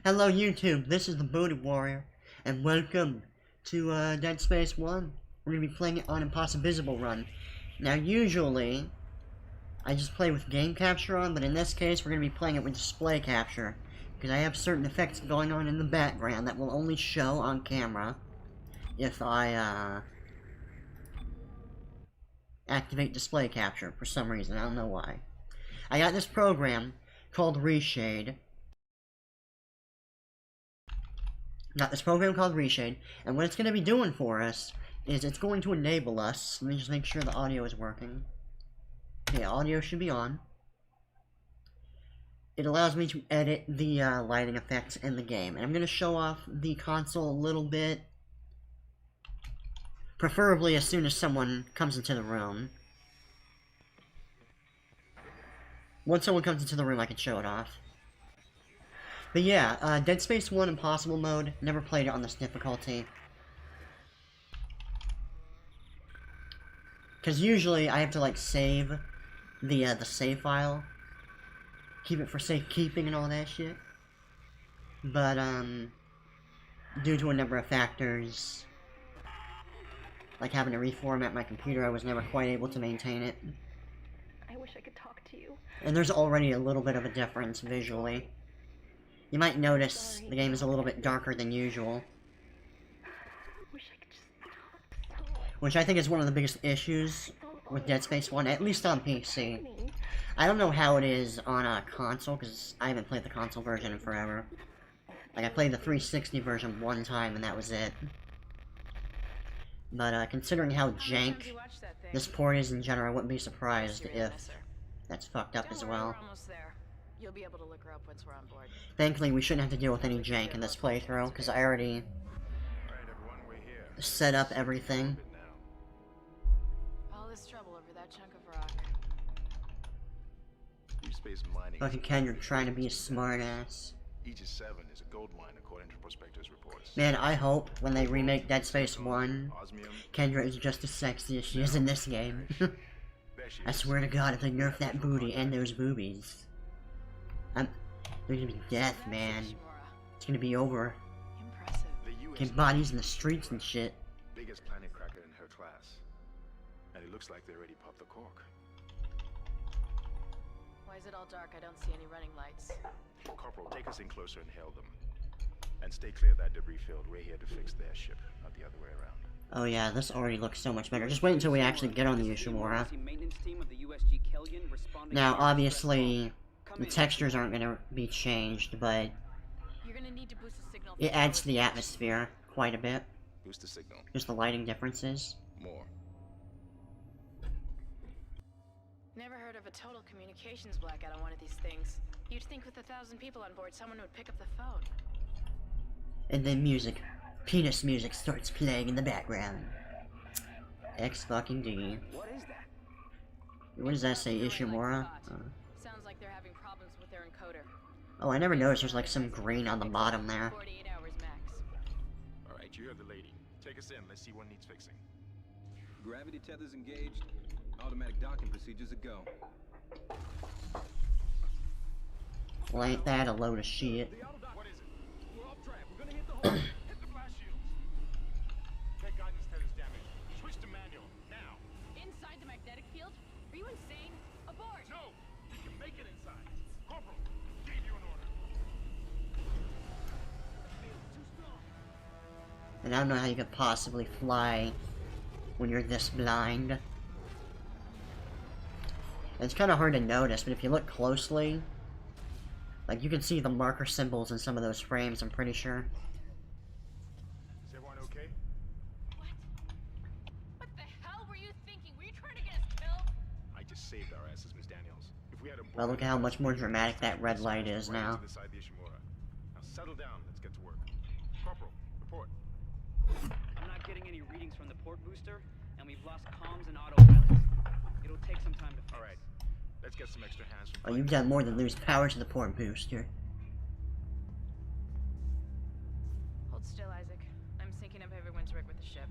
Hello YouTube, this is the Booty Warrior, and welcome to Dead Space 1. We're going to be playing it on IMPOSSIBISIBLE run. Now usually, I just play with game capture on, but in this case we're going to be playing it with display capture. Because I have certain effects going on in the background that will only show on camera if I activate display capture for some reason, I don't know why. I got this program called Reshade. Got this program called Reshade, and what it's going to be doing for us is it's going to enable us. Let me just make sure the audio is working. Okay, audio should be on. It allows me to edit the lighting effects in the game, and I'm going to show off the console a little bit, preferably as soon as someone comes into the room. Once someone comes into the room, I can show it off. But yeah, Dead Space 1 Impossible mode, never played it on this difficulty. Because usually I have to like save the save file. Keep it for safekeeping and all that shit. But due to a number of factors, like having to reformat my computer, I was never quite able to maintain it. I wish I could talk to you. And there's already a little bit of a difference visually. You might notice the game is a little bit darker than usual. Wish I could just talk. Which I think is one of the biggest issues with Dead Space 1, at least on PC. I don't know how it is on a console, because I haven't played the console version in forever. Like, I played the 360 version one time, and that was it. But, considering how jank this port is in general, I wouldn't be surprised if that's fucked up as well. You'll be able to look her up once we're on board. Thankfully, we shouldn't have to deal with any jank in this playthrough, because I already set up everything. All this trouble over that chunk of rock. Fucking Kendrick trying to be a smartass. Aegis 7 is a gold mine according to prospectors' reports. Man, I hope when they remake Dead Space 1, Kendra is just as sexy as she is in this game. I swear to God, if they nerf that booty and those boobies, there's gonna be death, man. It's gonna be over. Impressive. Get bodies in the streets and shit. Biggest planet cracker in her class. And it looks like they already popped the cork. Why is it all dark? I don't see any running lights. Corporal, take us in closer and hail them. And stay clear of that debris field. We're here to fix their ship, not the other way around. Oh yeah, this already looks so much better. Just wait until we actually get on the Ishimura. Now, obviously, the textures aren't gonna be changed, but You're gonna need to boost the signal. it adds to the atmosphere quite a bit. Boost the signal. Just the lighting differences. More. Never heard of a total communications blackout on one of these things. You'd think with 1,000 people on board, someone would pick up the phone. And then music. Penis music starts playing in the background. X-fucking-D. What is that? What does that say, Ishimura? Sounds like they're having problems with their encoder. Oh, I never noticed there's like some green on the bottom there. 48 hours max. Alright, you heard the lady. Take us in. Let's see what needs fixing. Gravity tethers engaged. Automatic docking procedures a go. Well, ain't that a load of shit? What is it? We're off track. We're gonna hit the hole. Hit the flash shields. That guidance tether's damaged. Switch to manual. Now. Inside the magnetic field? Are you insane? Abort! No! We can make it inside. Corporal, gave you an order. Too strong. And I don't know how you could possibly fly when you're this blind. It's kind of hard to notice, but if you look closely, like, you can see the marker symbols in some of those frames, I'm pretty sure. Is everyone okay? What? What the hell were you thinking? Were you trying to get us killed? I just saved our asses, Miss Daniels. If we had a Well, look at how much more dramatic that red light is right now. into the side of the Ishimura. Now settle down. Let's get to work. Corporal, report. I'm not getting any readings from the port booster, and we've lost comms and autopilots. It'll take some time to fix. Alright. Let's get some extra hands from Oh, you've done more than lose power to the port booster. Hold still, Isaac. I'm syncing up everyone's rig with the ship.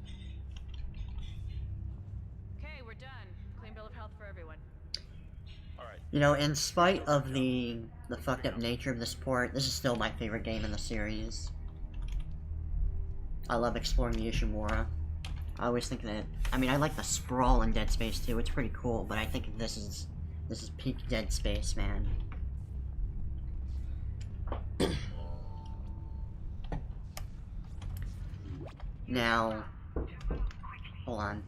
Okay, we're done. Clean bill of health for everyone. Alright. You know, in spite of the fucked up nature of this port, this is still my favorite game in the series. I love exploring the Ishimura. I always think that, I mean, I like the sprawl in Dead Space 2, it's pretty cool, but I think this is peak Dead Space, man. Now, hold on.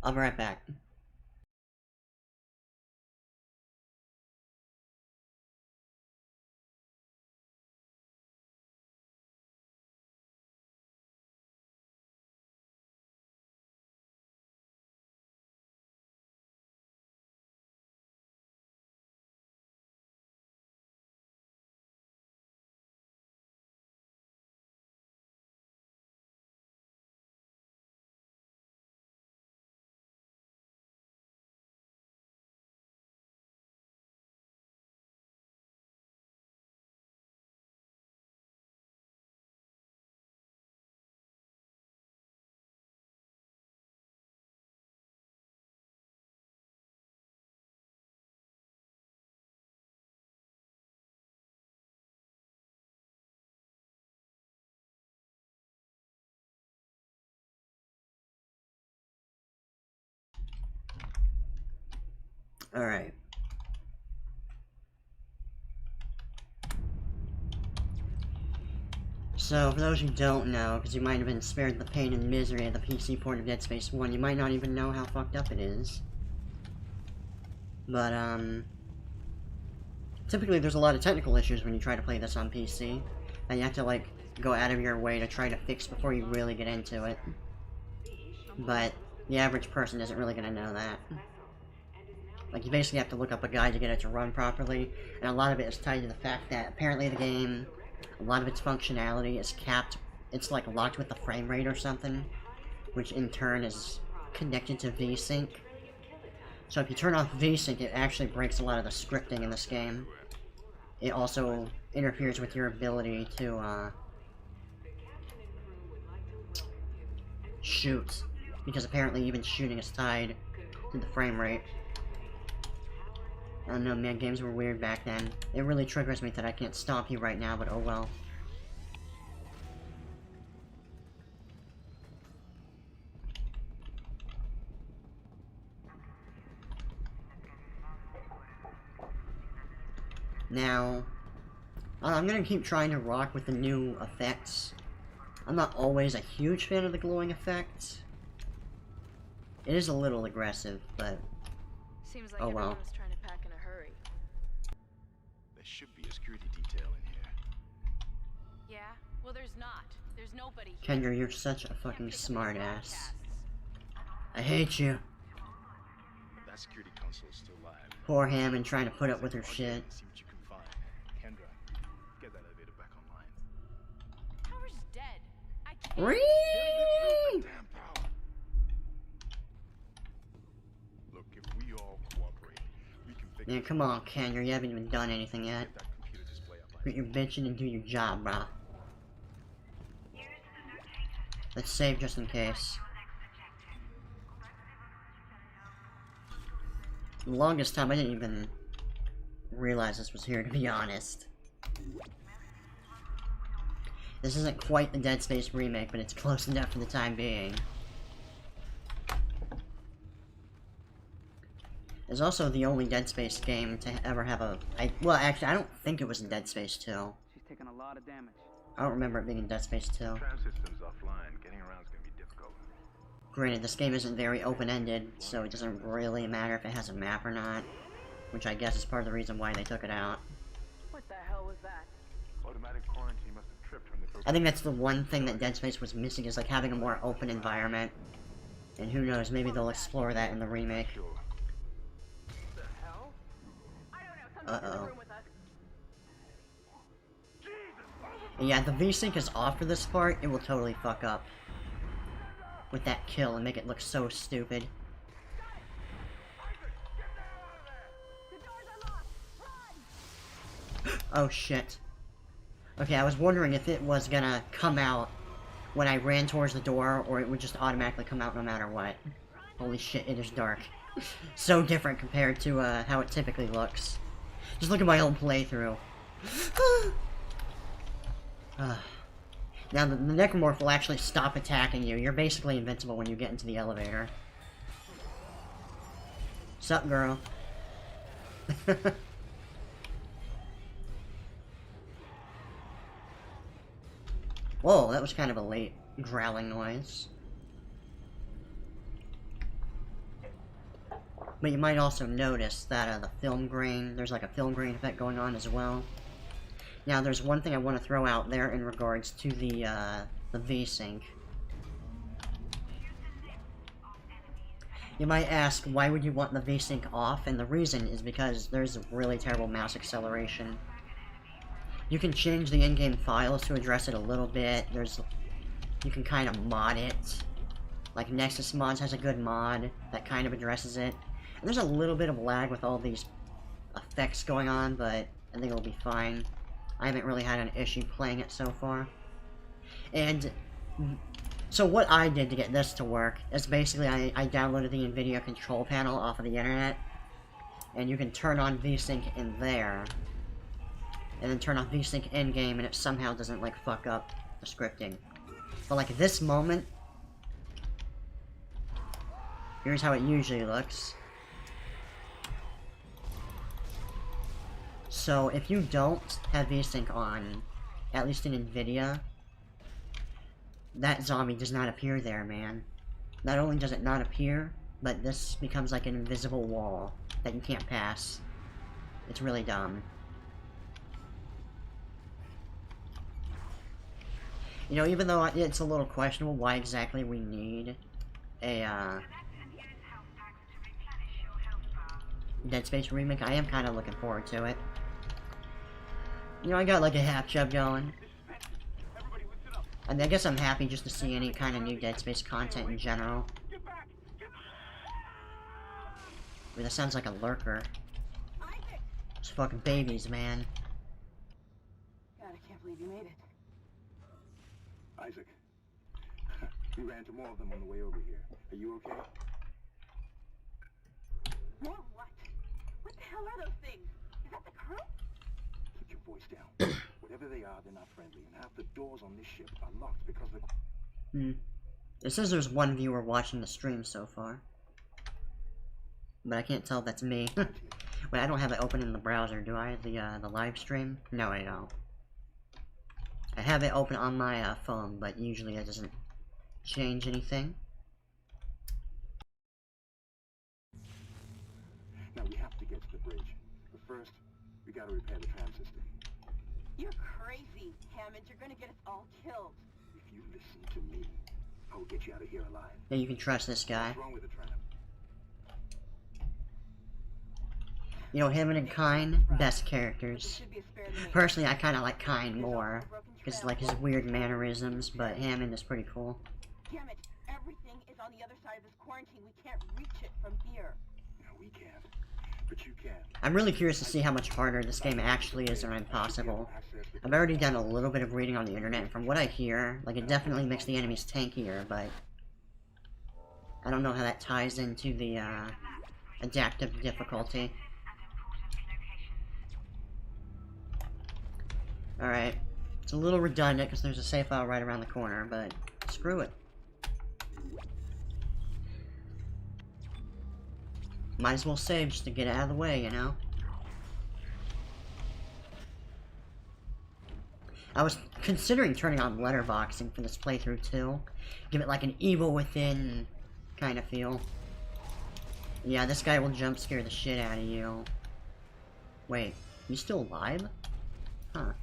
I'll be right back. Alright. So, for those who don't know, because you might have been spared the pain and misery of the PC port of Dead Space 1, you might not even know how fucked up it is. But, typically there's a lot of technical issues when you try to play this on PC, and you have to, like, go out of your way to try to fix before you really get into it. But the average person isn't really gonna know that. Like, you basically have to look up a guide to get it to run properly, and a lot of it is tied to the fact that apparently the game, a lot of its functionality is capped, it's like locked with the frame rate or something, which in turn is connected to VSync. So if you turn off VSync, it actually breaks a lot of the scripting in this game. It also interferes with your ability to, shoot, because apparently even shooting is tied to the frame rate. I don't know, man, games were weird back then. It really triggers me that I can't stomp you right now, but oh well. Now, I'm gonna keep trying to rock with the new effects. I'm not always a huge fan of the glowing effects. It is a little aggressive, but Seems like oh well. everyone's trying to pack in a hurry. There should be a security detail in here. Yeah? Well, there's not. There's nobody here. Kendra, you're such a fucking smart ass. I hate you. That security console is still live. Poor Hammond trying to put up with her Log in shit. and see what you can find. Kendra, get that elevator back online. Power's dead. I can't. Whee! Damn power. Look, if we all cooperate, we can fix Man, come on, Kendra, you haven't even done anything yet. that computer display up. Quit your bitching and do your job, brah. Let's save just in case. The longest time I didn't even realize this was here, to be honest. This isn't quite the Dead Space remake, but it's close enough for the time being. It's also the only Dead Space game to ever have a... well, actually, I don't think it was in Dead Space 2. She's taken a lot of damage. I don't remember it being in Dead Space 2. Tram system's offline. Getting around is gonna be difficult. Granted, this game isn't very open-ended, so it doesn't really matter if it has a map or not. Which I guess is part of the reason why they took it out. What the hell was that? Automatic quarantine must have tripped from the I think that's the one thing that Dead Space was missing, is like having a more open environment. And who knows, maybe they'll explore that in the remake. Sure. The hell? I don't know. Someone's in the Uh-oh. room with us. Yeah, the VSync is off for this part, it will totally fuck up with that kill and make it look so stupid. The doors are locked. Oh shit. Okay, I was wondering if it was gonna come out when I ran towards the door, or it would just automatically come out no matter what. Holy shit, it is dark. So different compared to how it typically looks. Just look at my old playthrough. Now, the necromorph will actually stop attacking you. You're basically invincible when you get into the elevator. Sup, girl? Whoa, that was kind of a late growling noise. But you might also notice that the film grain, there's like a film grain effect going on as well. Now, there's one thing I want to throw out there in regards to the V-Sync. You might ask, why would you want the V-Sync off? And the reason is because there's really terrible mouse acceleration. You can change the in-game files to address it a little bit. You can kind of mod it. Like Nexus Mods has a good mod that kind of addresses it. And there's a little bit of lag with all these effects going on, but I think it'll be fine. I haven't really had an issue playing it so far. And so what I did to get this to work is basically I downloaded the NVIDIA control panel off of the internet. And you can turn on VSync in there. And then turn off VSync in-game, and it somehow doesn't, like, fuck up the scripting. But, like, this moment, here's how it usually looks. So, if you don't have VSync on, at least in NVIDIA, that zombie does not appear there, man. Not only does it not appear, but this becomes like an invisible wall that you can't pass. It's really dumb. You know, even though it's a little questionable why exactly we need a, Dead Space remake, I am kind of looking forward to it. You know, I got like a half chub going. And I guess I'm happy just to see any kind of new Dead Space content in general. Wait, that sounds like a lurker. It's fucking babies, man. God, I can't believe you made it. Isaac, we ran into more of them on the way over here. Are you okay? More what? What the hell are those things? Is that the crew? Keep your voice down. Whatever they are, they're not friendly, and half the doors on this ship are locked because the... It says there's one viewer watching the stream so far. But I can't tell if that's me. Wait, I don't have it open in the browser, do I? The live stream? No, I don't. I have it open on my phone, but usually it doesn't change anything. Now we have to get to the bridge. But first, we gotta repair the tram system. You're crazy, Hammond. You're gonna get us all killed. If you listen to me, I will get you out of here alive. Yeah, you can trust this guy. What's wrong with the tram? You know, him and Kine, best characters. Personally, I kind of like Kine more, because like his weird mannerisms, but Hammond is pretty cool. Damn it! Everything is on the other side of this quarantine. We can't reach it from here. No, we can't. But you can. I'm really curious to see how much harder this game actually is than Impossible. I've already done a little bit of reading on the internet, and from what I hear, like, it definitely makes the enemies tankier, but I don't know how that ties into the, adaptive difficulty. Alright. It's a little redundant, because there's a save file right around the corner, but screw it. Might as well save just to get it out of the way, you know? I was considering turning on letterboxing for this playthrough too. Give it like an Evil Within kind of feel. Yeah, this guy will jump scare the shit out of you. Wait, you still alive? Huh.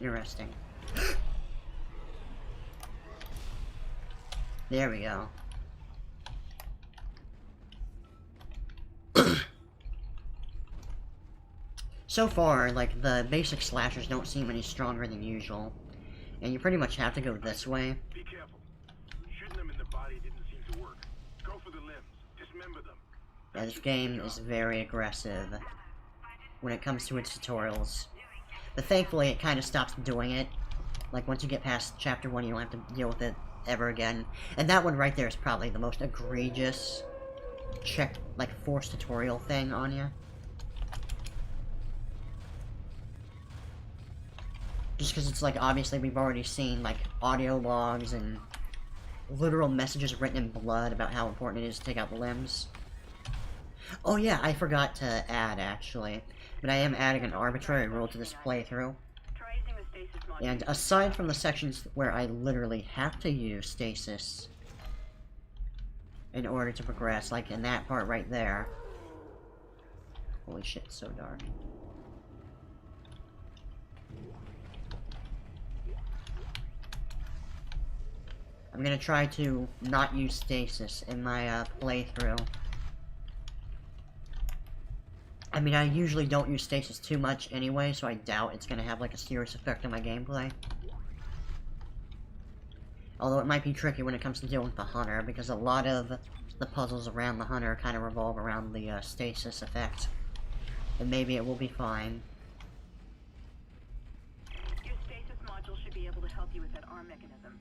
Interesting. There we go. So far, like, the basic slashers don't seem any stronger than usual. And you pretty much have to go this way. Be careful. Shooting them in the body didn't seem to work. Go for the limbs. Dismember them. Yeah, this game is very aggressive when it comes to its tutorials. But thankfully, it kind of stops doing it. Like, once you get past Chapter 1, you don't have to deal with it ever again. And that one right there is probably the most egregious forced tutorial thing on you. Just because it's like, obviously we've already seen, like, audio logs and literal messages written in blood about how important it is to take out the limbs. Oh yeah, I forgot to add, actually. But I am adding an arbitrary rule to this playthrough. Try using the stasis module. And aside from the sections where I literally have to use stasis in order to progress, like in that part right there. Holy shit, it's so dark. I'm gonna try to not use stasis in my playthrough. I mean, I usually don't use stasis too much anyway, so I doubt it's gonna have like a serious effect on my gameplay. Although it might be tricky when it comes to dealing with the hunter, because a lot of the puzzles around the hunter kind of revolve around the stasis effect. And maybe it will be fine. Your stasis module should be able to help you with that arm mechanism.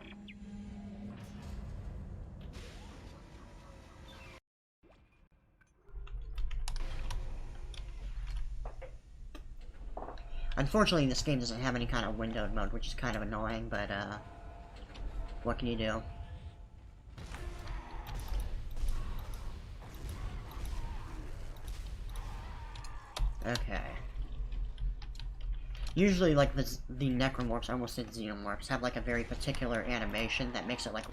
Unfortunately, this game doesn't have any kind of windowed mode, which is kind of annoying, but, what can you do? Okay. Usually, like, the necromorphs, I almost said xenomorphs, have, like, a very particular animation that makes it, like,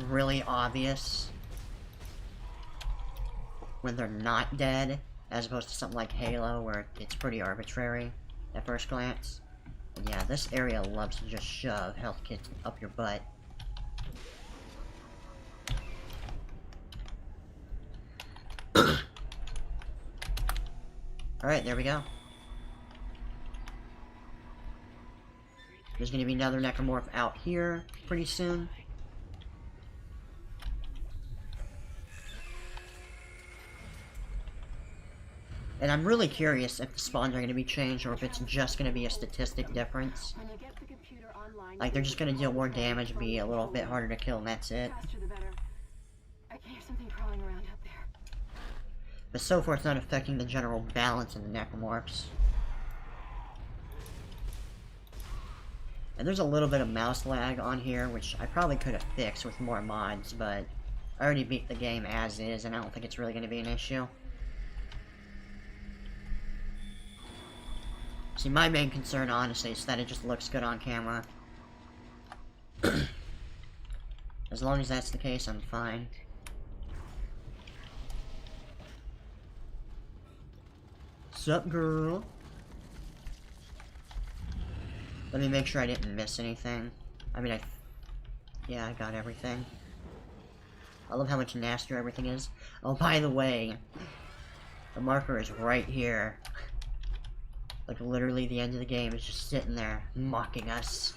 really obvious when they're not dead, as opposed to something like Halo, where it's pretty arbitrary at first glance. And yeah, this area loves to just shove health kits up your butt. Alright, there we go. There's gonna be another necromorph out here pretty soon. And I'm really curious if the spawns are going to be changed or if it's just going to be a statistic difference. When you get the computer online, Like, they're just going to deal more damage and be a little bit harder to kill, and that's it. faster the better. I can hear something crawling around out there. But so far, it's not affecting the general balance of the necromorphs. And there's a little bit of mouse lag on here, which I probably could have fixed with more mods, but I already beat the game as is, and I don't think it's really going to be an issue. See, my main concern, honestly, is that it just looks good on camera. As long as that's the case, I'm fine. Sup, girl? Let me make sure I didn't miss anything. I mean, yeah, I got everything. I love how much nastier everything is. Oh, by the way, the marker is right here. Like, literally, the end of the game is just sitting there, mocking us.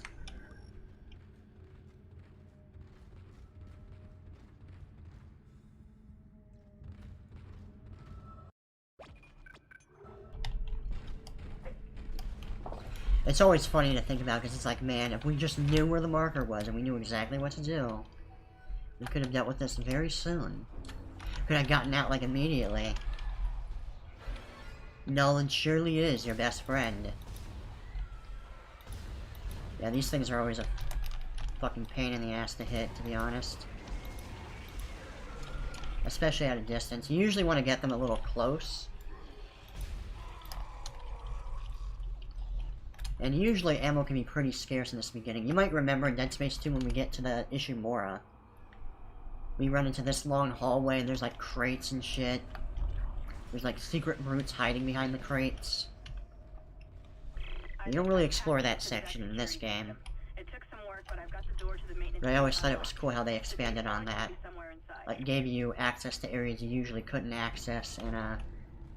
It's always funny to think about, because it's like, man, if we just knew where the marker was, and we knew exactly what to do, we could have dealt with this very soon. Could have gotten out, like, immediately. Knowledge surely is your best friend. Yeah, these things are always a fucking pain in the ass to hit, to be honest. Especially at a distance. You usually want to get them a little close. And usually ammo can be pretty scarce in this beginning. You might remember in Dead Space 2 when we get to the Ishimura. We run into this long hallway and there's like crates and shit. There's like secret brutes hiding behind the crates. You don't really explore that section in this game. It took some work, but I've got the door to the maintenance. But I always thought it was cool how they expanded on that. Like, gave you access to areas you usually couldn't access in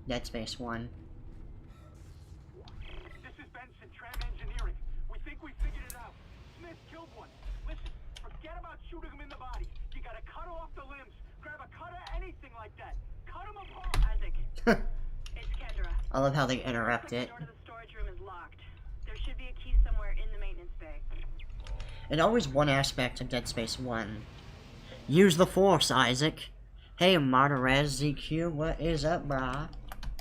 Dead Space 1. This is Benson, Tram Engineering. We think we figured it out. Smith killed one. Listen, forget about shooting him in the body. You gotta cut off the limbs. Grab a cutter, anything like that. Cut him apart. Isaac, it's Kendra. I love how they interrupt The it. door to the storage room is locked. And always one aspect of Dead Space 1. Use the Force, Isaac. Hey, Monterez ZQ, what is up, brah?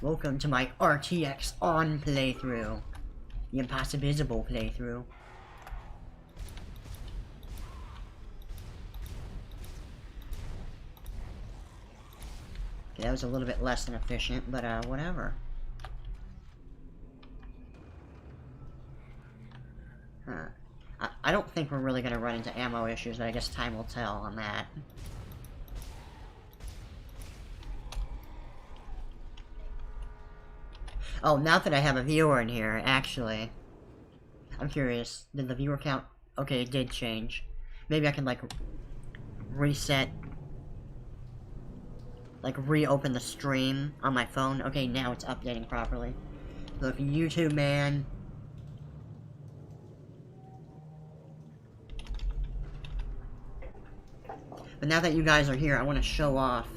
Welcome to my RTX on playthrough. The IMPOSSIBISIBLE playthrough. Okay, that was a little bit less than efficient, but whatever. Huh. I don't think we're really gonna run into ammo issues, but I guess time will tell on that. Oh, now that I have a viewer in here, actually. I'm curious, did the viewer count? Okay, it did change. Maybe I can, like, reset. Like, reopen the stream on my phone. Okay, now it's updating properly. Look, YouTube, man. But now that you guys are here, I want to show off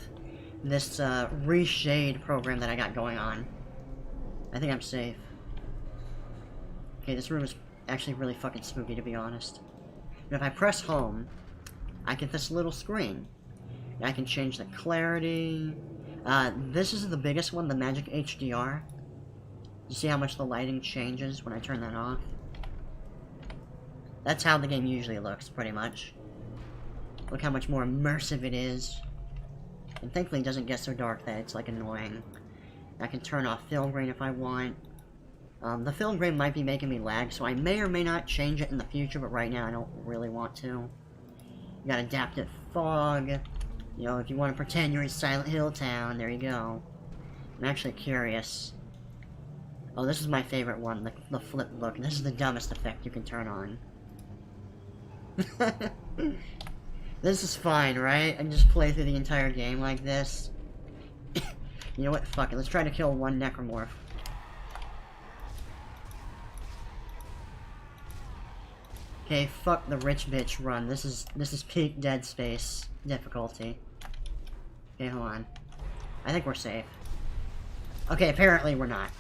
this reshade program that I got going on. I think I'm safe. Okay, this room is actually really fucking spooky, to be honest. And if I press home, I get this little screen. And I can change the clarity. This is the biggest one, the Magic HDR. You see how much the lighting changes when I turn that off? That's how the game usually looks, pretty much. Look how much more immersive it is. And thankfully it doesn't get so dark that it's, like, annoying. I can turn off film grain if I want. The film grain might be making me lag, so I may or may not change it in the future, but right now I don't really want to. You got adaptive fog. You know, if you want to pretend you're in Silent Hill Town, there you go. I'm actually curious. Oh, this is my favorite one, the flip look. This is the dumbest effect you can turn on. This is fine, right? I can just play through the entire game like this. You know what? Fuck it. Let's try to kill one necromorph. Okay, fuck the rich bitch run. This is peak Dead Space difficulty. Okay, hold on. I think we're safe. Okay, apparently we're not.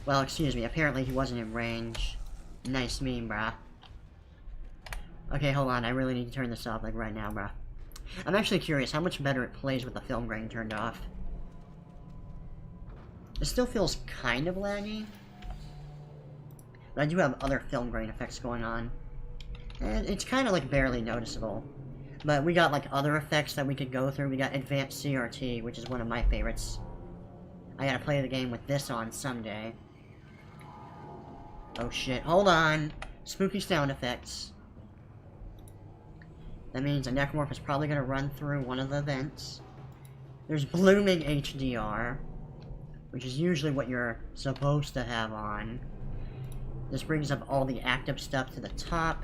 Well, excuse me. Apparently he wasn't in range. Nice meme, brah. Okay, hold on. I really need to turn this off, like, right now, brah. I'm actually curious how much better it plays with the film grain turned off. It still feels kind of laggy. But I do have other film grain effects going on. And it's kind of, like, barely noticeable. But we got, like, other effects that we could go through. We got Advanced CRT, which is one of my favorites. I gotta play the game with this on someday. Oh shit, hold on! Spooky sound effects. That means a necromorph is probably gonna run through one of the vents. There's blooming HDR, which is usually what you're supposed to have on. This brings up all the active stuff to the top.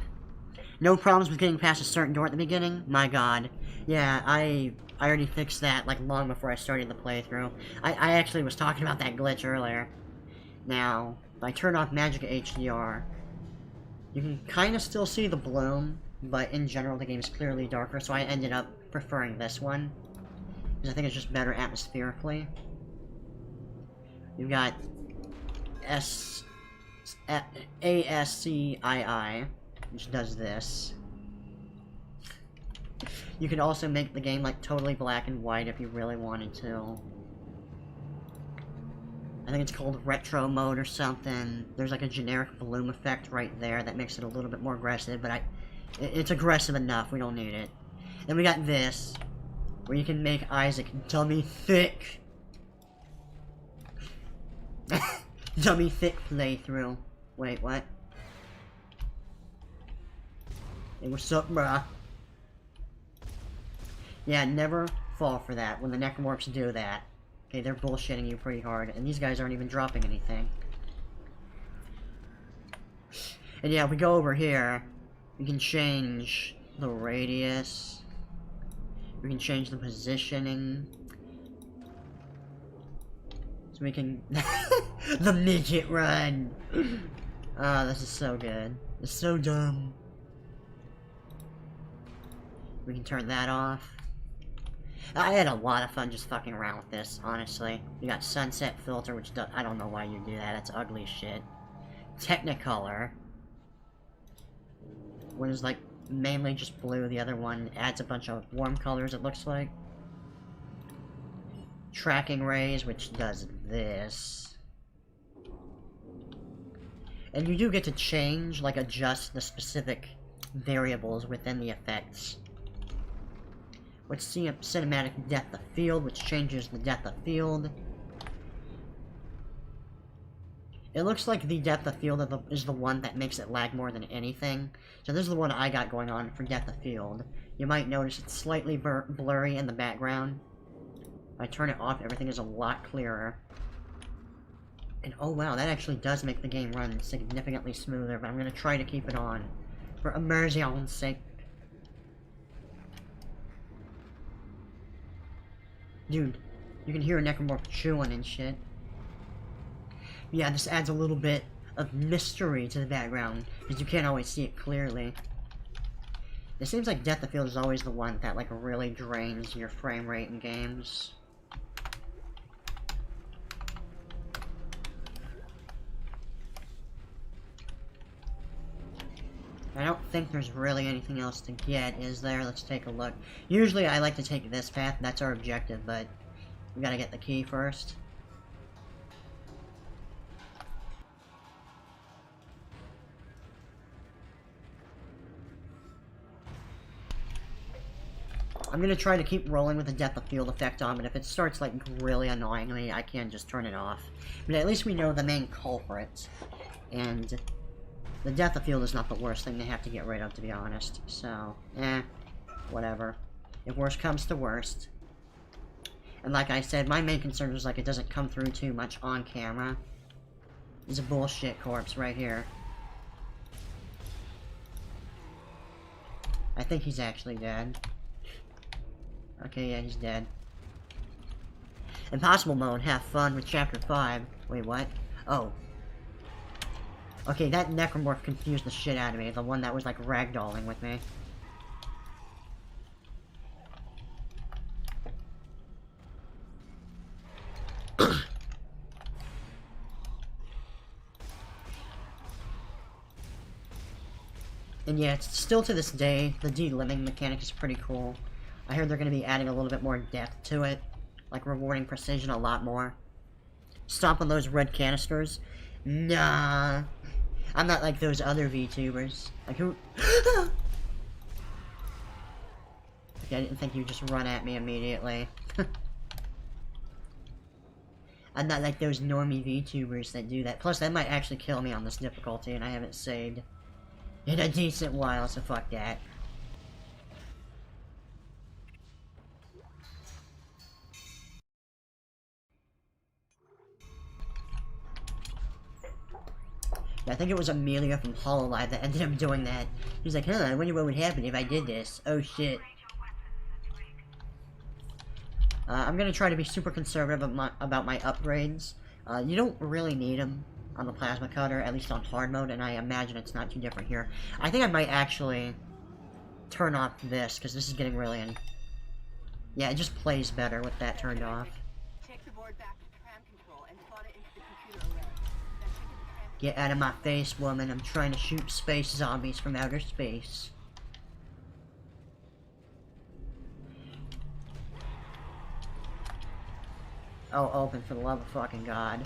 No problems with getting past a certain door at the beginning? My god. Yeah, I already fixed that, like, long before I started the playthrough. I actually was talking about that glitch earlier. Now, if I turn off Magic HDR, you can kind of still see the bloom, but in general the game is clearly darker, so I ended up preferring this one. Because I think it's just better atmospherically. You've got ASCII, which does this. You could also make the game, like, totally black and white if you really wanted to. I think it's called retro mode or something. There's, like, a generic bloom effect right there that makes it a little bit more aggressive, but it's aggressive enough, we don't need it. Then we got this, where you can make Isaac dummy thick. Dummy thick playthrough. Wait, what? Hey, what's up, bruh? Yeah, never fall for that when the necromorphs do that. Okay, they're bullshitting you pretty hard, and these guys aren't even dropping anything. And yeah, if we go over here, we can change the radius. We can change the positioning. So we can... The midget run! Ah, this is so good. It's so dumb. We can turn that off. I had a lot of fun just fucking around with this, honestly. You got sunset filter, which does, I don't know why you do that, that's ugly shit. Technicolor. One is like mainly just blue, the other one adds a bunch of warm colors, it looks like. Tracking rays, which does this. And you do get to change, like adjust the specific variables within the effects. Which cinematic depth of field, which changes the depth of field. It looks like the depth of field is the one that makes it lag more than anything. So this is the one I got going on for depth of field. You might notice it's slightly blurry in the background. If I turn it off, everything is a lot clearer. And oh wow, that actually does make the game run significantly smoother, but I'm going to try to keep it on. For immersion's sake. Dude, you can hear a necromorph chewing and shit. Yeah, this adds a little bit of mystery to the background, because you can't always see it clearly. It seems like depth of field is always the one that, like, really drains your frame rate in games. I don't think there's really anything else to get, is there? Let's take a look. Usually I like to take this path, that's our objective, but we gotta get the key first. I'm gonna try to keep rolling with the depth of field effect on, but if it starts, like, really annoying me, I can just turn it off. But at least we know the main culprit, and the depth of field is not the worst thing to have to get rid of, to be honest. So, whatever. If worst comes to worst. And like I said, my main concern is, like, it doesn't come through too much on camera. There's a bullshit corpse right here. I think he's actually dead. Okay, yeah, he's dead. Impossible mode, have fun with chapter 5. Wait, what? Oh. Okay, that necromorph confused the shit out of me. The one that was, like, ragdolling with me. And yeah, it's still to this day, the de-limbing mechanic is pretty cool. I heard they're going to be adding a little bit more depth to it, like rewarding precision a lot more. Stomping those red canisters? Nah. I'm not like those other VTubers. Like who? Okay, I didn't think you'd just run at me immediately. I'm not like those normie VTubers that do that. Plus, that might actually kill me on this difficulty, and I haven't saved in a decent while, so fuck that. I think it was Amelia from Hololive that ended up doing that. He was like, huh, I wonder what would happen if I did this. Oh shit. I'm gonna try to be super conservative about my upgrades. You don't really need them on the plasma cutter, at least on hard mode, and I imagine it's not too different here. I think I might actually turn off this, because this is getting really yeah, it just plays better with that turned off. Take the board back to tram control and slot it into the computer array. Then take it to tram. Get out of my face, woman. I'm trying to shoot space zombies from outer space. Oh, open for the love of fucking God.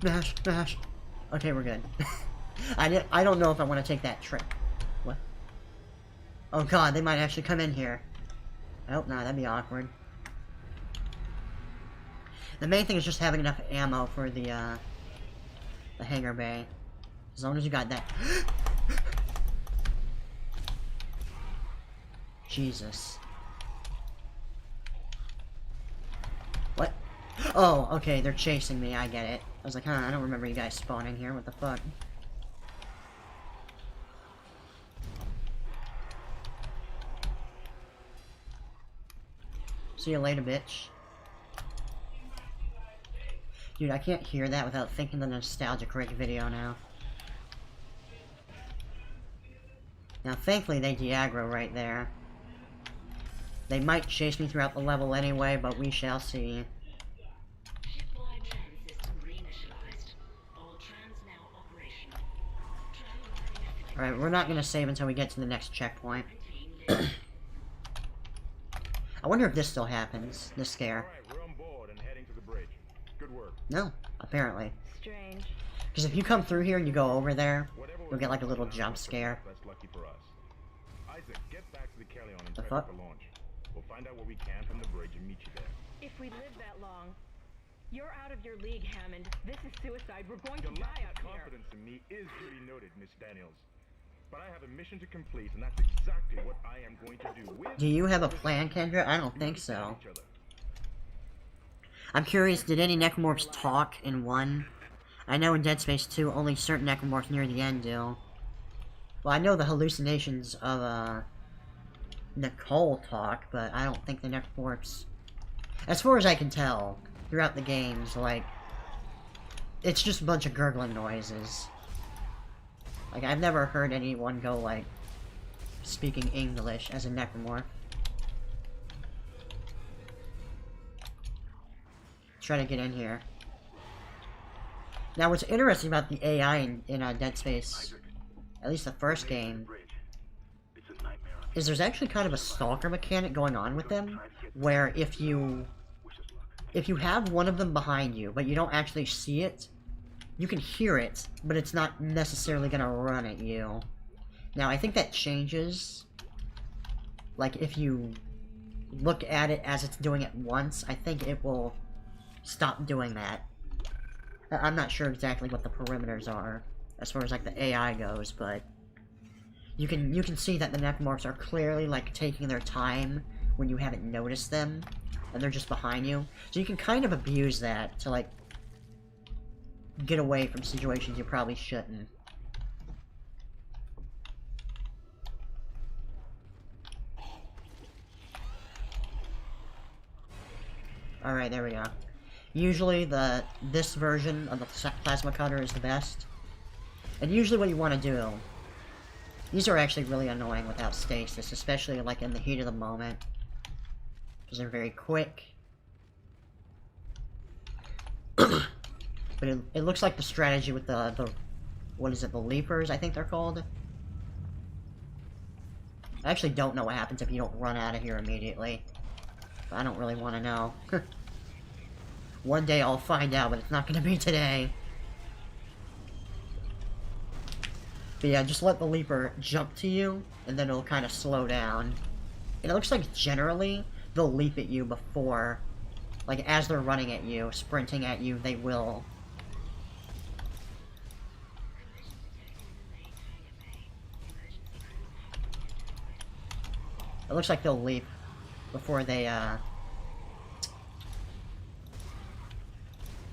Mash, mash. Okay, we're good. I don't know if I want to take that trip. What? Oh God, they might actually come in here. I hope not, that'd be awkward. The main thing is just having enough ammo for the hangar bay. As long as you got that. Jesus. What? Oh, okay, they're chasing me, I get it. I was like, huh, I don't remember you guys spawning here, what the fuck? See you later, bitch. Dude, I can't hear that without thinking the Nostalgic Rick video now. Now, thankfully, they de-aggro right there. They might chase me throughout the level anyway, but we shall see. Alright, we're not gonna save until we get to the next checkpoint. I wonder if this still happens, this scare. Alright, we're on board and heading to the bridge. Good work. No, apparently. Strange. Because if you come through here and you go over there, Whatever you'll get like a little jump scare. That's lucky for us. Isaac, get back to the Kelly and The prep fuck? for launch. We'll find out what we can from the bridge and meet you there. If we live that long, you're out of your league, Hammond. This is suicide. We're going Your to lack die of out here. confidence in me is duly noted, Miss Daniels. But I have a mission to complete, and that's exactly what I am going to do. Do you have a plan, Kendra? I don't think so. I'm curious, did any necromorphs talk in 1? I know in Dead Space 2, only certain necromorphs near the end do. Well, I know the hallucinations of, Nicole talk, but I don't think the necromorphs... As far as I can tell, throughout the games, like... It's just a bunch of gurgling noises. Like, I've never heard anyone go, like, speaking English as a necromorph. Try to get in here. Now, what's interesting about the AI in Dead Space, at least the first game, is there's actually kind of a stalker mechanic going on with them, where if you have one of them behind you, but you don't actually see it, you can hear it, but it's not necessarily gonna run at you. Now, I think that changes. Like, if you look at it as it's doing it once, I think it will stop doing that. I'm not sure exactly what the perimeters are, as far as, like, the AI goes, but... You can see that the necromorphs are clearly, like, taking their time when you haven't noticed them, and they're just behind you. So you can kind of abuse that to, like, get away from situations you probably shouldn't. Alright, there we go. Usually this version of the plasma cutter is the best. And usually what you want to do... These are actually really annoying without stasis, especially like in the heat of the moment. Because they're very quick. But it looks like the strategy with the what is it, the leapers, I think they're called? I actually don't know what happens if you don't run out of here immediately. But I don't really want to know. One day I'll find out, but it's not going to be today. But yeah, just let the leaper jump to you, and then it'll kind of slow down. And it looks like generally, they'll leap at you before, like as they're running at you, sprinting at you, they will. It looks like they'll leap before they,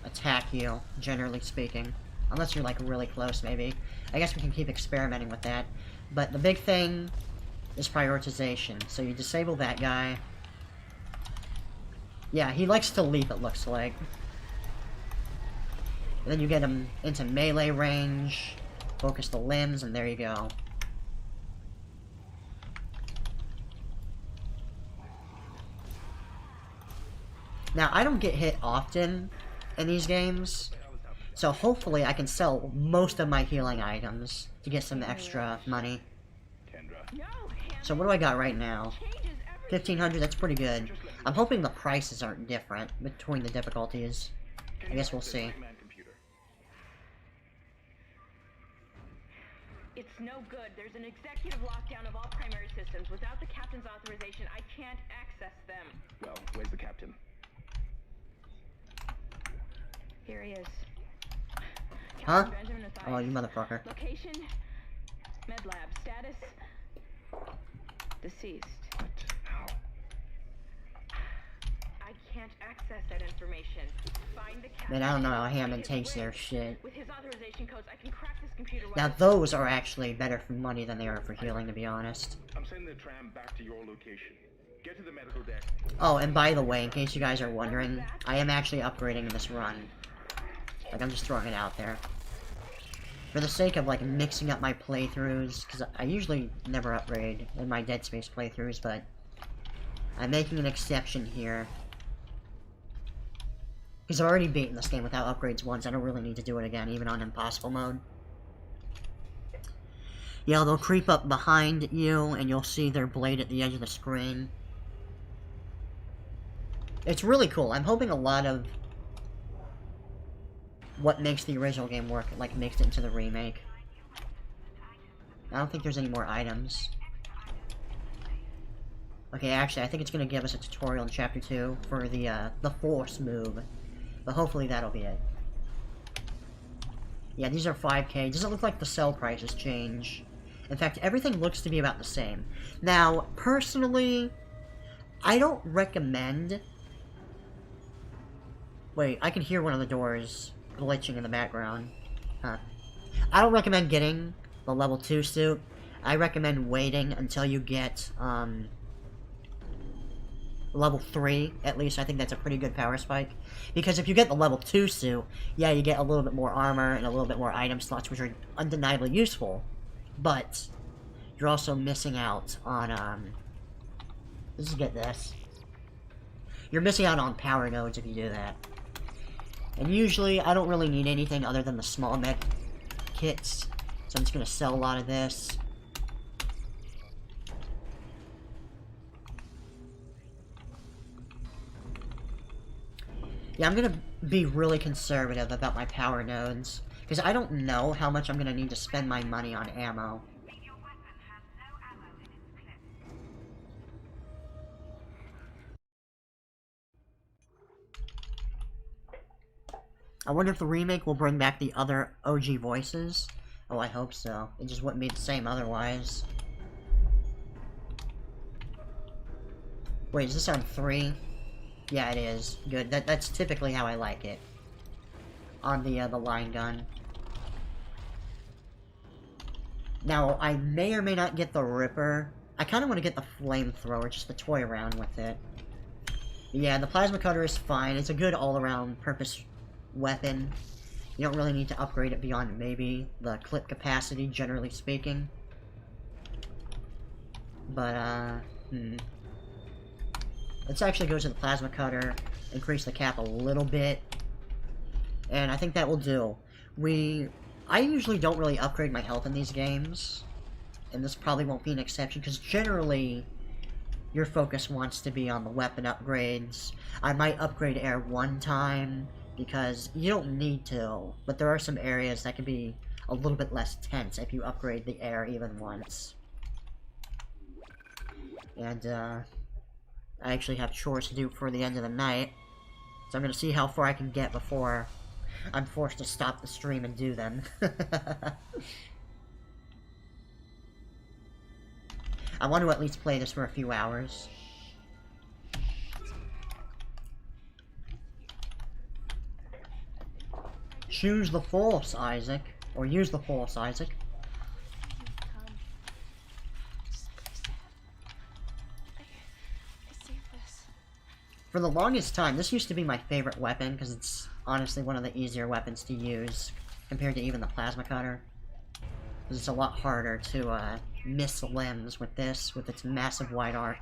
attack you, generally speaking. Unless you're, like, really close, maybe. I guess we can keep experimenting with that. But the big thing is prioritization. So you disable that guy. Yeah, he likes to leap, it looks like. And then you get him into melee range, focus the limbs, and there you go. Now, I don't get hit often in these games, so hopefully I can sell most of my healing items to get some extra money. So what do I got right now? 1,500, that's pretty good. I'm hoping the prices aren't different between the difficulties. I guess we'll see. It's no good. There's an executive lockdown of all primary systems. Without the captain's authorization, I can't access them. Well, where's the captain? Here he is. Huh? Captain Benjamin Mathias. Oh, you motherfucker. Location, med lab. Status, deceased. What? How? I can't access that information. Find the captain. Man, I don't know how Hammond His takes their wig. shit. With his authorization codes, I can crack this computer. Now those are actually better for money than they are for healing, to be honest. I'm sending the tram back to your location. Get to the medical deck. Oh, and by the way, in case you guys are wondering, I am actually upgrading this run. Like, I'm just throwing it out there. For the sake of, like, mixing up my playthroughs, because I usually never upgrade in my Dead Space playthroughs, but I'm making an exception here. Because I've already beaten this game without upgrades once, I don't really need to do it again, even on impossible mode. Yeah, they'll creep up behind you, and you'll see their blade at the edge of the screen. It's really cool. I'm hoping a lot of what makes the original game work, like, makes it into the remake. I don't think there's any more items. Okay, actually, I think it's gonna give us a tutorial in Chapter 2 for the Force move. But hopefully that'll be it. Yeah, these are 5K. Doesn't look like the sell prices change. In fact, everything looks to be about the same. Now, personally, I don't recommend... Wait, I can hear one of the doors glitching in the background. Huh. I don't recommend getting the level 2 suit. I recommend waiting until you get, level 3, at least. I think that's a pretty good power spike. Because if you get the level 2 suit, yeah, you get a little bit more armor and a little bit more item slots, which are undeniably useful. But you're also missing out on, let's just get this. You're missing out on power nodes if you do that. And usually, I don't really need anything other than the small med kits. So I'm just gonna sell a lot of this. Yeah, I'm gonna be really conservative about my power nodes, because I don't know how much I'm gonna need to spend my money on ammo. I wonder if the remake will bring back the other OG voices. Oh, I hope so. It just wouldn't be the same otherwise. Wait, is this on 3? Yeah, it is. Good. That's typically how I like it. On the line gun. Now, I may or may not get the Ripper. I kind of want to get the Flamethrower, just to toy around with it. Yeah, the Plasma Cutter is fine. It's a good all-around purpose weapon. You don't really need to upgrade it beyond maybe the clip capacity, generally speaking. But, let's actually go to the Plasma Cutter, increase the cap a little bit, and I think that will do. I usually don't really upgrade my health in these games, and this probably won't be an exception, because generally, your focus wants to be on the weapon upgrades. I might upgrade air one time, because you don't need to, but there are some areas that can be a little bit less tense if you upgrade the air even once. And, I actually have chores to do for the end of the night, so I'm gonna see how far I can get before I'm forced to stop the stream and do them. I want to at least play this for a few hours. Choose the Force, Isaac. Or use the Force, Isaac. For the longest time, this used to be my favorite weapon, because it's honestly one of the easier weapons to use, compared to even the Plasma Cutter. Because it's a lot harder to, miss limbs with this, with its massive wide arc.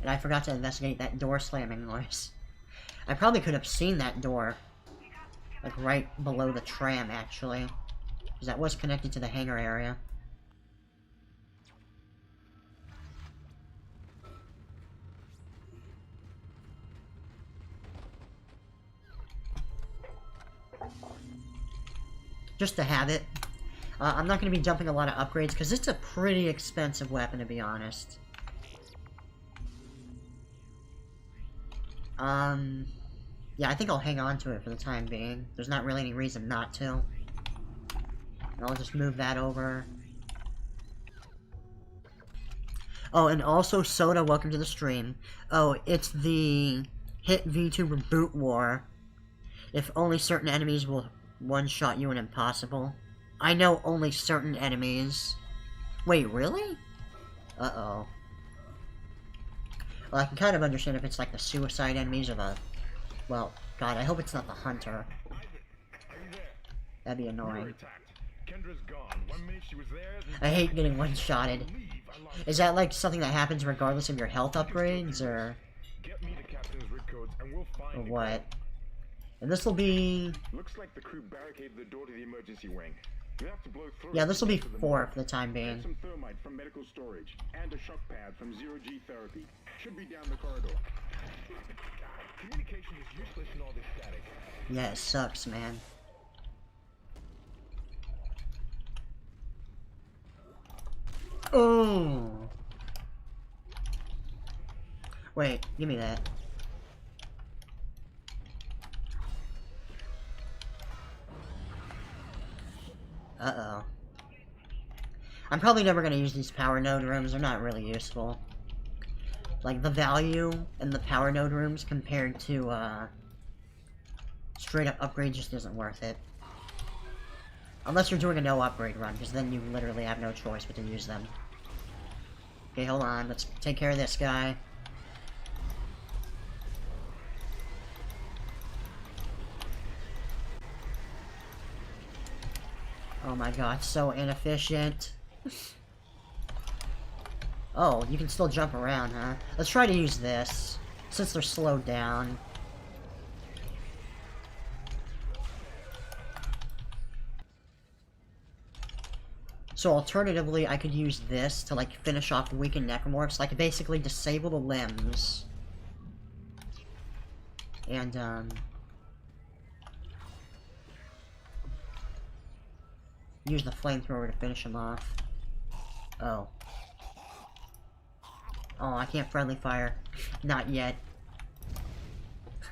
And I forgot to investigate that door slamming noise. I probably could have seen that door. Like, right below the tram, actually. Because that was connected to the hangar area. Just to have it. I'm not going to be dumping a lot of upgrades, because it's a pretty expensive weapon, to be honest. Yeah, I think I'll hang on to it for the time being. There's not really any reason not to. And I'll just move that over. Oh, and also, Soda, welcome to the stream. Oh, it's the Hit V2 Reboot War. If only certain enemies will one-shot you in Impossible. I know only certain enemies. Wait, really? Uh-oh. Well, I can kind of understand if it's like the suicide enemies or the... Well, God, I hope it's not the hunter. That'd be annoying. I hate getting one-shotted. Is that like something that happens regardless of your health upgrades, or... Get me the captain's rig codes and we'll Or find the what? And this will be... Looks like the crew barricaded the door to the emergency wing. We have to blow through. Yeah, this will be to the 4 mine. for the time being. Get some thermite from medical storage and a shock pad from ZOMG therapy. Should be down the corridor. Communication is useless in all this static. Yeah, it sucks, man. Oh. Wait, give me that. Uh-oh. I'm probably never gonna use these power node rooms. They're not really useful. Like, the value in the power node rooms compared to, straight up upgrade just isn't worth it. Unless you're doing a no upgrade run, because then you literally have no choice but to use them. Okay, hold on. Let's take care of this guy. Oh my god, so inefficient. Oh, you can still jump around, huh? Let's try to use this, since they're slowed down. So alternatively, I could use this to, like, finish off weakened necromorphs, like, basically disable the limbs. And, use the flamethrower to finish him off. Oh. Oh, I can't friendly fire. Not yet.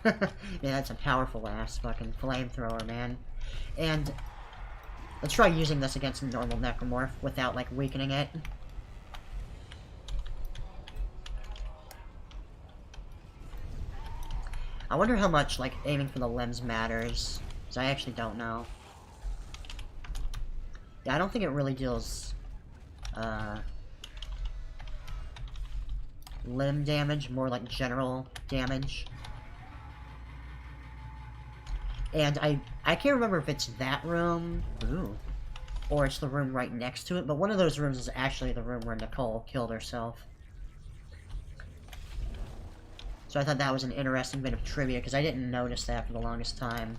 Yeah, that's a powerful ass fucking flamethrower, man. And let's try using this against a normal necromorph without, like, weakening it. I wonder how much, like, aiming for the limbs matters. Because I actually don't know. Yeah, I don't think it really deals, limb damage, more like general damage. And I can't remember if it's that room, ooh, or it's the room right next to it, but one of those rooms is actually the room where Nicole killed herself. So I thought that was an interesting bit of trivia, because I didn't notice that for the longest time.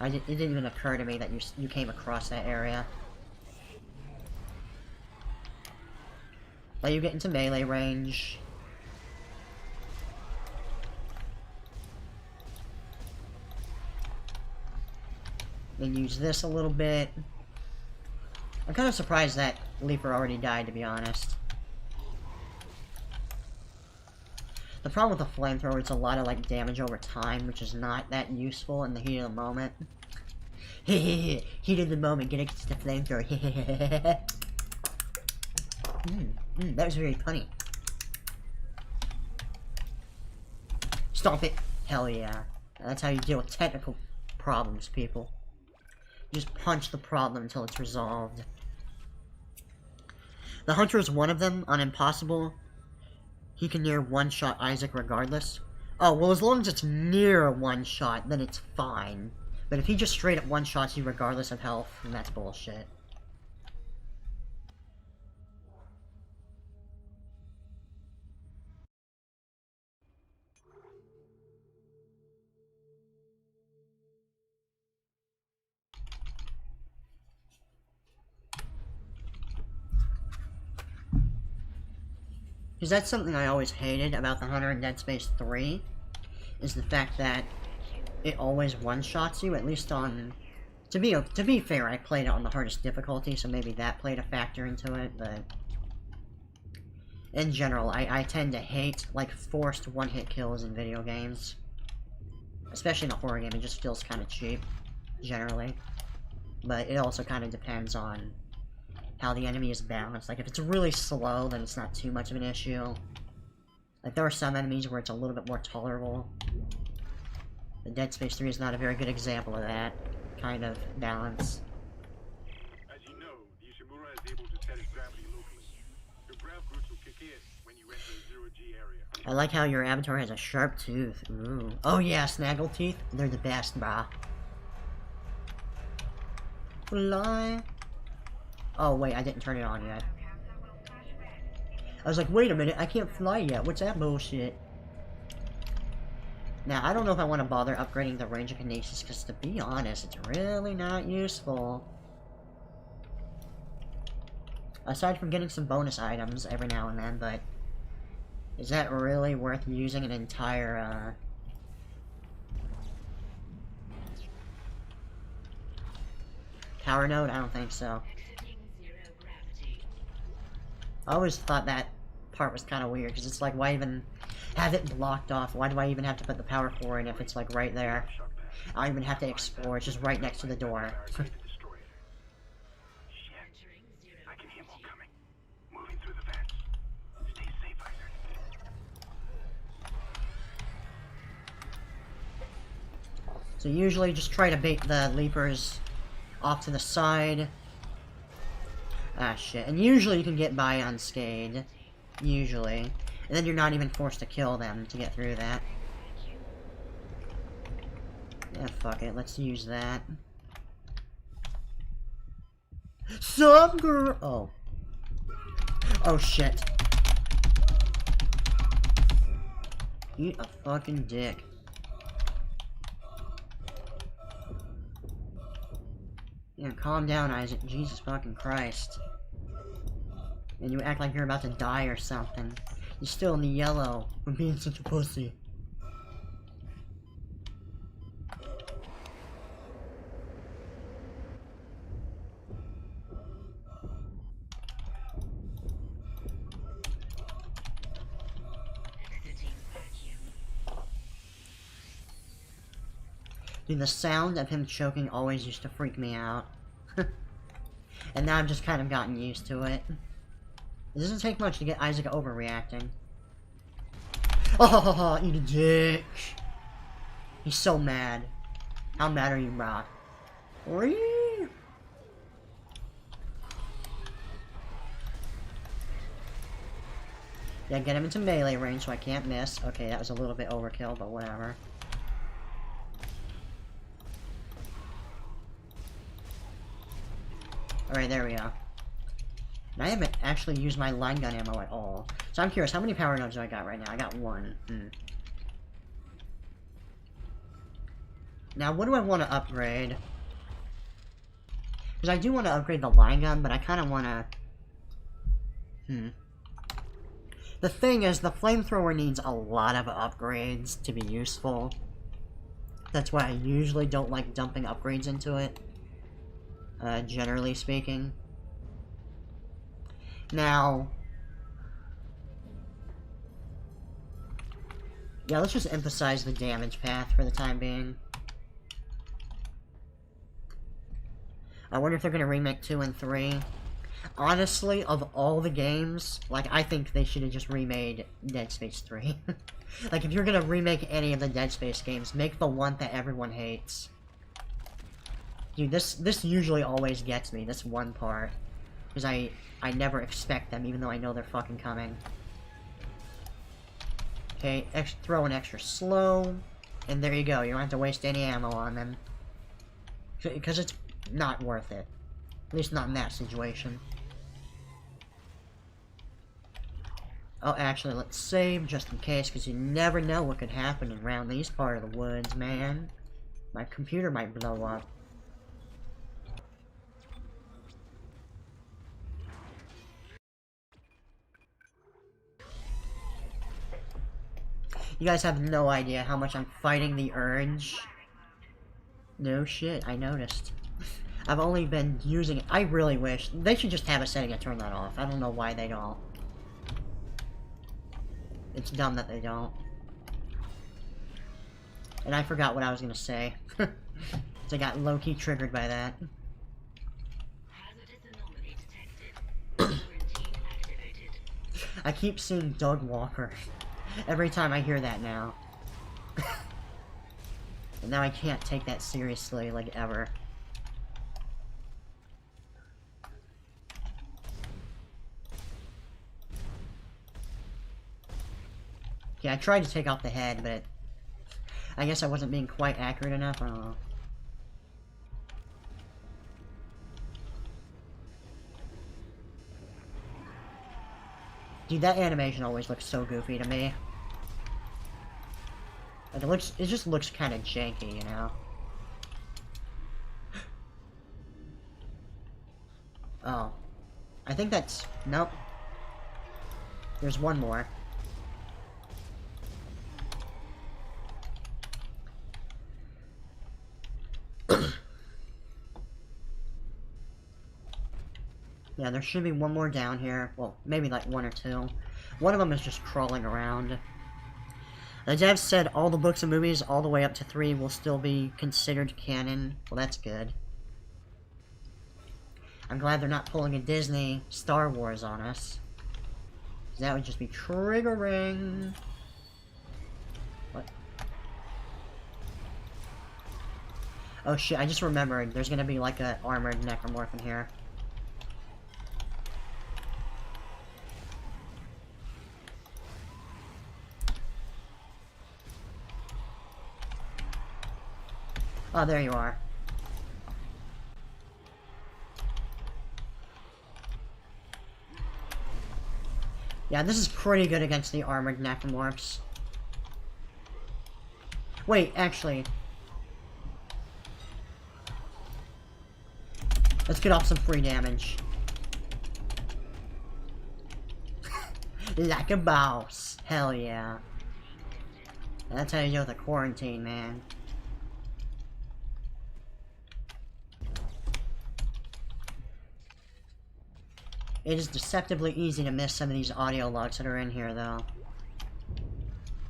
It didn't even occur to me that you came across that area. Let you get into melee range. Then use this a little bit. I'm kind of surprised that Leaper already died, to be honest. The problem with the flamethrower, it's a lot of, like, damage over time, which is not that useful in the heat of the moment. Heat of the moment, get against the flamethrower. That was very funny. Stop it! Hell yeah. That's how you deal with technical problems, people. You just punch the problem until it's resolved. The Hunter is one of them, on Impossible. He can near one-shot Isaac regardless. Oh, well, as long as it's near a one-shot, then it's fine. But if he just straight up one-shots you regardless of health, then that's bullshit. Because that's something I always hated about the Hunter in Dead Space 3, is the fact that it always one-shots you, at least on... To be fair, I played it on the hardest difficulty, so maybe that played a factor into it, but... In general, I tend to hate, like, forced one-hit kills in video games. Especially in a horror game, it just feels kind of cheap, generally. But it also kind of depends on how the enemy is balanced. Like, if it's really slow, then it's not too much of an issue. Like, there are some enemies where it's a little bit more tolerable. The Dead Space 3 is not a very good example of that kind of balance. As you know, the Ishimura is able to set its gravity locally. Your grav groups will kick in when you enter the zero-G area. I like how your avatar has a sharp tooth. Ooh. Oh yeah, snaggle teeth. They're the best, brah. Fly. Oh wait, I didn't turn it on yet. I was like, wait a minute, I can't fly yet. What's that bullshit? Now, I don't know if I want to bother upgrading the range of kinesis, because to be honest, it's really not useful. Aside from getting some bonus items every now and then, but is that really worth using an entire, power node? I don't think so. I always thought that part was kind of weird, because it's like, why even have it blocked off? Why do I even have to put the power core in if it's like right there? I don't even have to explore, it's just right next to the door. Shit. I can hear more coming. Moving through the vents. Stay safe, Isaac. So usually just try to bait the leapers off to the side. Ah, shit. And usually you can get by unscathed. Usually. And then you're not even forced to kill them to get through that. Yeah, fuck it. Let's use that. Some girl. Oh. Oh, shit. Eat a fucking dick. Yeah, calm down, Isaac. Jesus fucking Christ. And you act like you're about to die or something. You're still in the yellow for being such a pussy. Dude, the sound of him choking always used to freak me out. And now I've just kind of gotten used to it. It doesn't take much to get Isaac overreacting. Oh, eat a dick. He's so mad. How mad are you, bro? Whee! Yeah, get him into melee range so I can't miss. Okay, that was a little bit overkill, but whatever. Alright, there we go. And I haven't actually used my line gun ammo at all. So I'm curious, how many power nodes do I got right now? I got one. Now, what do I want to upgrade? Because I do want to upgrade the line gun, but I kind of want to... The thing is, the flamethrower needs a lot of upgrades to be useful. That's why I usually don't like dumping upgrades into it. Generally speaking. Now... Yeah, let's just emphasize the damage path for the time being. I wonder if they're gonna remake 2 and 3. Honestly, of all the games, like, I think they should have just remade Dead Space 3. Like, if you're gonna remake any of the Dead Space games, make the one that everyone hates. Dude, this usually always gets me, this one part. Because I never expect them, even though I know they're fucking coming. Okay, throw an extra slow. And there you go, you don't have to waste any ammo on them. Because it's not worth it. At least not in that situation. Oh, actually, let's save just in case, because you never know what could happen around these part of the woods, man. My computer might blow up. You guys have no idea how much I'm fighting the urge. No shit, I noticed. I've only been using it. I really wish. They should just have a setting to turn that off. I don't know why they don't. It's dumb that they don't. And I forgot what I was gonna say. So I got low-key triggered by that. I keep seeing Doug Walker. Every time I hear that now. And now I can't take that seriously, like, ever. Yeah, I tried to take off the head, but I guess I wasn't being quite accurate enough, I don't know. Dude, that animation always looks so goofy to me. Like, it just looks kind of janky, you know? Oh. I think that's... Nope. There's one more. Yeah, there should be one more down here. Well, maybe like one or two. One of them is just crawling around. The devs said all the books and movies all the way up to 3 will still be considered canon. Well, that's good. I'm glad they're not pulling a Disney Star Wars on us. That would just be triggering. What? Oh shit, I just remembered. There's gonna be like a armored necromorph in here. Oh, there you are. Yeah, this is pretty good against the armored necromorphs. Wait, actually. Let's get off some free damage. Like a boss. Hell yeah. That's how you deal with a quarantine, man. It is deceptively easy to miss some of these audio logs that are in here, though.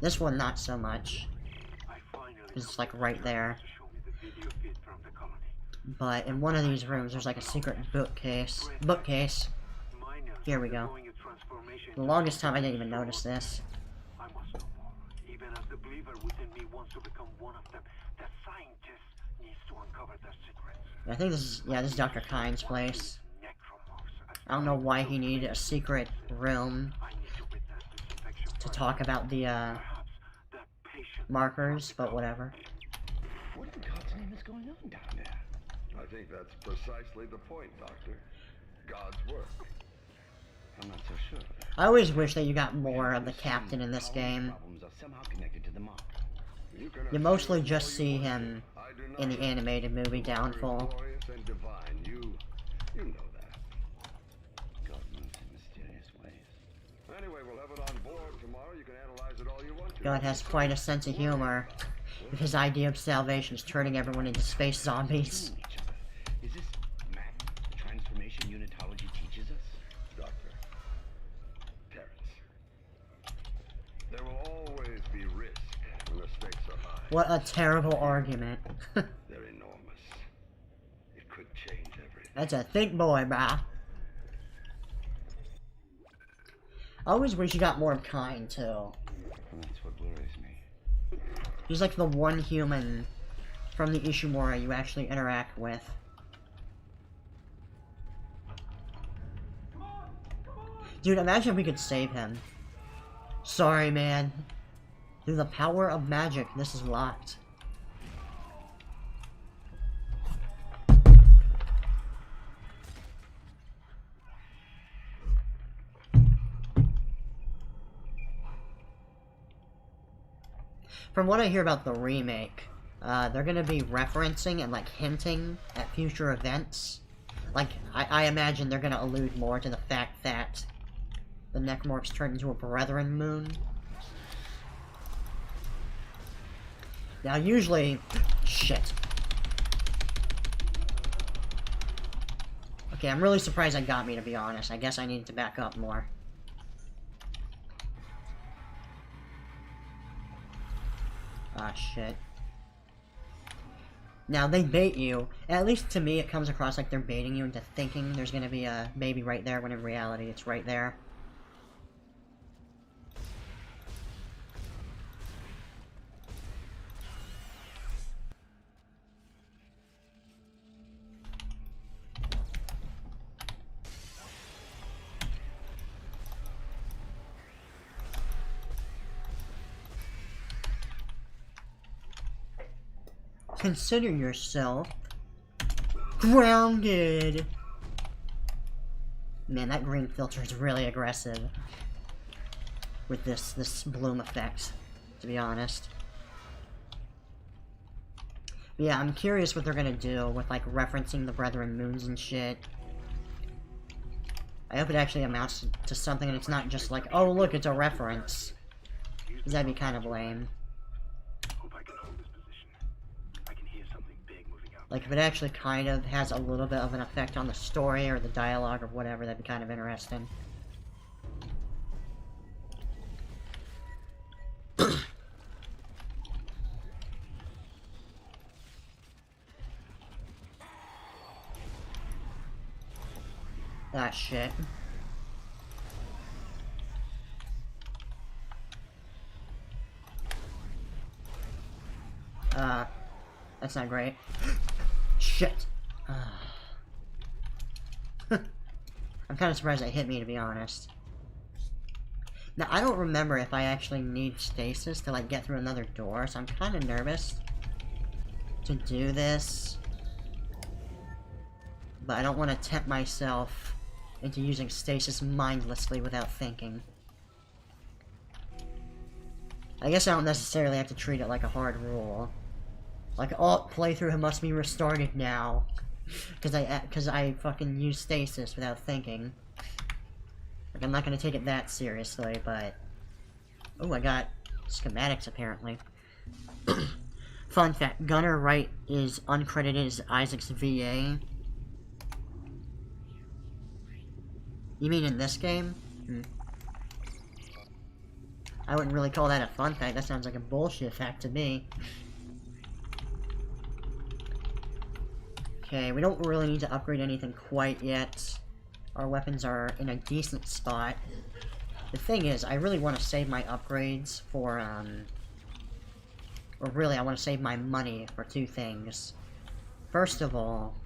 This one, not so much. It's like right there. But in one of these rooms, there's like a secret bookcase. Here we go. The longest time I didn't even notice this. Even as the believer within me wants to become one of them, the scientist needs to uncover their secrets. I think this is, yeah, this is Dr. Kyne's place. I don't know why he needed a secret room to talk about the, markers, but whatever. What in God's name is going on down there? I think that's precisely the point, Doctor. God's work. I'm not so sure. I always wish that you got more of the captain in this game. You mostly just see him in the animated movie Downfall. You know that. God moves in mysterious ways. Anyway, we'll have it on board tomorrow. You can analyze it all you want to. God has quite a sense of humor. His idea of salvation is turning everyone into space zombies. Is this madness the transformation unitology teaches us? Doctor. Terrence. There will always be risk when the stakes are high. What a terrible argument. They're enormous. It could change everything. That's a thick boy, brah. I always wish you got more of Kyne, too. That's what worries me. He's like the one human from the Ishimura you actually interact with. Dude, imagine if we could save him. Sorry, man. Through the power of magic, this is locked. From what I hear about the remake, they're gonna be referencing and like hinting at future events. Like, I imagine they're gonna allude more to the fact that the Necromorphs turned into a Brethren moon. Now, usually... Shit. Okay, I'm really surprised that got me, to be honest. I guess I needed to back up more. Ah, shit. Now, they bait you. At least to me, it comes across like they're baiting you into thinking there's gonna be a baby right there, when in reality, it's right there. Consider yourself grounded. Man, that green filter is really aggressive with this bloom effect, to be honest. Yeah, I'm curious what they're gonna do with, like, referencing the Brethren moons and shit. I hope it actually amounts to something and it's not just like, oh look, it's a reference. 'Cause that'd be kind of lame. Hope I can hold this position. I can hear something big moving out. Like, if it actually kind of has a little bit of an effect on the story or the dialogue or whatever, that'd be kind of interesting. Ah, shit. That's not great. Shit. I'm kind of surprised that hit me, to be honest. Now, I don't remember if I actually need stasis to, like, get through another door, so I'm kind of nervous to do this. But I don't want to tempt myself into using stasis mindlessly without thinking. I guess I don't necessarily have to treat it like a hard rule. Like, oh, playthrough must be restarted now. Because I fucking use stasis without thinking. Like, I'm not gonna take it that seriously, but... Oh, I got schematics, apparently. Fun fact, Gunner Wright is uncredited as Isaac's VA. You mean in this game? I wouldn't really call that a fun fact, that sounds like a bullshit fact to me. Okay, we don't really need to upgrade anything quite yet. Our weapons are in a decent spot. The thing is, I really want to save my upgrades for, or really, I want to save my money for two things. First of all,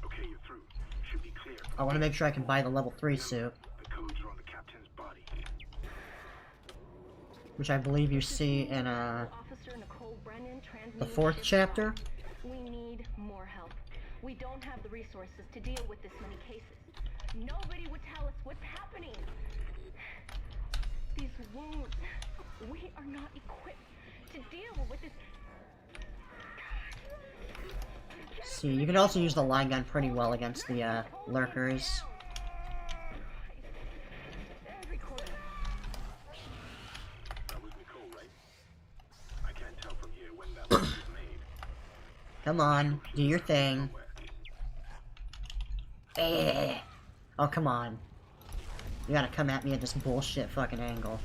Okay, you're through. Should be clear. I want to make sure I can buy the level 3 suit, The codes are on the captain's body. which I believe you see in, Officer Nicole Brennan transmitting the 4th ship chapter. We need more help. We don't have the resources to deal with this many cases. Nobody would tell us what's happening. These wounds, we are not equipped to deal with this. See, you can also use the line gun pretty well against the, lurkers. Every quarter. That was Nicole, right? I can't tell from here when that was made. Come on, do your thing. Oh, come on. You gotta come at me at this bullshit fucking angle.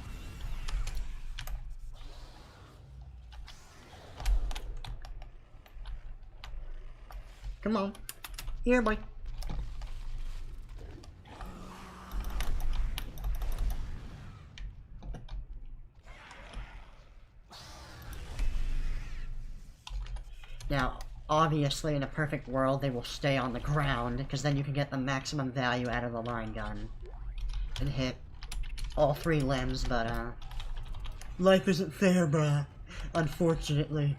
Come on. Here, boy. Now, obviously, in a perfect world, they will stay on the ground, because then you can get the maximum value out of the line gun. And hit all 3 limbs, but, life isn't fair, bruh. Unfortunately.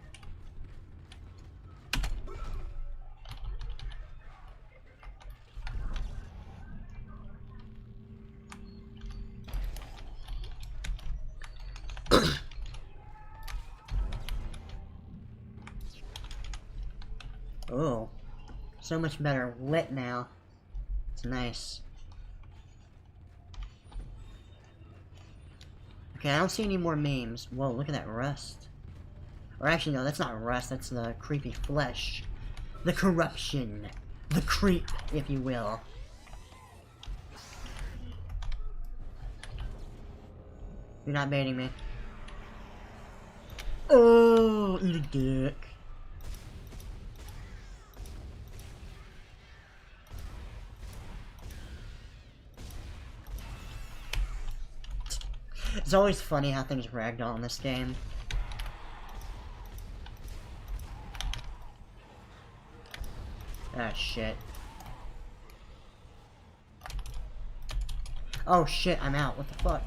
Oh, so much better lit now. It's nice. Okay, I don't see any more memes. Whoa, look at that rust. Or actually, no, that's not rust, that's the creepy flesh. The corruption. The creep, if you will. You're not baiting me. Oh, eat a dick. It's always funny how things ragdoll in this game. Ah, shit. Oh shit, I'm out. What the fuck?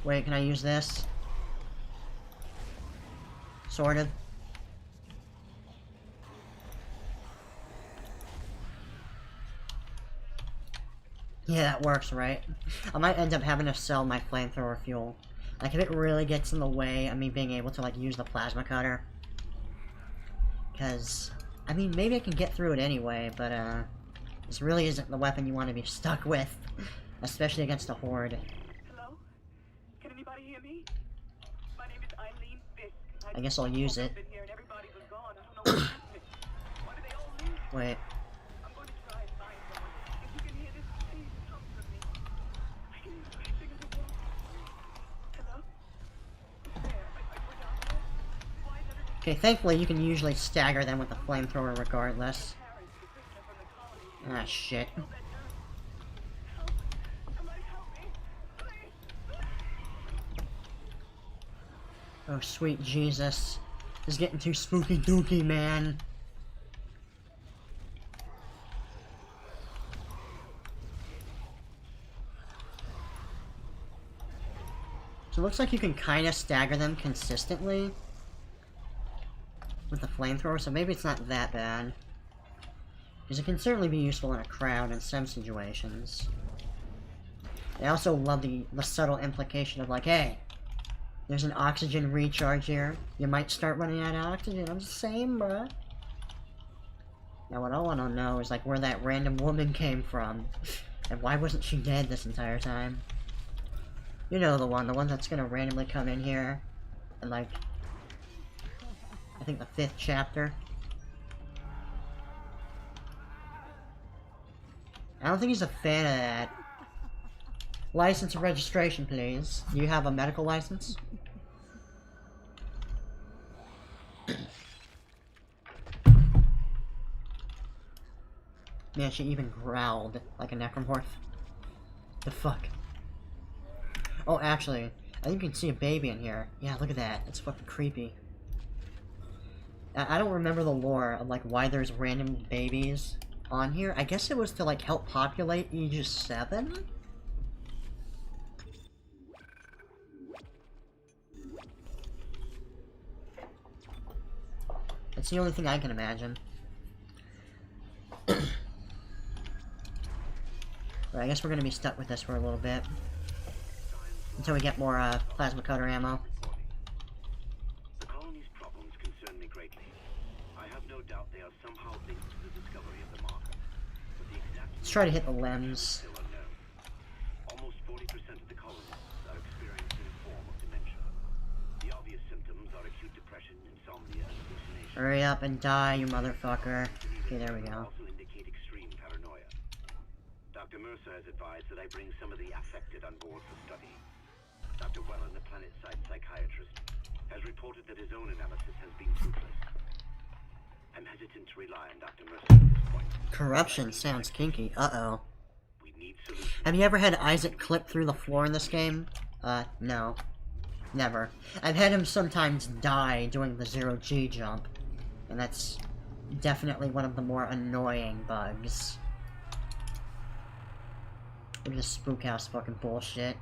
Wait, can I use this? Sort of. Yeah, that works, right? I might end up having to sell my flamethrower fuel. Like, if it really gets in the way of me being able to, like, use the plasma cutter. Because, I mean, maybe I can get through it anyway, but, this really isn't the weapon you want to be stuck with. Especially against a horde. Hello? Can anybody hear me? My name is Eileen Fisk. I guess I'll use it. Been here and everybody was gone. I don't know what happened. Why did they all leave? Wait. I'm going to try and find someone. If you can hear this, please comfort me. I can hear scratching at the wall. Hello? There. I put down there. Why is everything Okay, thankfully you can usually stagger them with the flamethrower regardless. Paris, the prisoner from the colony? Ah, shit. Help! Somebody help me! Please! Oh, sweet Jesus. This is getting too spooky dooky, man. So it looks like you can kind of stagger them consistently with the flamethrower, so maybe it's not that bad. Because it can certainly be useful in a crowd in some situations. I also love the subtle implication of like, hey, there's an oxygen recharge here. You might start running out of oxygen. I'm just saying, bruh. Now what I want to know is like where that random woman came from. And why wasn't she dead this entire time? You know the one that's gonna randomly come in here. And like, I think the 5th chapter. I don't think he's a fan of that. License and registration, please. Do you have a medical license? Man, she even growled like a necromorph. The fuck? Oh, actually, I think you can see a baby in here. Yeah, look at that. It's fucking creepy. I don't remember the lore of like why there's random babies on here. I guess it was to like help populate Aegis 7? That's the only thing I can imagine. But I guess we're gonna be stuck with this for a little bit. Until we get more, plasma cutter ammo. The colony's problems concern me greatly. I have no doubt they are somehow linked to the discovery of the marker. But the exact Let's try to hit the is limbs. still unknown. Almost 40% of the colonists are experiencing a form of dementia. The obvious symptoms are acute depression, insomnia, and hallucination. Hurry up and die, you motherfucker. Okay, there we go. Also indicate extreme paranoia. Dr. Mercer has advised that I bring some of the affected on board for study. Dr. Wellen, the planet-side psychiatrist, has reported that his own analysis has been fruitless. I'm hesitant to rely on Dr. Mercer at this point. Corruption sounds kinky. Uh-oh. We need solutions. Have you ever had Isaac clip through the floor in this game? No. Never. I've had him sometimes die doing the ZOMG jump. And that's definitely one of the more annoying bugs. Look at this spook house fucking bullshit.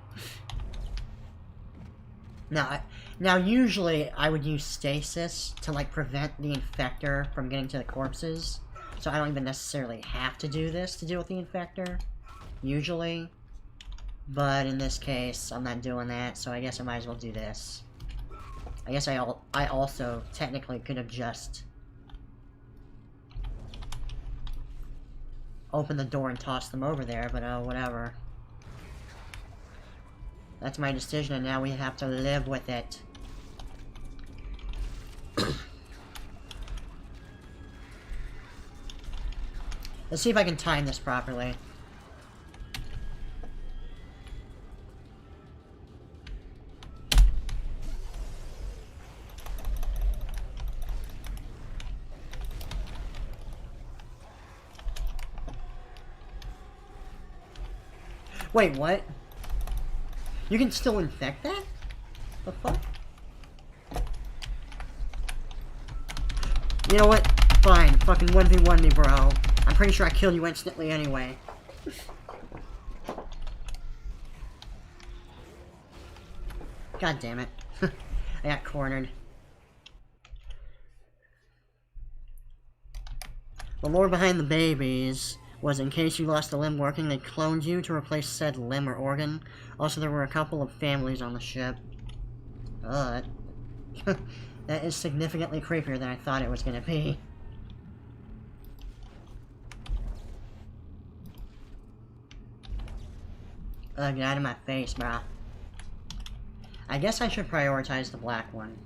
Now, usually I would use stasis to like prevent the infector from getting to the corpses, so I don't even necessarily have to do this to deal with the infector, usually. But in this case, I'm not doing that, so I guess I might as well do this. I guess I also technically could have just opened the door and tossed them over there, but whatever. That's my decision, and now we have to live with it. Let's see if I can time this properly. Wait, what? You can still infect that? The fuck? You know what? Fine. Fucking 1v1 me, bro. I'm pretty sure I killed you instantly anyway. God damn it. I got cornered. The lore behind the babies was in case you lost a limb working, they cloned you to replace said limb or organ. Also, there were a couple of families on the ship. that that is significantly creepier than I thought it was gonna be. Ugh, get out of my face, bro. I guess I should prioritize the black one.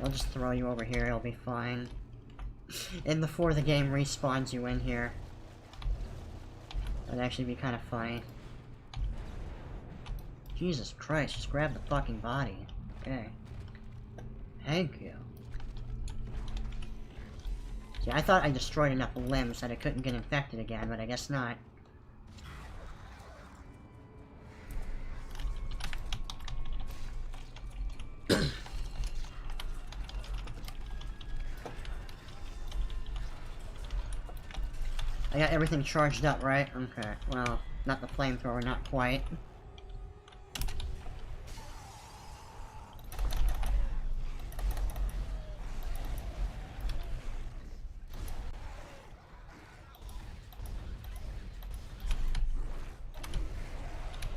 I'll just throw you over here, it'll be fine. And before the game respawns you in here. That'd actually be kind of funny. Jesus Christ, just grab the fucking body. Okay. Thank you. See, I thought I destroyed enough limbs that I couldn't get infected again, but I guess not. I got everything charged up, right? Okay, well, not the flamethrower, not quite.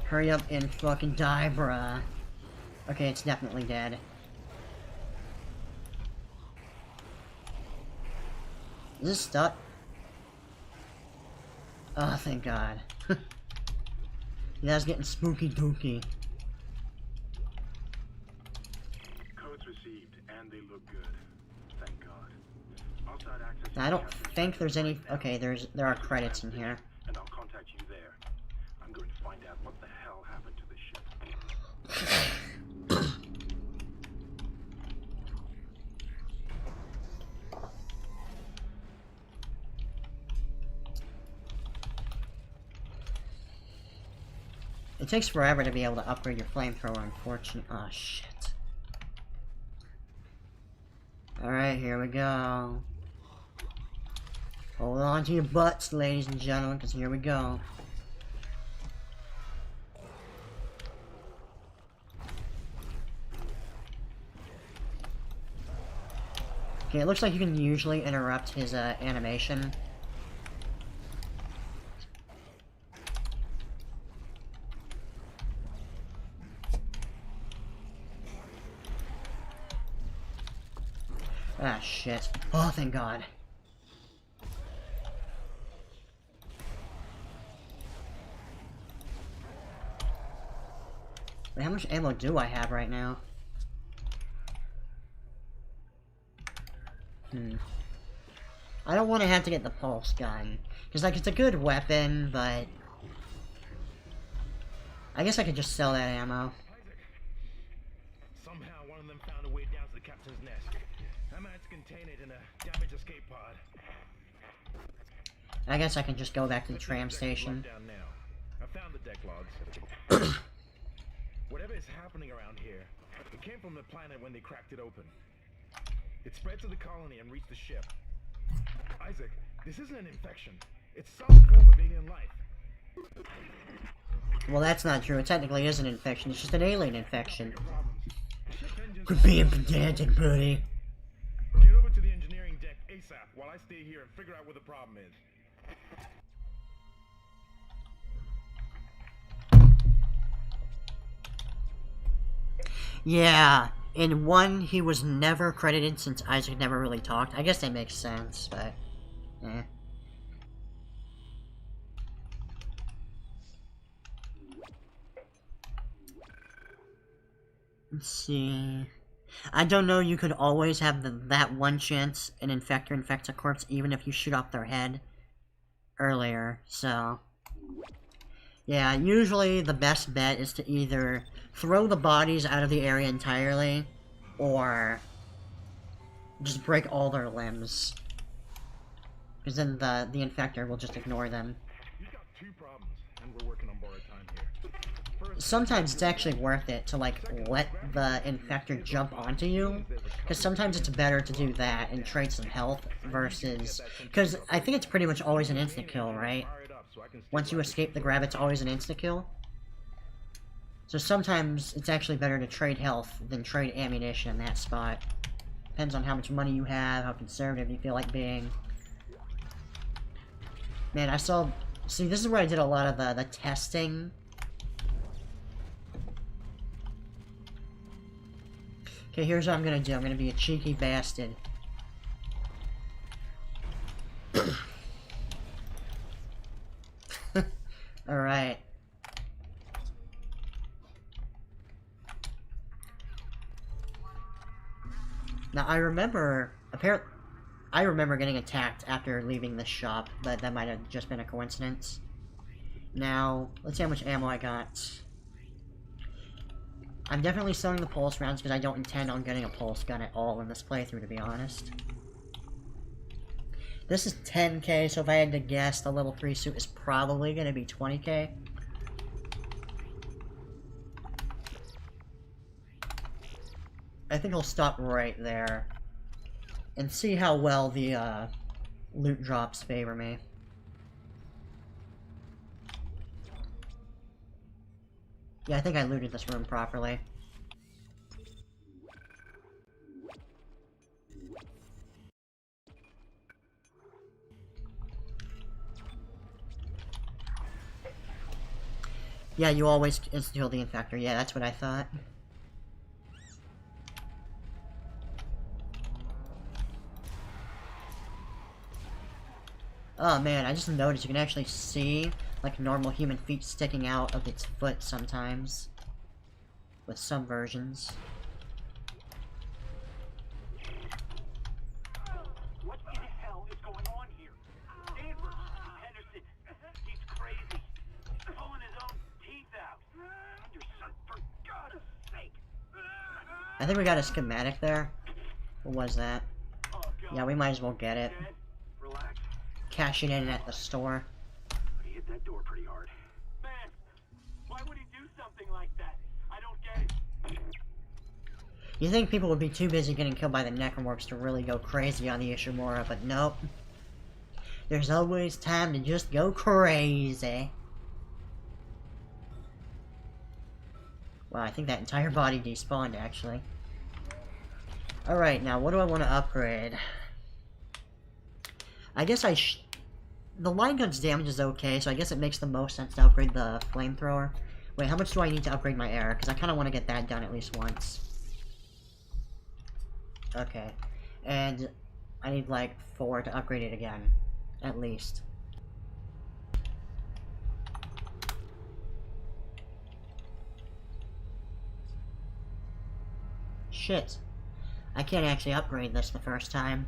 Hurry up and fucking die, bruh. Okay, it's definitely dead. Is this stuck? Oh, thank God. Yeah, it's getting spooky dooky. Codes received, and they look good. Thank God. Outside access. Now, I don't think there's any. Okay, there are credits in here. And I'll contact you there. I'm going to find out what the hell happened to the ship. It takes forever to be able to upgrade your flamethrower, unfortunately. Oh, shit. Alright, here we go. Hold on to your butts, ladies and gentlemen, because here we go. Okay, it looks like you can usually interrupt his animation. Ah, shit. Oh, thank God. Wait, how much ammo do I have right now? I don't want to have to get the pulse gun. Because, like, it's a good weapon, but... I guess I could just sell that ammo. Somehow one of them found a way down to the captain's nest. I managed to contain it in a damaged escape pod. I guess I can just go back to the tram station. Down now. I found the deck logs. Whatever is happening around here, it came from the planet when they cracked it open. It spread to the colony and reached the ship. Isaac, this isn't an infection. It's some form of alien life. Well, that's not true. It technically is an infection. It's just an alien infection. Quit being pedantic, buddy. Get over to the engineering deck ASAP while I stay here and figure out what the problem is. Yeah, in 1, he was never credited since Isaac never really talked. I guess that makes sense, but... eh. Let's see... I don't know, you could always have that one chance an infector infects a corpse even if you shoot off their head earlier, so... yeah, usually the best bet is to either throw the bodies out of the area entirely, or just break all their limbs. Because then the infector will just ignore them. We've got 2 problems, and we're working on borrowed time here. First, Sometimes it's actually worth it to, like, let the infector jump onto you, because sometimes it's better to do that and trade some health versus... because I think it's pretty much always an instant kill, right? Once you escape the grab, it's always an insta-kill. So sometimes it's actually better to trade health than trade ammunition in that spot. Depends on how much money you have, how conservative you feel like being. Man, I saw... see, this is where I did a lot of the testing. Okay, here's what I'm gonna do. I'm gonna be a cheeky bastard. Alright. Now, I remember getting attacked after leaving the shop, but that might have just been a coincidence. Now, let's see how much ammo I got. I'm definitely selling the pulse rounds because I don't intend on getting a pulse gun at all in this playthrough, to be honest. This is 10k, so if I had to guess, the level 3 suit is probably going to be 20k. I think I'll stop right there and see how well the loot drops favor me. Yeah, I think I looted this room properly. Yeah, you always insta-kill the infector. Yeah, that's what I thought. Oh man, I just noticed you can actually see like normal human feet sticking out of its foot sometimes. With some versions. What in hell is going on here? Danvers, Henderson, he's crazy. Pulling his own teeth out. Henderson, for God's sake. I think we got a schematic there. What was that? Oh, God. Yeah, we might as well get it. Dad, relax. Cash it in at the store. He hit that door pretty hard. Man, why would he do something like that? I don't get it. You think people would be too busy getting killed by the Necromorphs to really go crazy on the Ishimura, but nope. There's always time to just go crazy. Wow, I think that entire body despawned, actually. Alright, now what do I want to upgrade? I guess the line gun's damage is okay, so I guess it makes the most sense to upgrade the flamethrower. Wait, how much do I need to upgrade my air? Because I kind of want to get that done at least once. Okay. And I need like 4 to upgrade it again. At least. Shit. I can't actually upgrade this the first time.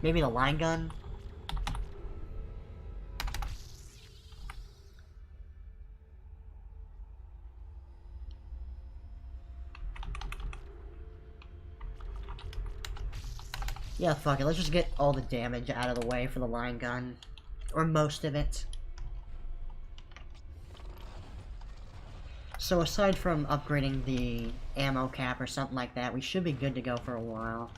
Maybe the line gun? Yeah, fuck it. Let's just get all the damage out of the way for the line gun. Or most of it. So aside from upgrading the ammo cap or something like that, we should be good to go for a while.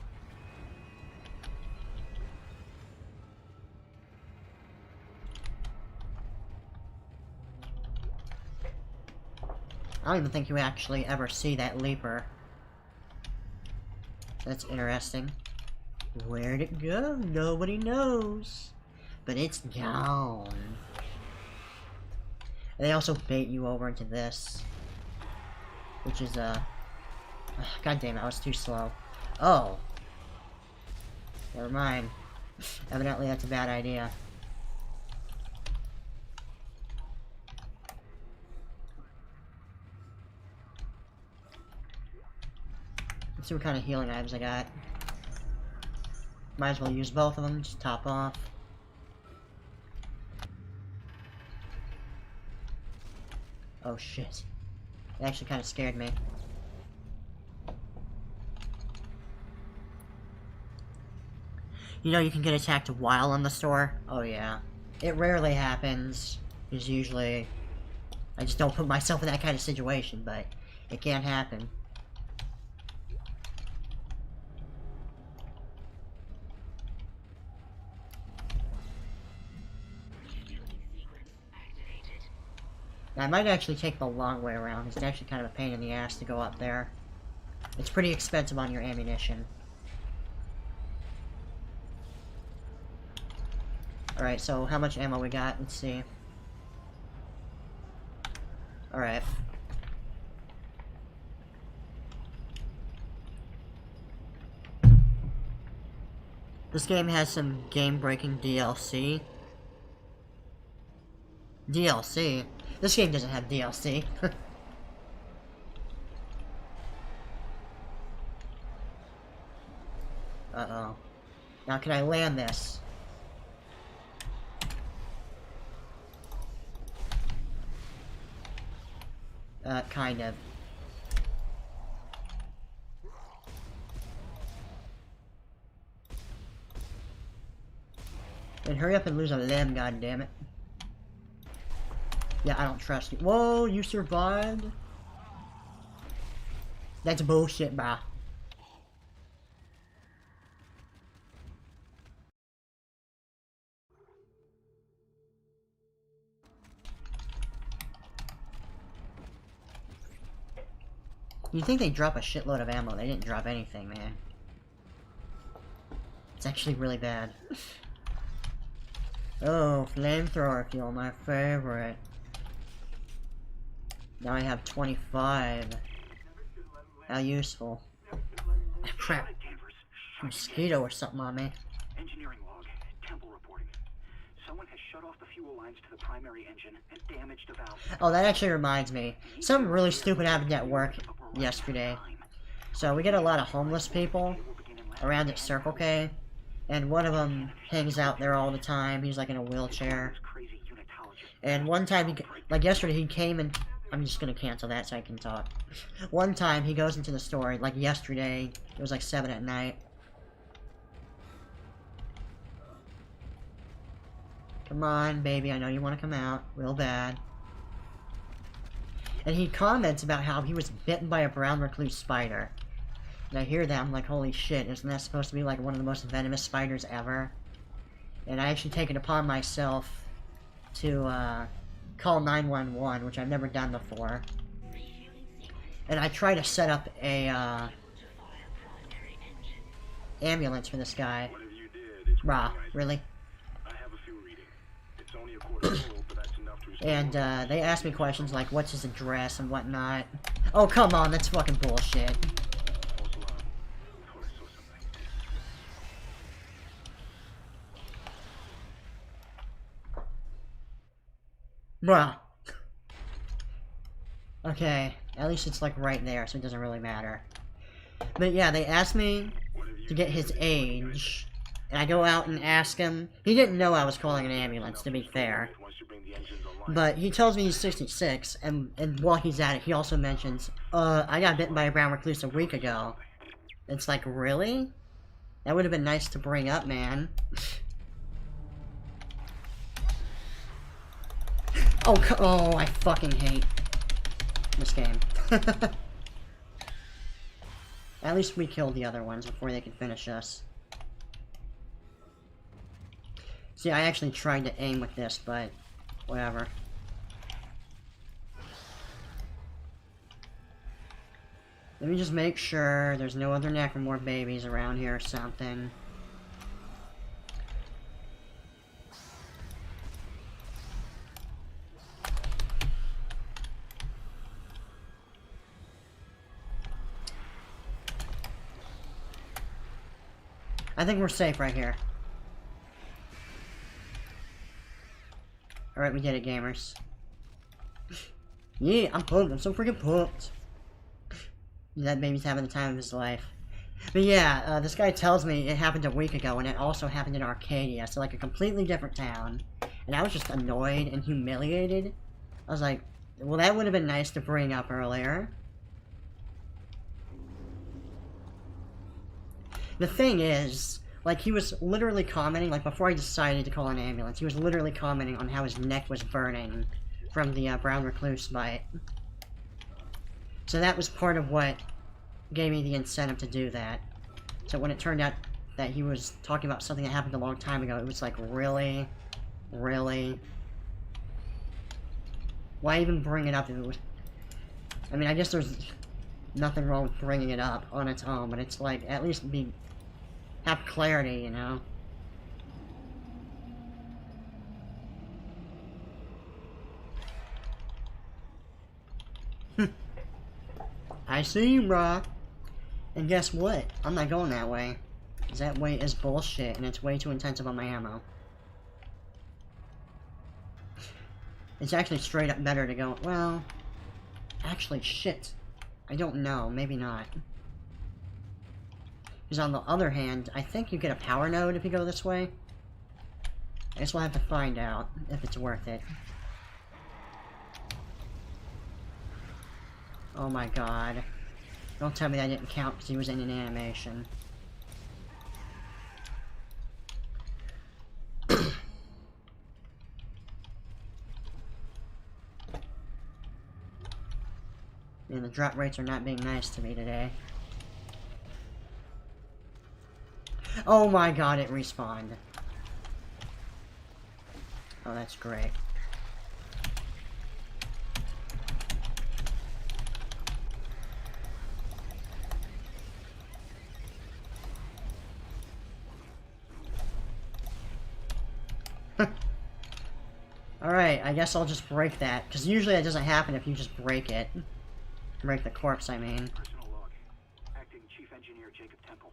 I don't even think you actually ever see that leaper. That's interesting. Where'd it go? Nobody knows. But it's gone. And they also bait you over into this. Which is, God damn it, I was too slow. Oh. Never mind. Evidently that's a bad idea. Let's see what kind of healing items I got. Might as well use both of them, just top off. Oh shit. It actually kind of scared me. You know you can get attacked while in the store? Oh yeah. It rarely happens, because usually I just don't put myself in that kind of situation, but it can happen. Now, I might actually take the long way around. It's actually kind of a pain in the ass to go up there. It's pretty expensive on your ammunition. Alright, so how much ammo we got? Let's see. Alright. This game has some game-breaking DLC. DLC? This game doesn't have DLC. Uh-oh. Now can I land this? Kind of. And hurry up and lose a limb, goddammit. Yeah, I don't trust you. Whoa, you survived? That's bullshit, brah. You'd think they'd drop a shitload of ammo. They didn't drop anything, man. It's actually really bad. Oh, flamethrower fuel, my favorite. Now I have 25. How useful. Crap. Mosquito or something on me. Engineering log. Temple reporting. Someone has shut off the fuel lines to the primary engine and damaged a valve. Oh, that actually reminds me. Something really stupid happened at work yesterday. So we get a lot of homeless people around at Circle K, and one of them hangs out there all the time. He's like in a wheelchair. And one time, like yesterday, he came and I'm just gonna cancel that so I can talk. One time he goes into the store, like yesterday, it was like 7 at night. Come on, baby, I know you want to come out real bad. And he comments about how he was bitten by a brown recluse spider. And I hear that, I'm like, holy shit, isn't that supposed to be like one of the most venomous spiders ever? And I actually take it upon myself to call 911, which I've never done before. And I try to set up a ambulance for this guy. Rah, really? And they ask me questions like, what's his address and whatnot. Oh, come on, that's fucking bullshit. Bruh. Okay, at least it's like right there, so it doesn't really matter. But yeah, they asked me to get his age, and I go out and ask him. He didn't know I was calling an ambulance, to be fair. But he tells me he's 66, and while he's at it, he also mentions, I got bitten by a brown recluse a week ago. It's like, really? That would have been nice to bring up, man. Oh, I fucking hate this game. At least we killed the other ones before they could finish us. See, I actually tried to aim with this, but whatever. Let me just make sure there's no other necromorph babies around here or something. I think we're safe right here. Alright, we did it, gamers. Yeah, I'm pumped. I'm so freaking pumped. That baby's having the time of his life. But yeah, this guy tells me it happened a week ago, and it also happened in Arcadia, so like a completely different town. And I was just annoyed and humiliated. I was like, well, that would have been nice to bring up earlier. The thing is, like, he was literally commenting, like, before I decided to call an ambulance, he was literally commenting on how his neck was burning from the brown recluse bite. So that was part of what gave me the incentive to do that. So when it turned out that he was talking about something that happened a long time ago, it was like, really? Really? Why even bring it up if it was... I mean, I guess there's nothing wrong with bringing it up on its own, but it's like, at least have clarity, you know? I see you, brah. And guess what? I'm not going that way. That weight is bullshit, and it's way too intensive on my ammo. It's actually straight up better to go, well... Actually, shit. I don't know, maybe not. Because on the other hand, I think you get a power node if you go this way. I guess we'll have to find out if it's worth it. Oh my god. Don't tell me that didn't count because he was in an animation. Man, the drop rates are not being nice to me today. Oh my god, it respawned. Oh, that's great. Alright, I guess I'll just break that, because usually that doesn't happen if you just break it. Break the corpse, I mean. Personal log. Acting Chief Engineer Jacob Temple.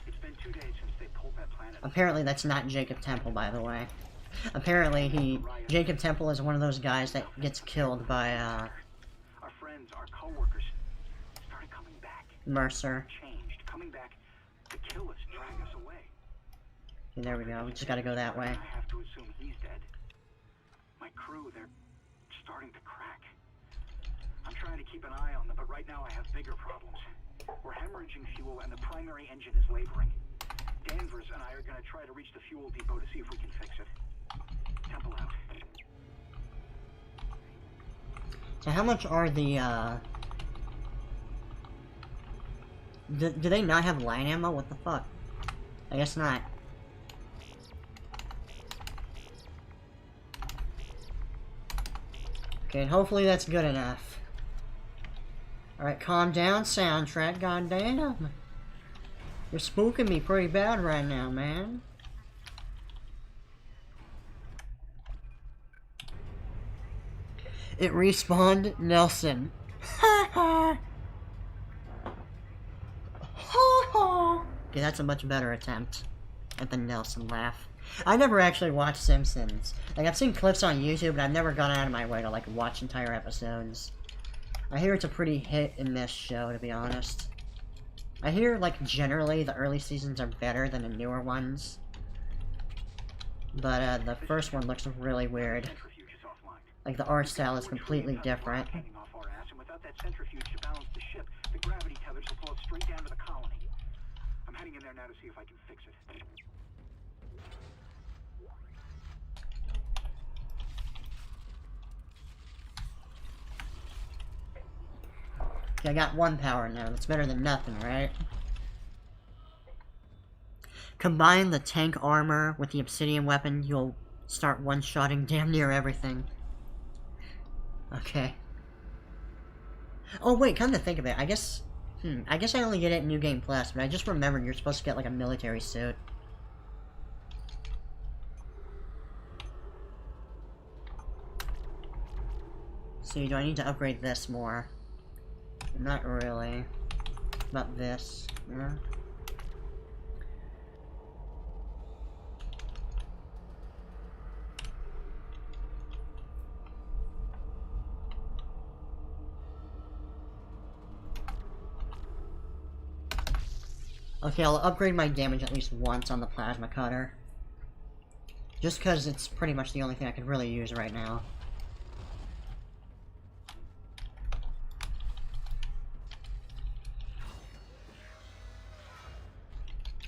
It's been 2 days since they pulled that planet. Apparently that's not Jacob Temple, by the way. Apparently Jacob Temple is one of those guys that gets killed by, Our friends, our co-workers, started coming back. Mercer. Changed, coming back to kill us, drag us away. Okay, there we go, we just gotta go that way. I have to assume he's dead. My crew, they're starting to crack. I'm trying to keep an eye on them, but right now I have bigger problems. We're hemorrhaging fuel and the primary engine is laboring. Danvers and I are going to try to reach the fuel depot to see if we can fix it. Temple out. So how much are the, Do they not have line ammo? What the fuck? I guess not. Okay, hopefully that's good enough. Alright, calm down, soundtrack, goddamn. You're spooking me pretty bad right now, man. It respawned Nelson. Ha ha! Ha ha! Okay, that's a much better attempt at the Nelson laugh. I never actually watched Simpsons. Like, I've seen clips on YouTube, but I've never gone out of my way to, like, watch entire episodes. I hear it's a pretty hit-and-miss show, to be honest. I hear, like, generally the early seasons are better than the newer ones. But, the first one looks really weird. Like, the art style is completely different. Without that centrifuge to balance the ship, the gravity tethers will pull it straight down to the colony. I'm heading in there now to see if I can fix it. Okay, I got one power now. That's better than nothing, right? Combine the tank armor with the obsidian weapon, you'll start one-shotting damn near everything. Okay. Oh wait, come to think of it, I guess I only get it in New Game Plus, but I just remembered you're supposed to get like a military suit. See, do I need to upgrade this more? Not really. About this, yeah. Okay, I'll upgrade my damage at least once on the plasma cutter. Just because it's pretty much the only thing I can really use right now.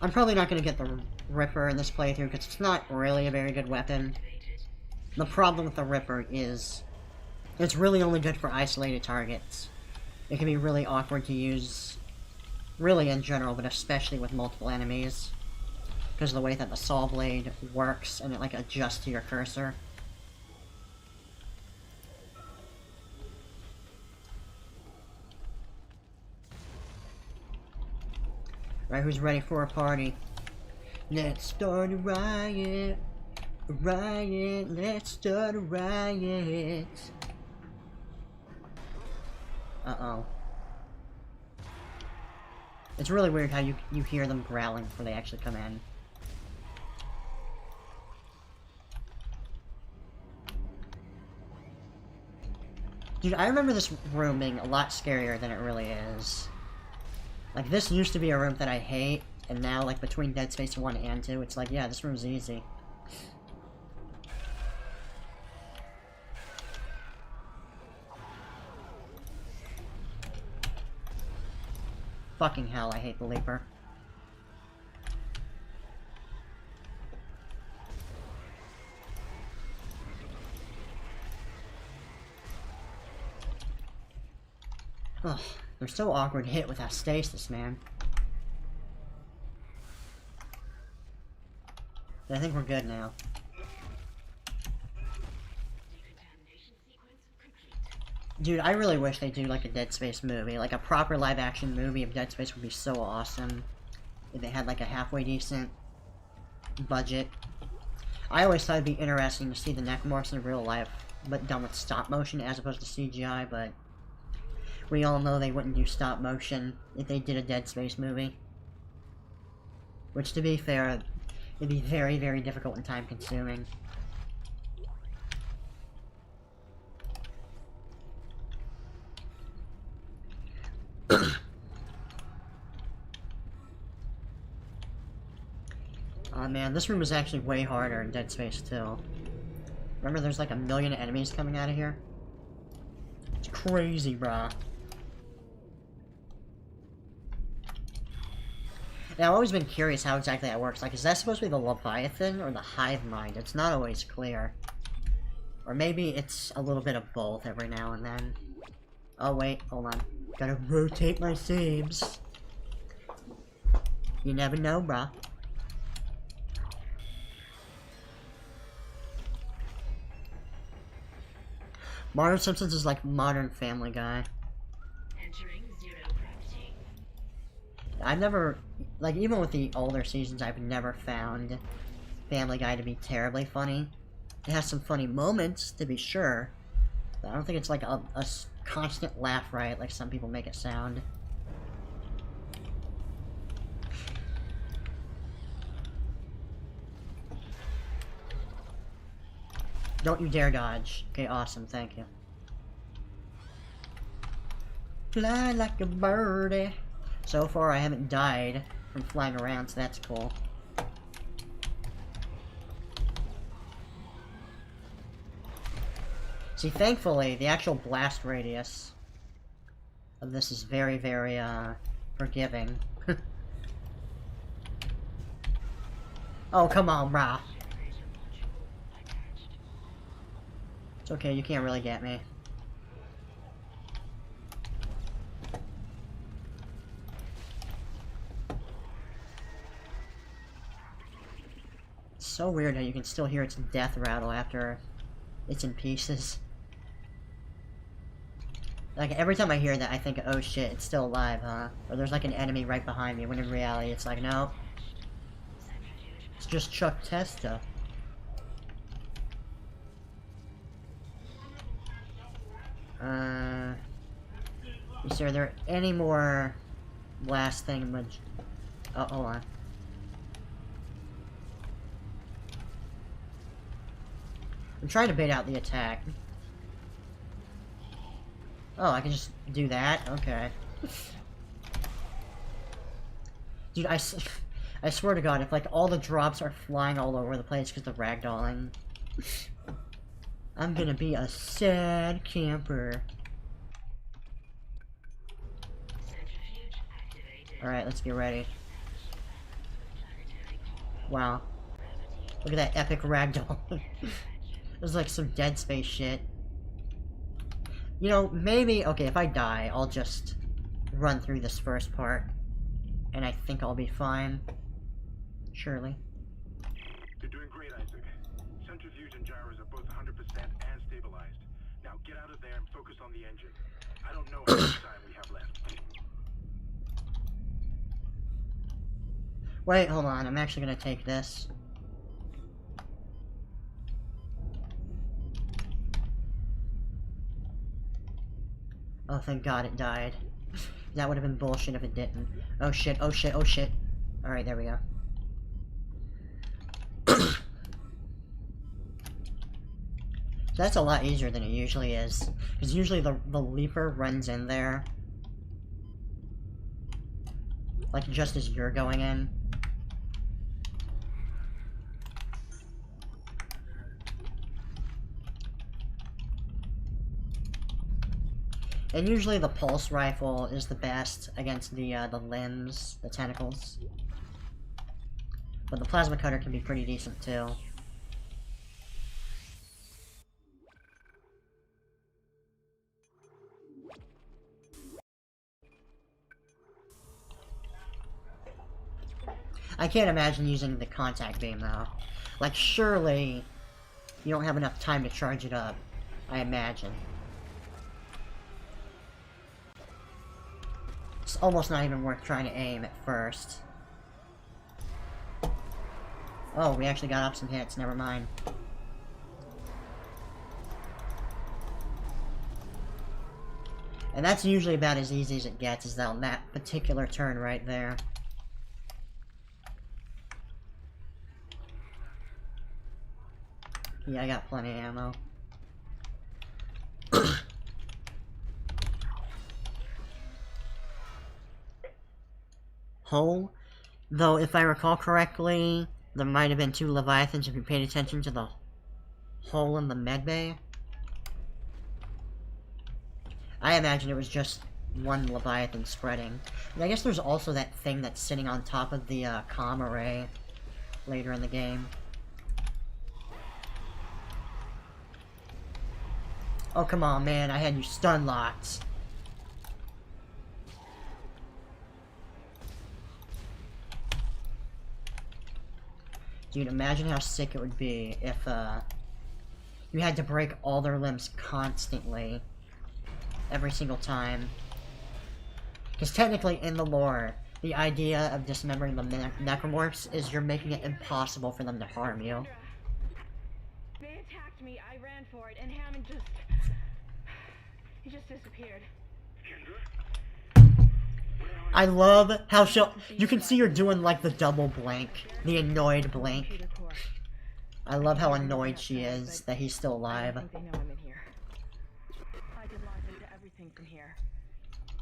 I'm probably not going to get the Ripper in this playthrough because it's not really a very good weapon. The problem with the Ripper is it's really only good for isolated targets. It can be really awkward to use, really in general, but especially with multiple enemies, because of the way that the saw blade works and it like adjusts to your cursor. Right, who's ready for a party? Let's start a riot. A riot, let's start a riot. Uh-oh. It's really weird how you hear them growling before they actually come in. Dude, I remember this room being a lot scarier than it really is. Like, this used to be a room that I hate, and now, like, between Dead Space 1 and 2, it's like, yeah, this room's easy. Fucking hell, I hate the Leaper. Ugh, they're so awkward to hit without stasis, man. I think we're good now. Dude, I really wish they'd do like a Dead Space movie. Like a proper live-action movie of Dead Space would be so awesome. If they had like a halfway decent budget. I always thought it'd be interesting to see the Necromorphs in real life, but done with stop motion as opposed to CGI, but we all know they wouldn't do stop motion if they did a Dead Space movie. Which, to be fair, it'd be very, very difficult and time-consuming. Oh man, this room is actually way harder in Dead Space 2. Remember there's like a million enemies coming out of here? It's crazy, brah. Now, I've always been curious how exactly that works. Like, is that supposed to be the Leviathan or the Hive Mind? It's not always clear. Or maybe it's a little bit of both every now and then. Oh wait, hold on. Gotta rotate my saves. You never know, brah. Modern Simpsons is like modern Family Guy. Entering zero gravity. I've never, like, even with the older seasons, I've never found Family Guy to be terribly funny. It has some funny moments, to be sure, but I don't think it's like a constant laugh riot like some people make it sound. Don't you dare dodge. Okay, awesome, thank you. Fly like a birdie. So far, I haven't died from flying around, so that's cool. See, thankfully, the actual blast radius of this is very, very, forgiving. Oh, come on, brah. It's okay, you can't really get me. It's so weird how you can still hear its death rattle after it's in pieces. Like, every time I hear that, I think, oh shit, it's still alive, huh? Or there's like an enemy right behind me, when in reality, it's like, no. It's just Chuck Testa. Is there any more last thing? Oh, hold on. I'm trying to bait out the attack. Oh, I can just do that? Okay. Dude, I swear to God, if like all the drops are flying all over the place because of ragdolling, I'm gonna be a sad camper. Alright, let's get ready. Wow. Look at that epic ragdoll. It was like some Dead Space shit. You know, maybe, okay, if I die, I'll just run through this first part. And I think I'll be fine. Surely. You're doing great, Isaac. Centrifuge and gyros are both 100% and stabilized. Now get out of there and focus on the engine. I don't know how much time we have left. Wait, hold on, I'm actually gonna take this. Oh, thank God it died. That would have been bullshit if it didn't. Oh shit, oh shit, oh shit. Alright, there we go. That's a lot easier than it usually is. Because usually the leaper runs in there. Like just as you're going in. And usually the pulse rifle is the best against the limbs, the tentacles. But the plasma cutter can be pretty decent too. I can't imagine using the contact beam though. Like surely you don't have enough time to charge it up, I imagine. It's almost not even worth trying to aim at first. Oh, we actually got up some hits, never mind. And that's usually about as easy as it gets, is on that particular turn right there. Yeah, I got plenty of ammo. Hole? Though, if I recall correctly, there might have been 2 Leviathans if you paid attention to the hole in the medbay. I imagine it was just one Leviathan spreading. And I guess there's also that thing that's sitting on top of the comm array later in the game. Oh, come on, man. I had you stun locked. Dude, imagine how sick it would be if, you had to break all their limbs constantly. Every single time. Because technically, in the lore, the idea of dismembering the necromorphs is you're making it impossible for them to harm you. They attacked me, I ran for it, and Hammond just... he just disappeared. I love how you can see her doing like the double blink, the annoyed blink. I love how annoyed she is that he's still alive. I think they know I'm in here. I could launch into everything from here.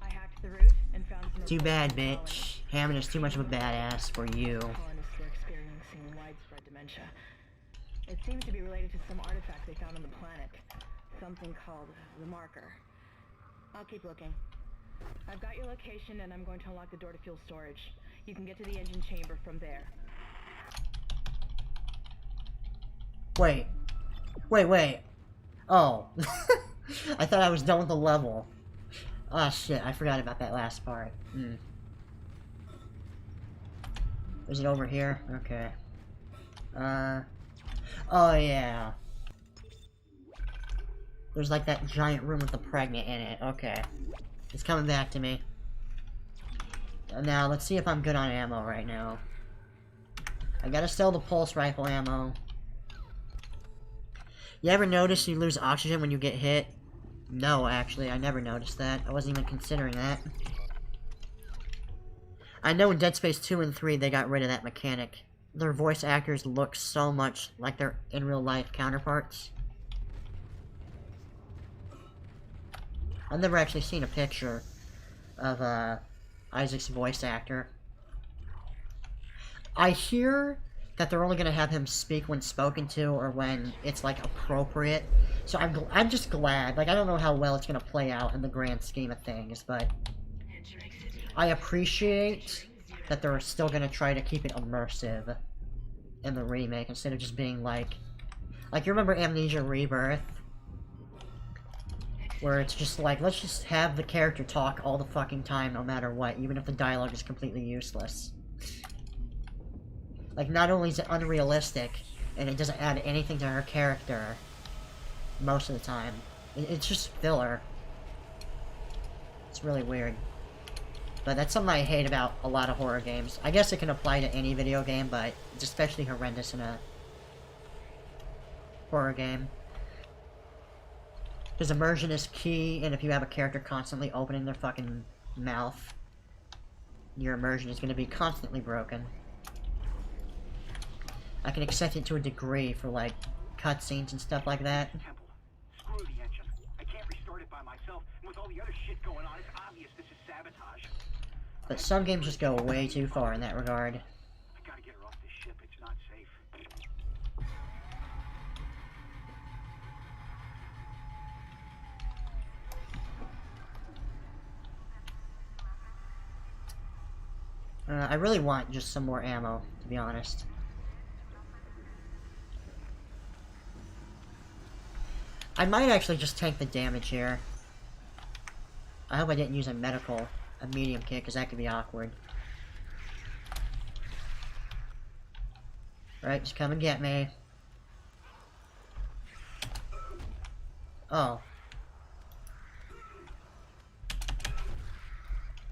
I hacked the route and found some... Too bad, bitch. Hammond is too much of a badass for you. Colonists were experiencing widespread dementia. It seems to be related to some artifact they found on the planet. Something called the marker. I'll keep looking. I've got your location and I'm going to unlock the door to fuel storage. You can get to the engine chamber from there. Wait. Wait. Oh. I thought I was done with the level. Oh shit, I forgot about that last part. Is it over here? Okay. Oh yeah. There's like that giant room with the pregnant in it. Okay. It's coming back to me. Now, let's see if I'm good on ammo right now. I gotta sell the pulse rifle ammo. You ever notice you lose oxygen when you get hit? No, actually, I never noticed that. I wasn't even considering that. I know in Dead Space 2 and 3 they got rid of that mechanic. Their voice actors look so much like their in real life counterparts. I've never actually seen a picture of Isaac's voice actor. I hear that they're only gonna have him speak when spoken to or when it's like appropriate. So I'm just glad. Like I don't know how well it's gonna play out in the grand scheme of things, but I appreciate that they're still gonna try to keep it immersive in the remake instead of just being like you remember Amnesia Rebirth? Where it's just like, let's just have the character talk all the fucking time no matter what, even if the dialogue is completely useless. Like, not only is it unrealistic, and it doesn't add anything to her character most of the time, it's just filler. It's really weird. But that's something I hate about a lot of horror games. I guess it can apply to any video game, but it's especially horrendous in a horror game. Because immersion is key, and if you have a character constantly opening their fucking mouth, your immersion is going to be constantly broken. I can accept it to a degree for, like, cutscenes and stuff like that. Temple, screw the engine. I can't restart it by myself, and with all the other shit going on, it's obvious this is sabotage. But some games just go way too far in that regard. I gotta get her off this ship. It's not safe. I really want just some more ammo, to be honest. I might actually just tank the damage here. I hope I didn't use a medium kit, because that could be awkward. Alright, just come and get me. Oh.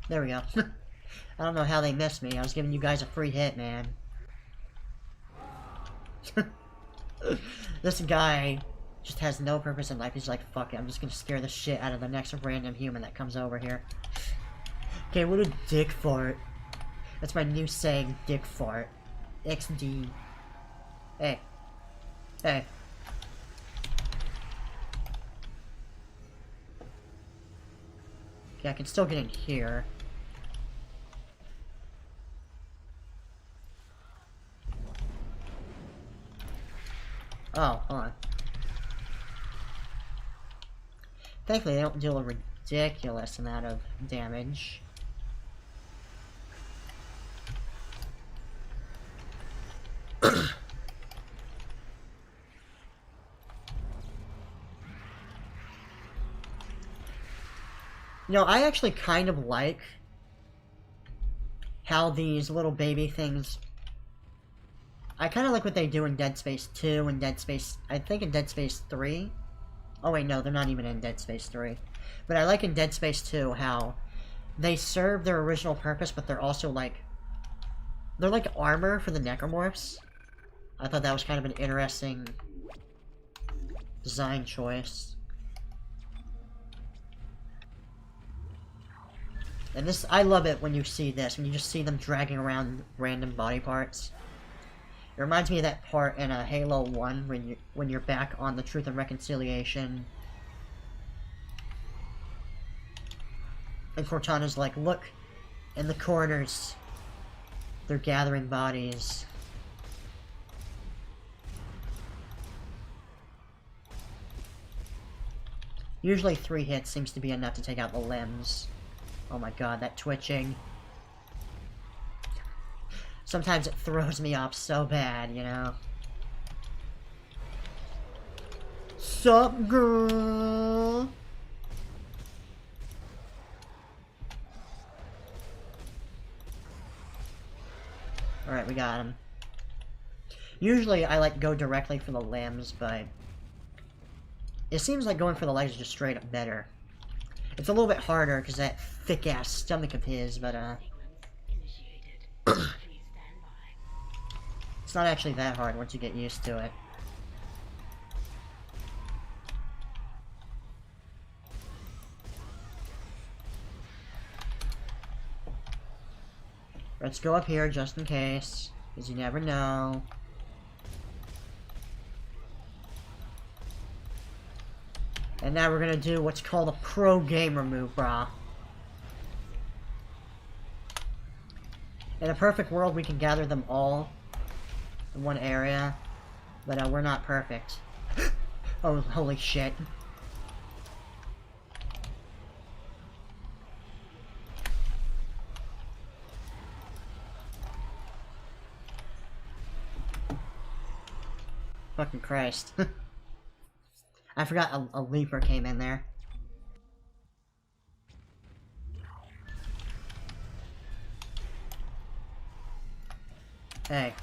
There we go. I don't know how they missed me. I was giving you guys a free hit, man. This guy just has no purpose in life. He's like, fuck it, I'm just gonna scare the shit out of the next random human that comes over here. Okay, what a dick fart. That's my new saying, dick fart. XD. Hey. Hey. Okay, I can still get in here. Oh, hold on. Thankfully, they don't deal a ridiculous amount of damage. You know, I actually kind of like how these little baby things... I kind of like what they do in Dead Space 2 and Dead Space... I think in Dead Space 3. Oh wait, no, they're not even in Dead Space 3. But I like in Dead Space 2 how they serve their original purpose, but they're also like... They're like armor for the necromorphs. I thought that was kind of an interesting design choice. And this, I love it when you see this, when you just see them dragging around random body parts. It reminds me of that part in Halo 1 when you're back on the Truth and Reconciliation. And Cortana's like, look, in the corners, they're gathering bodies. Usually 3 hits seems to be enough to take out the limbs. Oh my god, that twitching. Sometimes it throws me off so bad, you know? Sup, girl? Alright, we got him. Usually I like go directly for the limbs, but it seems like going for the legs is just straight up better. It's a little bit harder because that thick ass stomach of his, but it's not actually that hard once you get used to it. Let's go up here just in case, because you never know. And now we're gonna do what's called a pro gamer move, brah. In a perfect world, we can gather them all in one area, but we're not perfect. Oh, holy shit. Fucking Christ. I forgot a leaper came in there. Hey.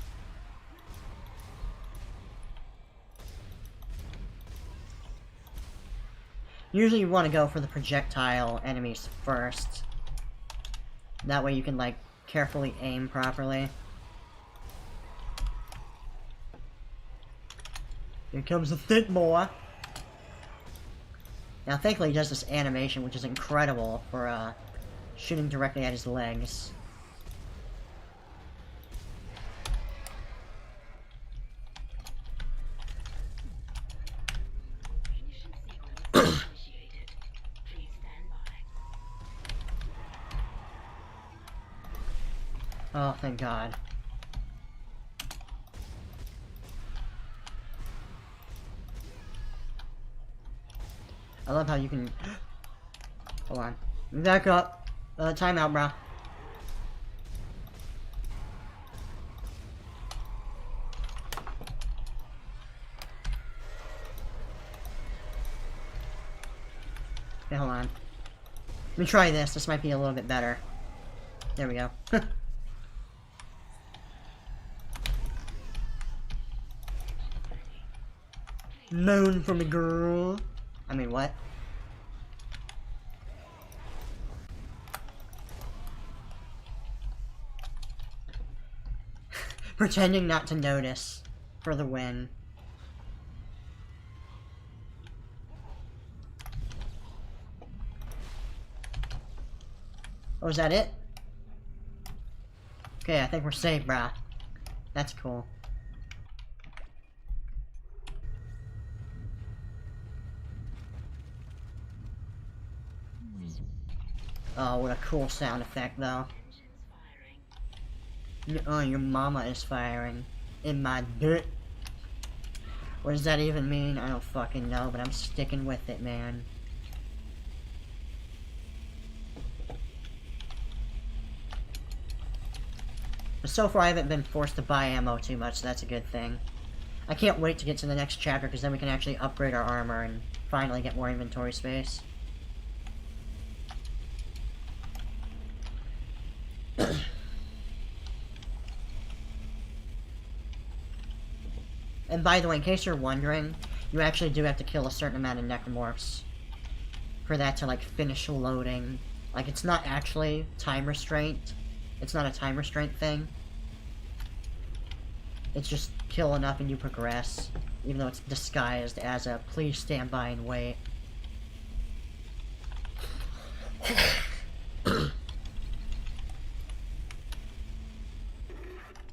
Usually you want to go for the projectile enemies first. That way you can, like, carefully aim properly. Here comes the thick boy. Now, thankfully, he does this animation, which is incredible for shooting directly at his legs. Oh, thank God. I love how you can... Hold on. Back up. Timeout, bro. Okay, hold on. Let me try this. This might be a little bit better. There we go. Moan for me, girl. I mean, what? Pretending not to notice for the win. Oh, is that it? Okay, I think we're safe, brah. That's cool. Oh, what a cool sound effect, though. Oh, your mama is firing. In my dirt. What does that even mean? I don't fucking know, but I'm sticking with it, man. But so far, I haven't been forced to buy ammo too much, so that's a good thing. I can't wait to get to the next chapter, because then we can actually upgrade our armor and finally get more inventory space. And by the way, in case you're wondering, you actually do have to kill a certain amount of necromorphs for that to, like, finish loading. Like, it's not actually time restraint. It's not a time restraint thing. It's just kill enough and you progress, even though it's disguised as a please stand by and wait.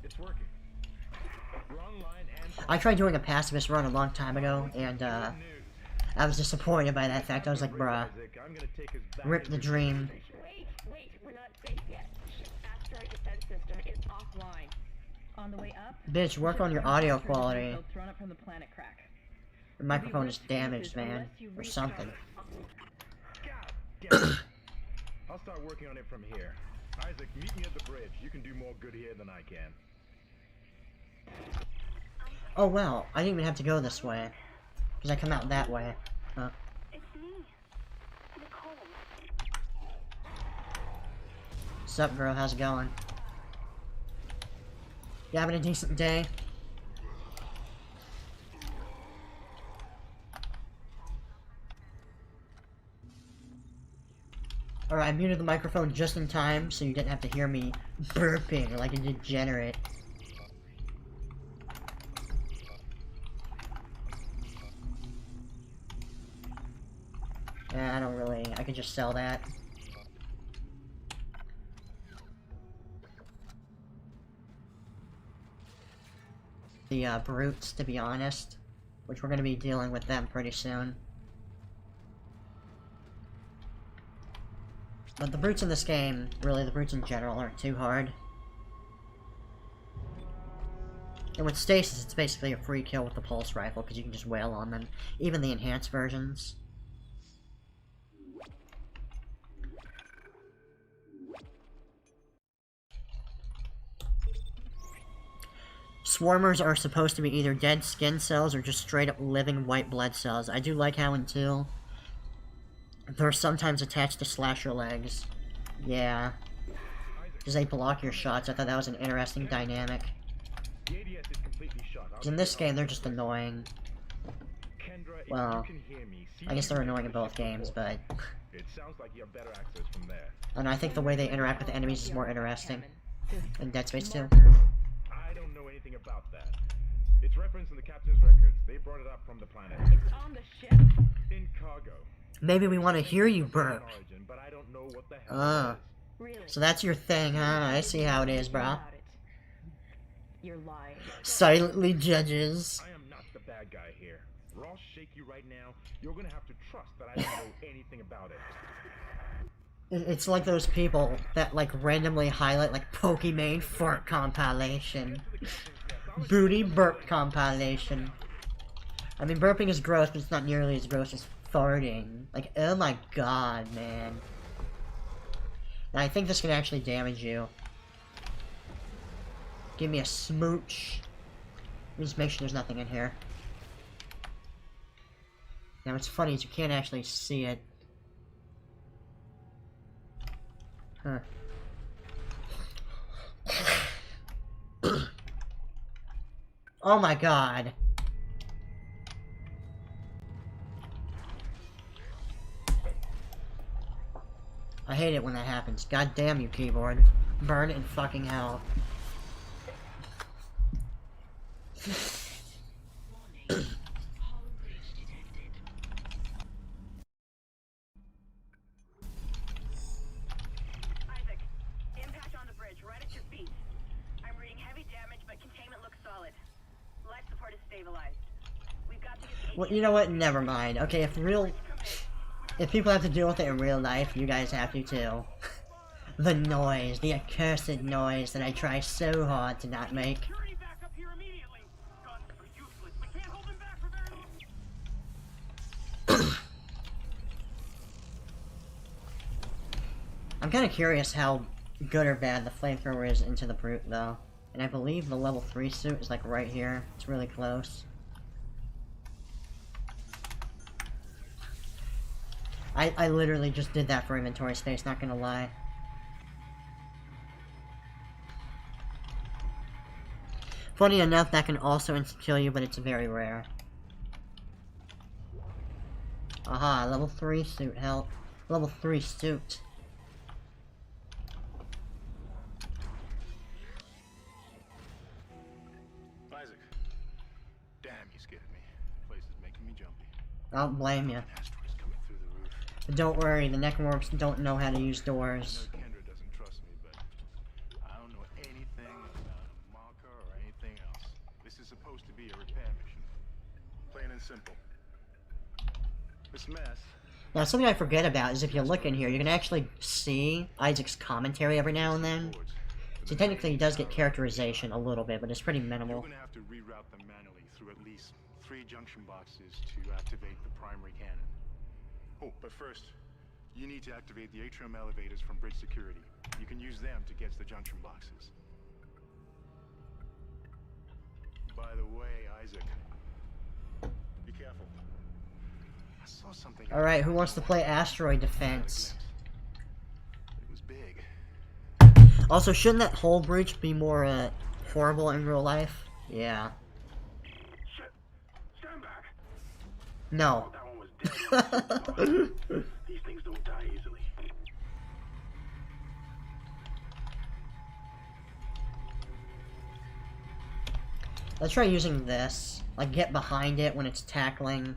It's working. We're online and I tried doing a pacifist run a long time ago, and I was disappointed by that fact. I was like, bruh, rip the dream. Wait, we're not safe yet. Ship's asteroid defense system is offline. On the way up, Bitch, work on your audio quality. thrown up from the planet crack. Your microphone is damaged, man, or something. God damn it. I'll start working on it from here. Isaac, meet me at the bridge. You can do more good here than I can. Oh wow, I didn't even have to go this way, because I come out that way. Huh. It's me, Nicole. Sup, girl? How's it going? You having a decent day? Alright, I muted the microphone just in time, so you didn't have to hear me burping like a degenerate. I don't really... I could just sell that. The, brutes, to be honest. Which we're gonna be dealing with them pretty soon. But the brutes in this game, really the brutes in general, aren't too hard. And with stasis, it's basically a free kill with the pulse rifle, because you can just wail on them. Even the enhanced versions. Swarmers are supposed to be either dead skin cells or just straight up living white blood cells. I do like how in 2, they're sometimes attached to slasher legs. Yeah. Because they block your shots. I thought that was an interesting dynamic. In this game, they're just annoying. Well, I guess they're annoying in both games, but... And I think the way they interact with the enemies is more interesting. In Dead Space 2. I don't know anything about that. It's referenced in the captain's records. They brought it up from the planet. It's on the ship. In cargo. Maybe we want to hear you burp. Origin, but I don't know what the hell it is. Really? So that's your thing, huh? I see how it is, bro. About it. You're lying. Silently judges. I am not the bad guy here. Or I'll shake you right now. You're gonna have to trust that I don't know anything about it. It's like those people that like randomly highlight like Pokemon fart compilation. Booty burp compilation. I mean, burping is gross, but it's not nearly as gross as farting. Like, oh my god, man. And I think this can actually damage you. Give me a smooch. Let me just make sure there's nothing in here. Now, what's funny is you can't actually see it. Huh. Oh my god. I hate it when that happens. God damn you, keyboard. Burn in fucking hell. Isaac, impact on the bridge, right at your feet. I'm reading heavy damage, but containment looks solid. Life support is stabilized. We've got to get the Well, you know what? Never mind. Okay, if people have to deal with it in real life, you guys have to too. The noise, the accursed noise that I try so hard to not make. Security back up here immediately. Guns are useless. We can't hold them back for very long. I'm kind of curious how good or bad the flamethrower is into the brute, though. And I believe the level 3 suit is like right here. It's really close. I literally just did that for inventory space, not gonna lie. Funny enough, that can also insta-kill you, but it's very rare. Aha, level 3 suit help. Level 3 suit. Isaac. Damn, you scared me. Place is making me jumpy. I don't blame you. Asteroids coming through the roof. But don't worry, the necromorphs don't know how to use I doors. know Kendra doesn't trust me, but I don't know anything about a marker or anything else. This is supposed to be a repair mission. Plain and simple. This mess. Now, something I forget about is if you look in here, you can actually see Isaac's commentary every now and then. So technically he does get characterization a little bit, but it's pretty You're minimal. gonna have to reroute them manually through at least 3 junction boxes to activate the primary cannon. Oh, but first, you need to activate the atrium elevators from bridge security. You can use them to get to the junction boxes. By the way, Isaac, be careful. I saw something. Alright, who wants to play Asteroid Defense? It was big. Also, shouldn't that whole breach be more, horrible in real life? Yeah. Shit. Stand back. No. That one was dead. These things don't die easily. Let's try using this. Like, get behind it when it's tackling.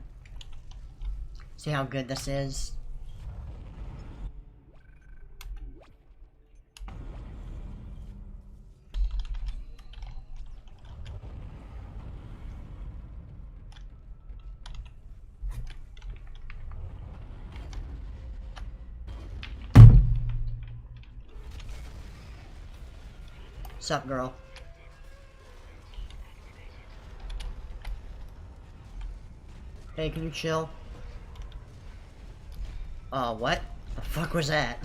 See how good this is. Sup, girl? Hey, can you chill? What? The fuck was that?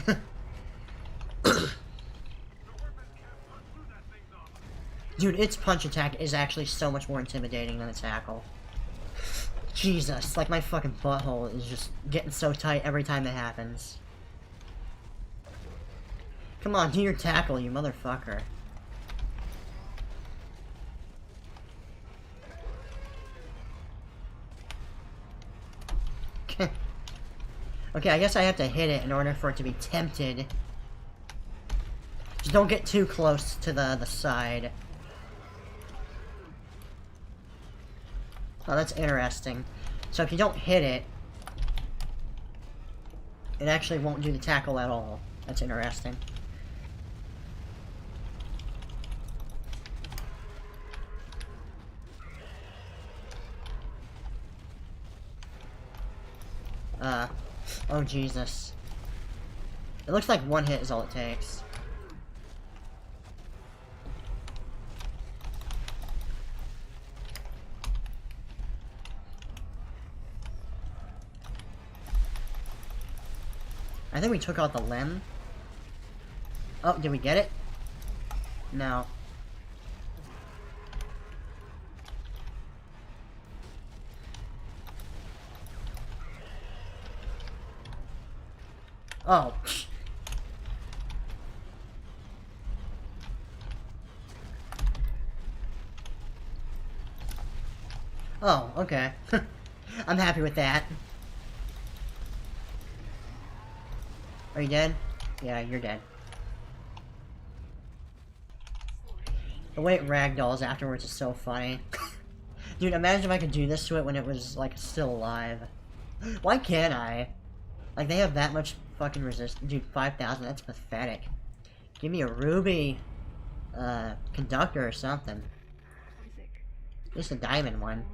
Dude, its punch attack is actually so much more intimidating than its tackle. Jesus, like my fucking butthole is just getting so tight every time it happens. Come on, do your tackle, you motherfucker. Okay, I guess I have to hit it in order for it to be tempted. Just don't get too close to the side. Oh, that's interesting. So if you don't hit it, it actually won't do the tackle at all. That's interesting. Oh Jesus. It looks like one hit is all it takes. I think we took out the limb. Oh, did we get it? No. Oh. Oh, okay. I'm happy with that. Are you dead? Yeah, you're dead. The way it ragdolls afterwards is so funny. Dude, imagine if I could do this to it when it was, like, still alive. Why can't I? Like, they have that much fucking resistance. Dude, 5,000, that's pathetic. Give me a ruby, conductor or something. Just a diamond one.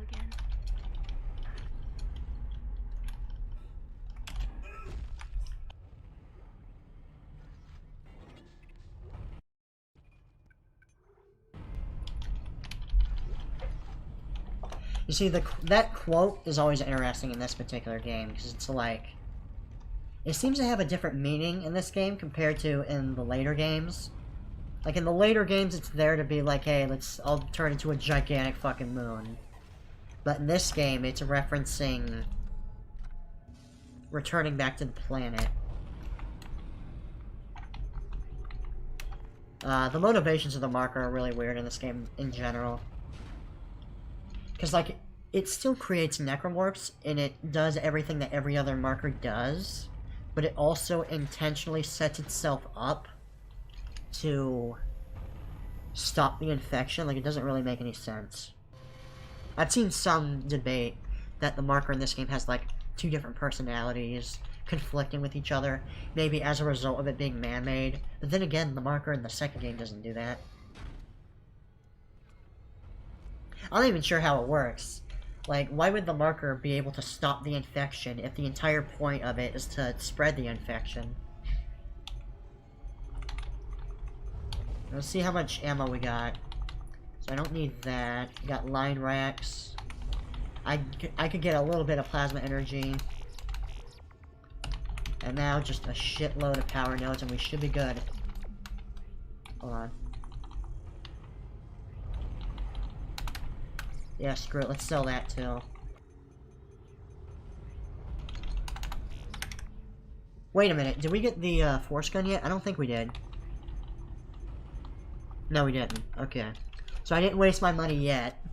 You see, that quote is always interesting in this particular game, because it's like... It seems to have a different meaning in this game compared to in the later games. Like, in the later games, it's there to be like, hey, I'll turn into a gigantic fucking moon. But in this game, it's referencing... returning back to the planet. The motivations of the marker are really weird in this game in general. Because, like, it still creates necromorphs, and it does everything that every other marker does, but it also intentionally sets itself up to stop the infection. Like, it doesn't really make any sense. I've seen some debate that the marker in this game has, like, 2 different personalities conflicting with each other, maybe as a result of it being man-made, but then again, the marker in the second game doesn't do that. I'm not even sure how it works. Like, why would the marker be able to stop the infection if the entire point of it is to spread the infection? Let's see how much ammo we got. So I don't need that. Got line racks. I could get a little bit of plasma energy. And now just a shitload of power nodes and we should be good. Hold on. Yeah, screw it. Let's sell that too. Wait a minute. Did we get the force gun yet? I don't think we did. No, we didn't. Okay. So I didn't waste my money yet.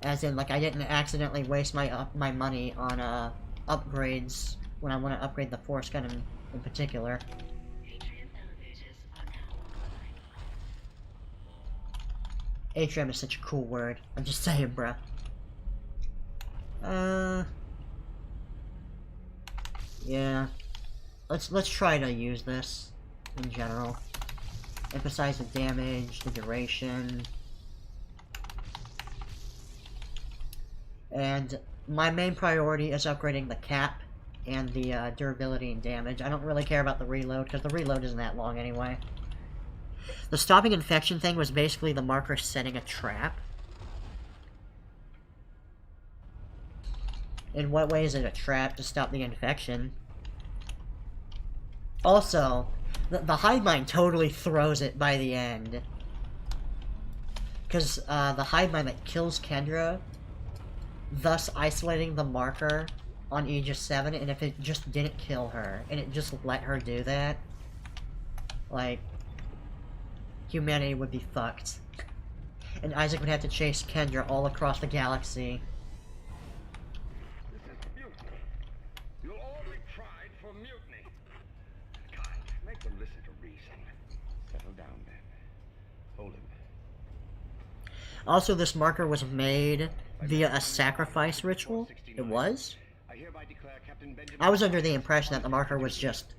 As in, like, I didn't accidentally waste my money on upgrades when I want to upgrade the force gun in particular. Atrium is such a cool word. I'm just saying, bruh. Yeah. Let's try to use this in general. Emphasize the damage, the duration. And my main priority is upgrading the cap and the durability and damage. I don't really care about the reload, because the reload isn't that long anyway. The stopping infection thing was basically the marker setting a trap. In what way is it a trap to stop the infection? Also, the hive mind totally throws it by the end. Because the hive mind that kills Kendra, thus isolating the marker on Aegis 7, and if it just didn't kill her, and it just let her do that, like, humanity would be fucked. And Isaac would have to chase Kendra all across the galaxy. This is mutiny. You'll all be tried for mutiny. God, make them listen to reason. Settle down, then. Hold him. Also, this marker was made via a sacrifice ritual. It was? I was under the impression that the marker was just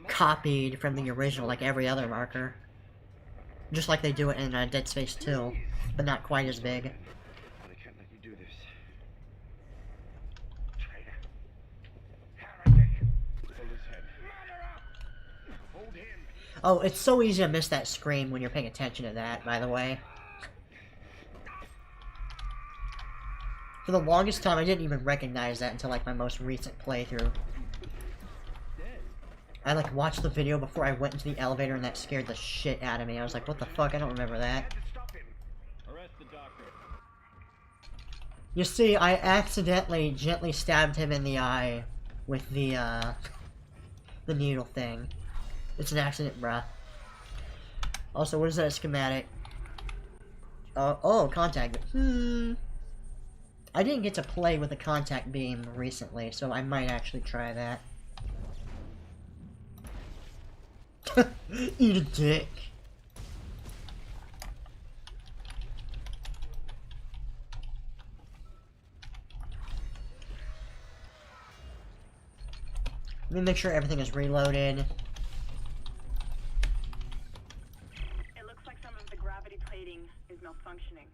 copied from the original like every other marker. Just like they do it in Dead Space 2, but not quite as big. Oh, it's so easy to miss that scream when you're paying attention to that, by the way. For the longest time, I didn't even recognize that until, like, my most recent playthrough. I, like, watched the video before I went into the elevator and that scared the shit out of me. I was like, what the fuck? I don't remember that. You see, I accidentally gently stabbed him in the eye with the needle thing. It's an accident, bruh. Also, what is that schematic? Oh, contact. I didn't get to play with a contact beam recently, so I might actually try that. Eat a dick. Let me make sure everything is reloaded. It looks like some of the gravity plating is malfunctioning.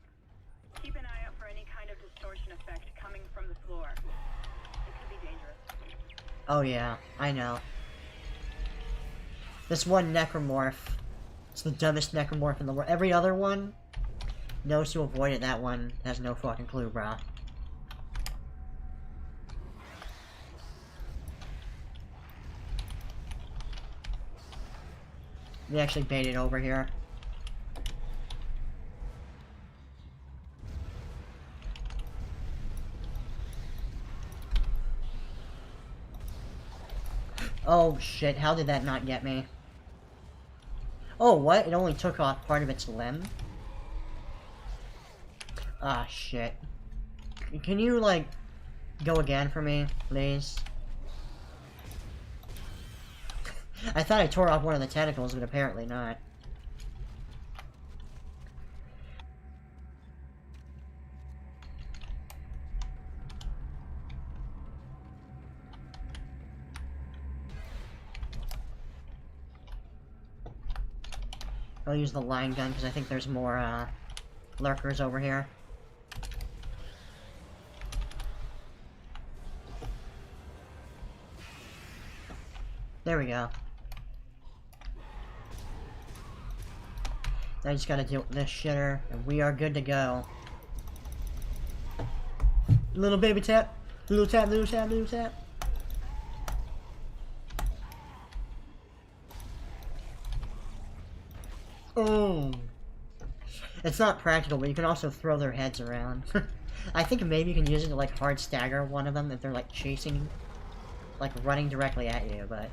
Keep an eye out for any kind of distortion effect coming from the floor. It could be dangerous. Oh yeah, I know. This one necromorph, it's the dumbest necromorph in the world. Every other one knows to avoid it. That one has no fucking clue, brah. We actually baited over here. Oh shit, how did that not get me? Oh, what? It only took off part of its limb? Ah, shit. Can you, like, go again for me, please? I thought I tore off one of the tentacles, but apparently not. I'll use the line gun because I think there's more lurkers over here. There we go. Now I just gotta deal with this shitter, and we are good to go. Little baby tap, little tap, little tap, little tap. Oh, it's not practical, but you can also throw their heads around. I think maybe you can use it to like hard stagger one of them if they're like chasing, like running directly at you. But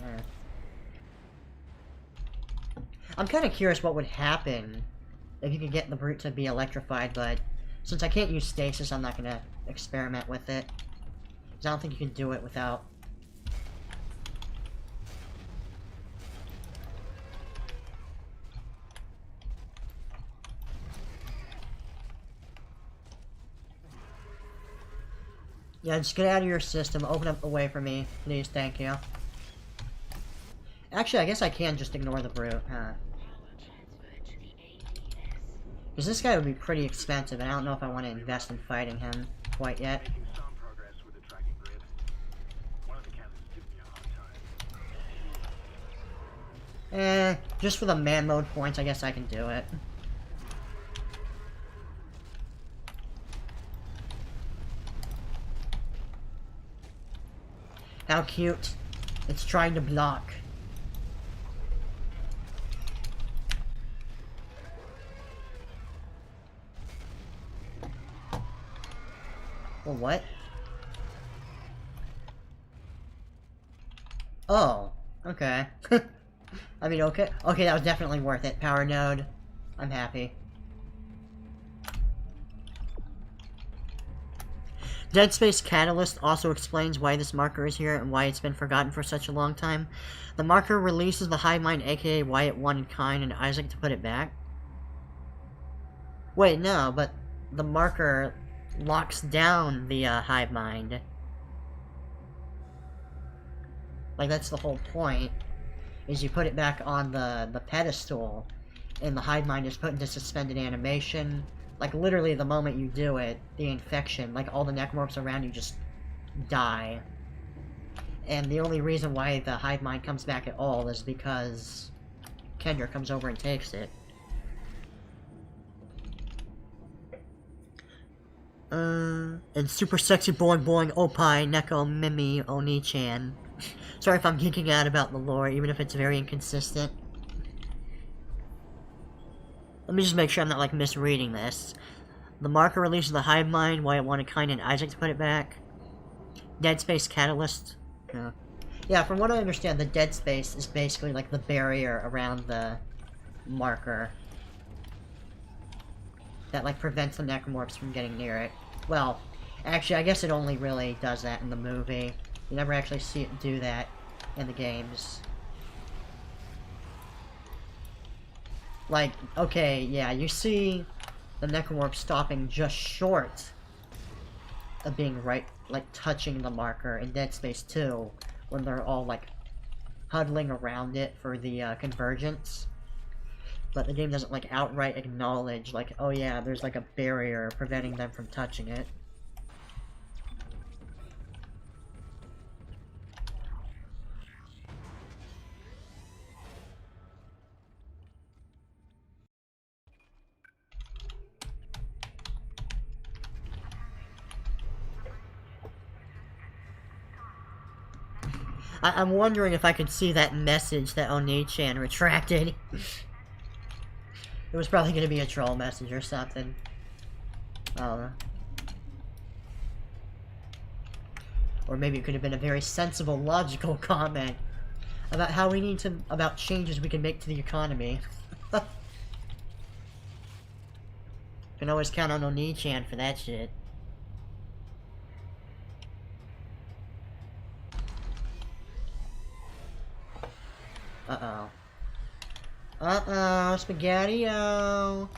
I'm kind of curious what would happen if you could get the brute to be electrified. But since I can't use stasis, I'm not gonna experiment with it. 'Cause I don't think you can do it without. Yeah, just get out of your system, open up the way for me, please, thank you. Actually, I guess I can just ignore the brute, huh? Because this guy would be pretty expensive, and I don't know if I want to invest in fighting him quite yet. Making some progress with the tracking grid. One of the candidates gives me a hard time. Just for the man mode points, I guess I can do it. How cute. It's trying to block. Well, what? Oh, okay. I mean, okay. Okay, that was definitely worth it. Power node. I'm happy. Dead Space Catalyst also explains why this marker is here and why it's been forgotten for such a long time. The marker releases the hive mind, aka Wyatt, One, and Kine, and Isaac to put it back. Wait, no, but the marker locks down the hive mind. Like, that's the whole point, is you put it back on the pedestal, and the hive mind is put into suspended animation. Like, literally, the moment you do it, the infection, like, all the necromorphs around you just die. And the only reason why the hive mind comes back at all is because Kendra comes over and takes it. And super sexy boing boing opai neko mimi oni-chan. Sorry if I'm geeking out about the lore, even if it's very inconsistent. Let me just make sure I'm not, like, misreading this. The marker releases the hive mind, why it wanted Kind and Isaac to put it back. Dead Space Catalyst. Yeah, from what I understand, the dead space is basically, like, the barrier around the marker. That, like, prevents the necromorphs from getting near it. Well, actually, I guess it only really does that in the movie. You never actually see it do that in the games. Like, okay, yeah, you see the necromorph stopping just short of being right, like, touching the marker in Dead Space 2, when they're all, like, huddling around it for the, convergence. But the game doesn't, like, outright acknowledge, like, oh yeah, there's, like, a barrier preventing them from touching it. I'm wondering if I could see that message that Oni-chan retracted. It was probably gonna be a troll message or something. I don't know. Or maybe it could have been a very sensible, logical comment about how we need to, about changes we can make to the economy. Can always count on Oni-chan for that shit. Uh-oh. Uh-oh, Spaghetti-O!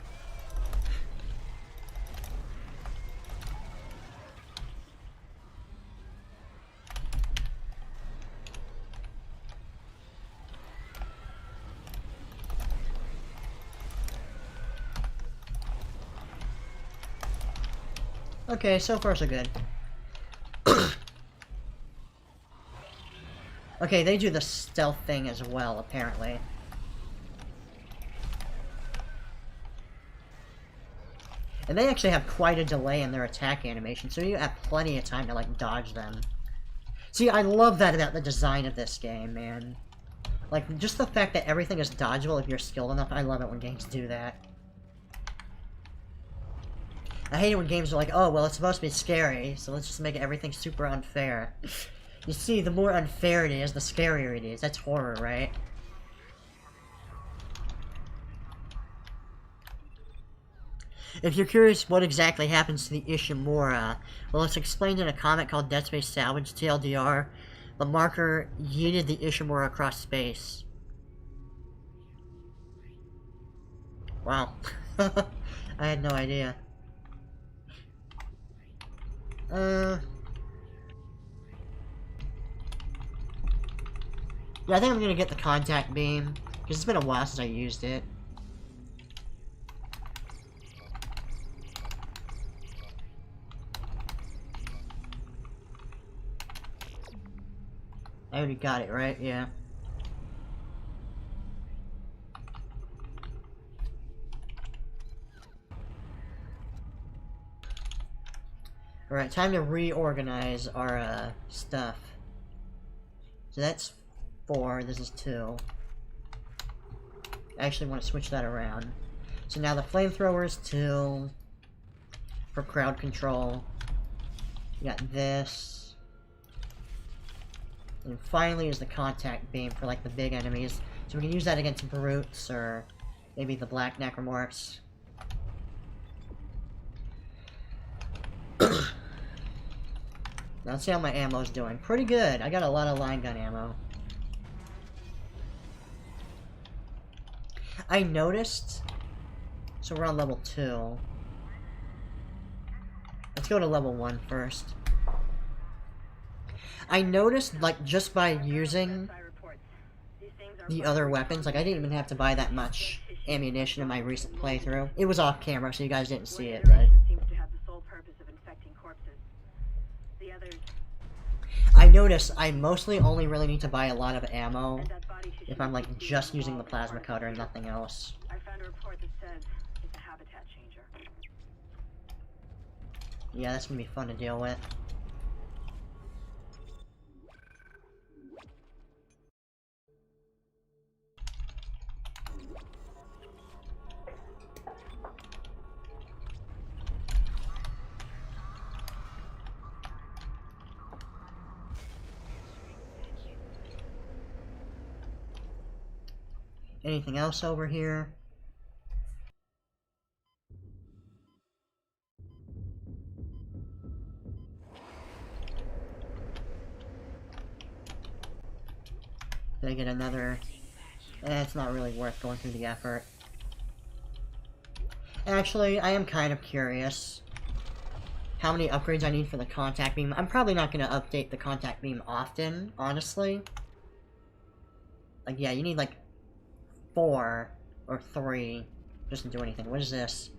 Okay, so far so good. Okay, they do the stealth thing as well, apparently. And they actually have quite a delay in their attack animation, so you have plenty of time to, like, dodge them. See, I love that about the design of this game, man. Like, just the fact that everything is dodgeable if you're skilled enough, I love it when games do that. I hate it when games are like, oh, well, it's supposed to be scary, so let's just make everything super unfair. You see, the more unfair it is, the scarier it is. That's horror, right? If you're curious what exactly happens to the Ishimura, well, it's explained in a comic called Dead Space Salvage, TLDR. The marker yeeted the Ishimura across space. Wow. I had no idea. Yeah, I think I'm gonna get the contact beam, because it's been a while since I used it. I already got it, right? Yeah. Alright, time to reorganize our, stuff. So that's 4, this is 2. I actually want to switch that around. So now the flamethrower is 2 for crowd control. You got this. And finally is the contact beam for, like, the big enemies. So we can use that against brutes or maybe the black necromorphs. Now let's see how my ammo's doing. Pretty good. I got a lot of line gun ammo. I noticed... So we're on level 2. Let's go to level 1 first. I noticed, like, just by using the other weapons, like, I didn't even have to buy that much ammunition in my recent playthrough. It was off camera, so you guys didn't see it, but... I noticed I mostly only really need to buy a lot of ammo if I'm like just using the plasma cutter and nothing else. I found a report that says it's a habitat changer. Yeah, that's gonna be fun to deal with. Anything else over here? Did I get another? It's not really worth going through the effort. Actually, I am kind of curious how many upgrades I need for the contact beam. I'm probably not going to update the contact beam often, honestly. Like, yeah, you need like 4 or 3 just to do anything. What is this?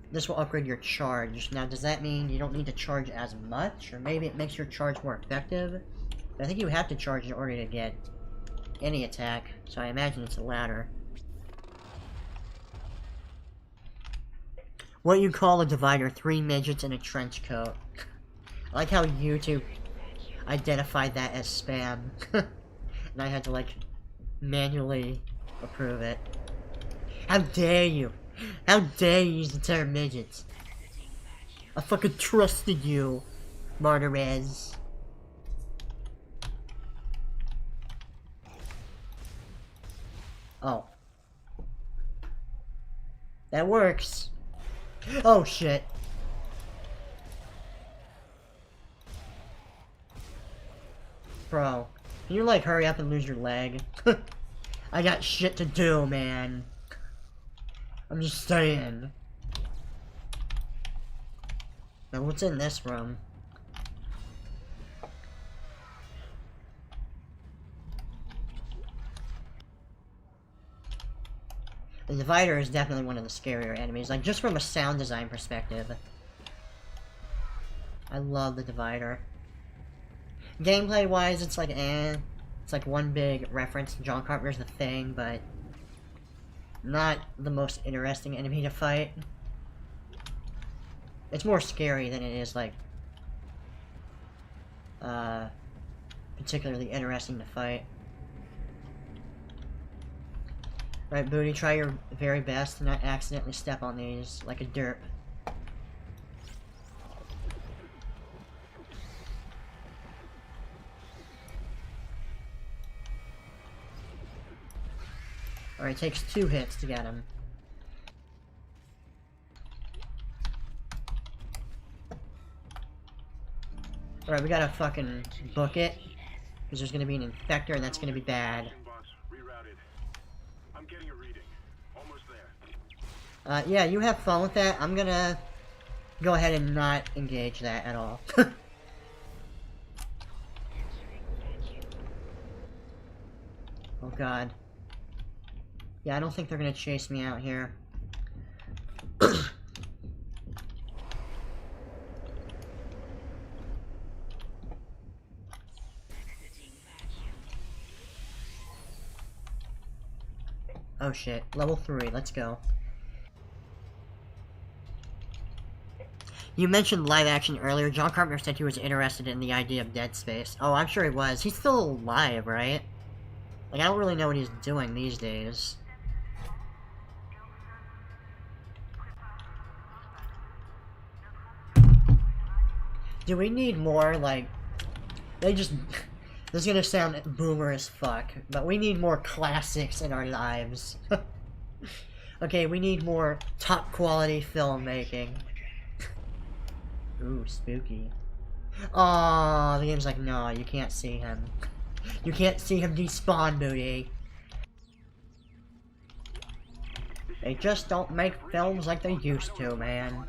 This will upgrade your charge. Now, does that mean you don't need to charge as much? Or maybe it makes your charge more effective? But I think you have to charge in order to get any attack, so I imagine it's the latter. What you call a divider, 3 midgets in a trench coat. I like how YouTube identified that as spam. And I had to, like, manually approve it. How dare you! How dare you use the term midgets! I fucking trusted you, Martirez. Oh. That works. Oh shit. Bro, can you like hurry up and lose your leg? I got shit to do, man. I'm just saying. Now what's in this room? The divider is definitely one of the scarier enemies, like just from a sound design perspective. I love the divider. Gameplay wise, it's like it's like one big reference to John Carpenter's The Thing, but not the most interesting enemy to fight. It's more scary than it is like particularly interesting to fight. Right, Booty, try your very best to not accidentally step on these like a derp. Alright, it takes 2 hits to get him. Alright, we gotta fucking book it. Because there's gonna be an infector and that's gonna be bad. I'm getting a reading. Almost there. Yeah, you have fun with that. I'm gonna go ahead and not engage that at all. Oh god. Yeah, I don't think they're gonna chase me out here. Oh shit, level 3, let's go. You mentioned live action earlier. John Carpenter said he was interested in the idea of Dead Space. Oh, I'm sure he was. He's still alive, right? Like, I don't really know what he's doing these days. Do we need more, like... They just... This is gonna sound boomer as fuck, but we need more classics in our lives. Okay, we need more top quality filmmaking. Ooh, spooky. Aww, the game's like, no, you can't see him. You can't see him despawn, Booty. They just don't make films like they used to, man.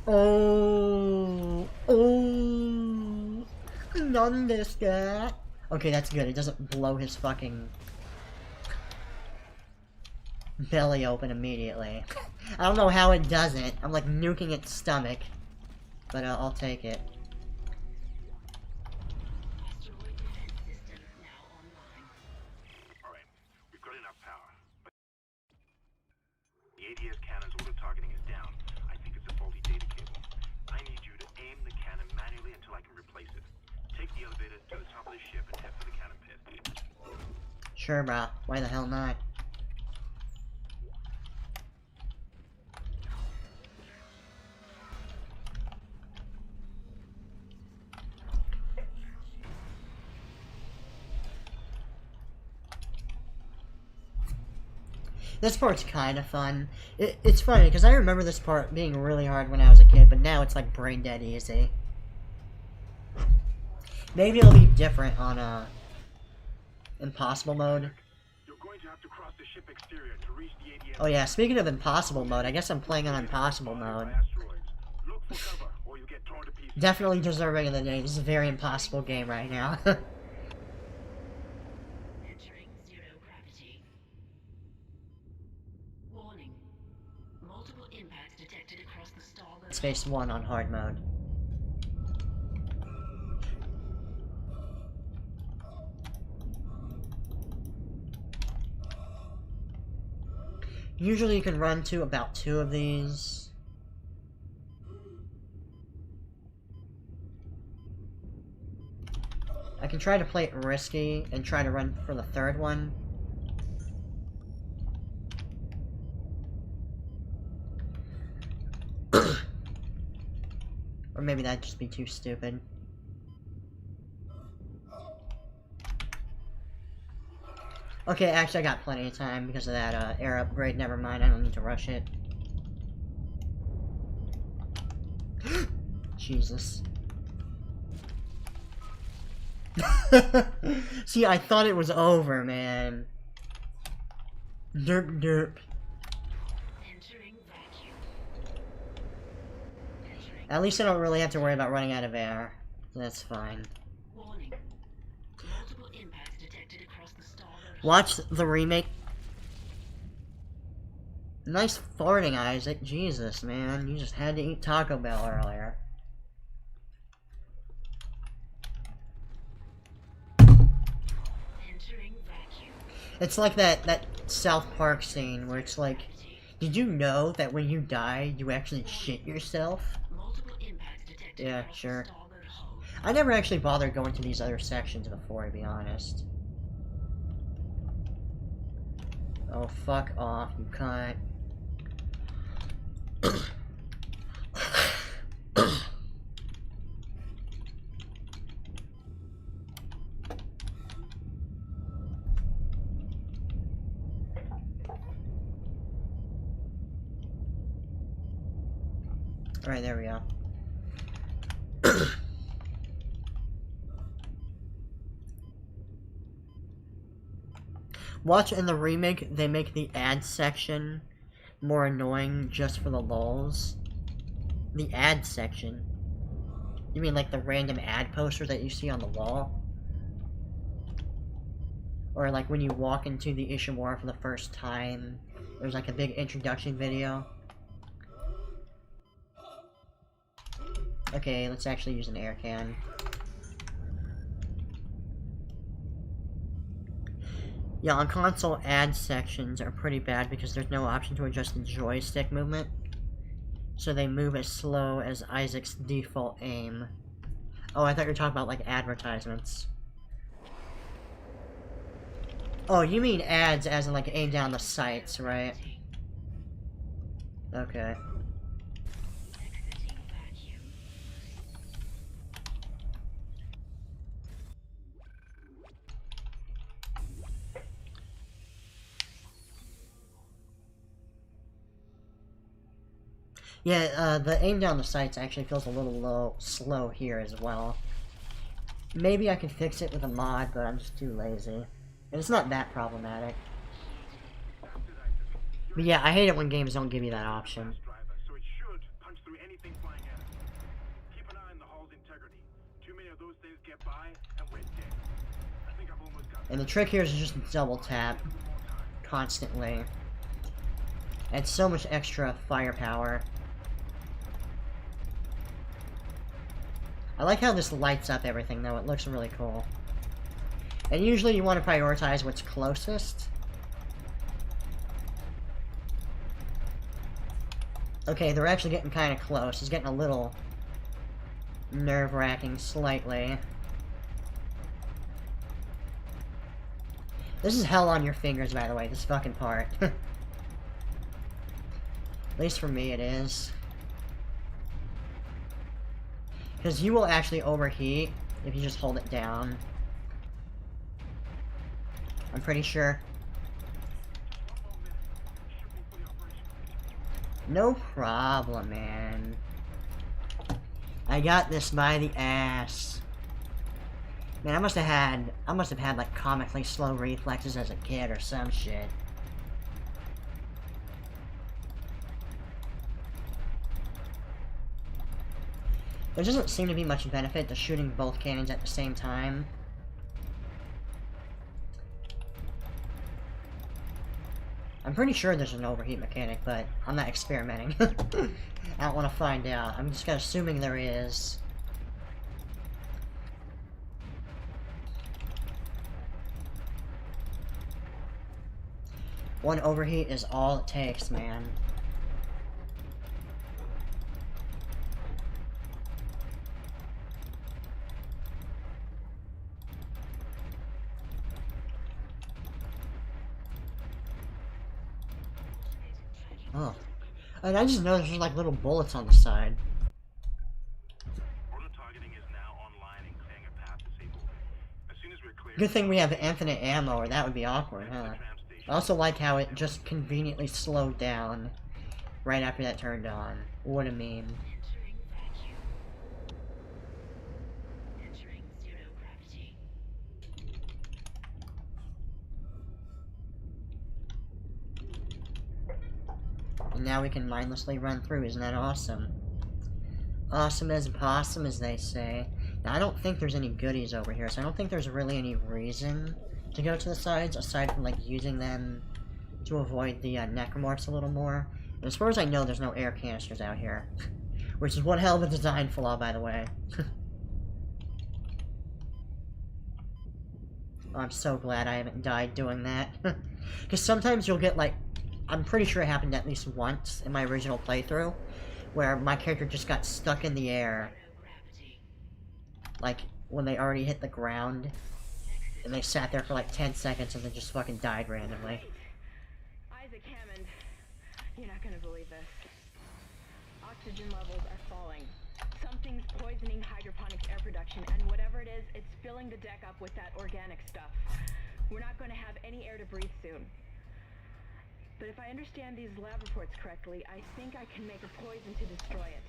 Oh, oh, none this guy. Okay, that's good. It doesn't blow his fucking belly open immediately. I don't know how it doesn't. I'm like nuking its stomach. But I'll take it. Alright, we've got enough power. But the ADS cannon's auto-targeting is down. I think it's a faulty data cable. I need you to aim the cannon manually until I can replace it. Take the elevator to the top of the ship and head for the cannon pit. Sure, brah. Why the hell not? This part's kind of fun. It's funny, because I remember this part being really hard when I was a kid, but now it's like brain dead easy. Maybe it'll be different on impossible mode. You're going to have to cross the ship exterior to reach the ADS. Oh yeah, speaking of impossible mode, I guess I'm playing on impossible mode. Look for cover, or you'll get torn to pieces. Definitely deserving of the name. This is a very impossible game right now. Entering zero gravity. Warning. Multiple impacts detected across the starboard. Space 1 on hard mode. Usually you can run to about 2 of these. I can try to play it risky and try to run for the 3rd one. Or maybe that'd just be too stupid. Okay, actually I got plenty of time because of that air upgrade. Never mind, I don't need to rush it. Jesus. See, I thought it was over, man. Derp derp. Entering vacuum. At least I don't really have to worry about running out of air. That's fine. Warning. Multiple impacts detected across the starboard. Watch the remake. Nice farting, Isaac. Jesus, man. You just had to eat Taco Bell earlier. Entering vacuum. It's like that South Park scene where it's like, did you know that when you die, you actually shit yourself? Multiple impacts detected Yeah, across sure. the starboard hull. I never actually bothered going to these other sections before, to be honest. Oh, fuck off, you cunt. Alright, there we go. Watch in the remake, they make the ad section more annoying just for the lulz. The ad section? You mean like the random ad poster that you see on the wall? Or like when you walk into the Ishimura for the first time, there's like a big introduction video. Okay, let's actually use an air can. Yeah, on console, ad sections are pretty bad because there's no option to adjust the joystick movement. So they move as slow as Isaac's default aim. Oh, I thought you were talking about, like, advertisements. Oh, you mean ads as in, like, aim down the sights, right? Okay. Exiting vacuum. Yeah, the aim down the sights actually feels a little slow here as well. Maybe I can fix it with a mod, but I'm just too lazy. And it's not that problematic. But yeah, I hate it when games don't give you that option. So it should punch through anything flying at it. Keep an eye on the hull's integrity. Too many of those things get by, and we're dead. And the trick here is just double tap constantly. It's so much extra firepower. I like how this lights up everything though, it looks really cool. And usually you want to prioritize what's closest. Okay, they're actually getting kind of close. It's getting a little nerve-wracking slightly. This is hell on your fingers, by the way, this fucking part. At least for me it is. Because you will actually overheat if you just hold it down. I'm pretty sure. No problem, man. I got this by the ass. Man, I must have had like comically slow reflexes as a kid or some shit. There doesn't seem to be much benefit to shooting both cannons at the same time. I'm pretty sure there's an overheat mechanic, but I'm not experimenting. I don't want to find out. I'm just kind of assuming there is. One overheat is all it takes, man. Oh. And I just noticed there's like little bullets on the side. Good thing we have infinite ammo, or that would be awkward, huh? I also like how it just conveniently slowed down right after that turned on. What a meme. And now we can mindlessly run through. Isn't that awesome? Awesome as a possum, as they say. Now, I don't think there's any goodies over here, so I don't think there's really any reason to go to the sides, aside from, like, using them to avoid the necromorphs a little more. And as far as I know, there's no air canisters out here. Which is one hell of a design flaw, by the way. I'm so glad I haven't died doing that. Because sometimes you'll get, like, I'm pretty sure it happened at least once in my original playthrough, where my character just got stuck in the air, like, when they already hit the ground, and they sat there for like 10 seconds and then just fucking died randomly. Isaac Hammond, you're not gonna believe this. Oxygen levels are falling. Something's poisoning hydroponics air production, and whatever it is, it's filling the deck up with that organic stuff. We're not gonna have any air to breathe soon. But if I understand these lab reports correctly, I think I can make a poison to destroy it.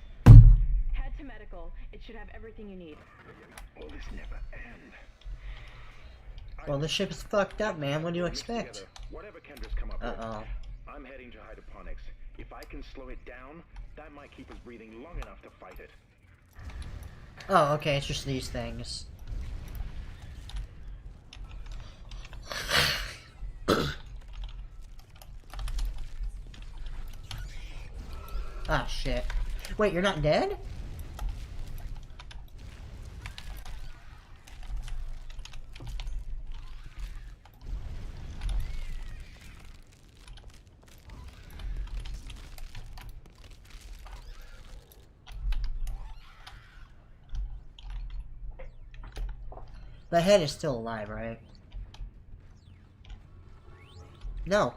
Head to medical. It should have everything you need. Will this never end? Well, the ship is fucked up, man. What do you expect? Whatever Kendra's come up Uh-oh. with, I'm heading to hydroponics. If I can slow it down, that might keep us breathing long enough to fight it. Oh, okay, it's just these things. Ah, shit. Wait, you're not dead? The head is still alive, right? No.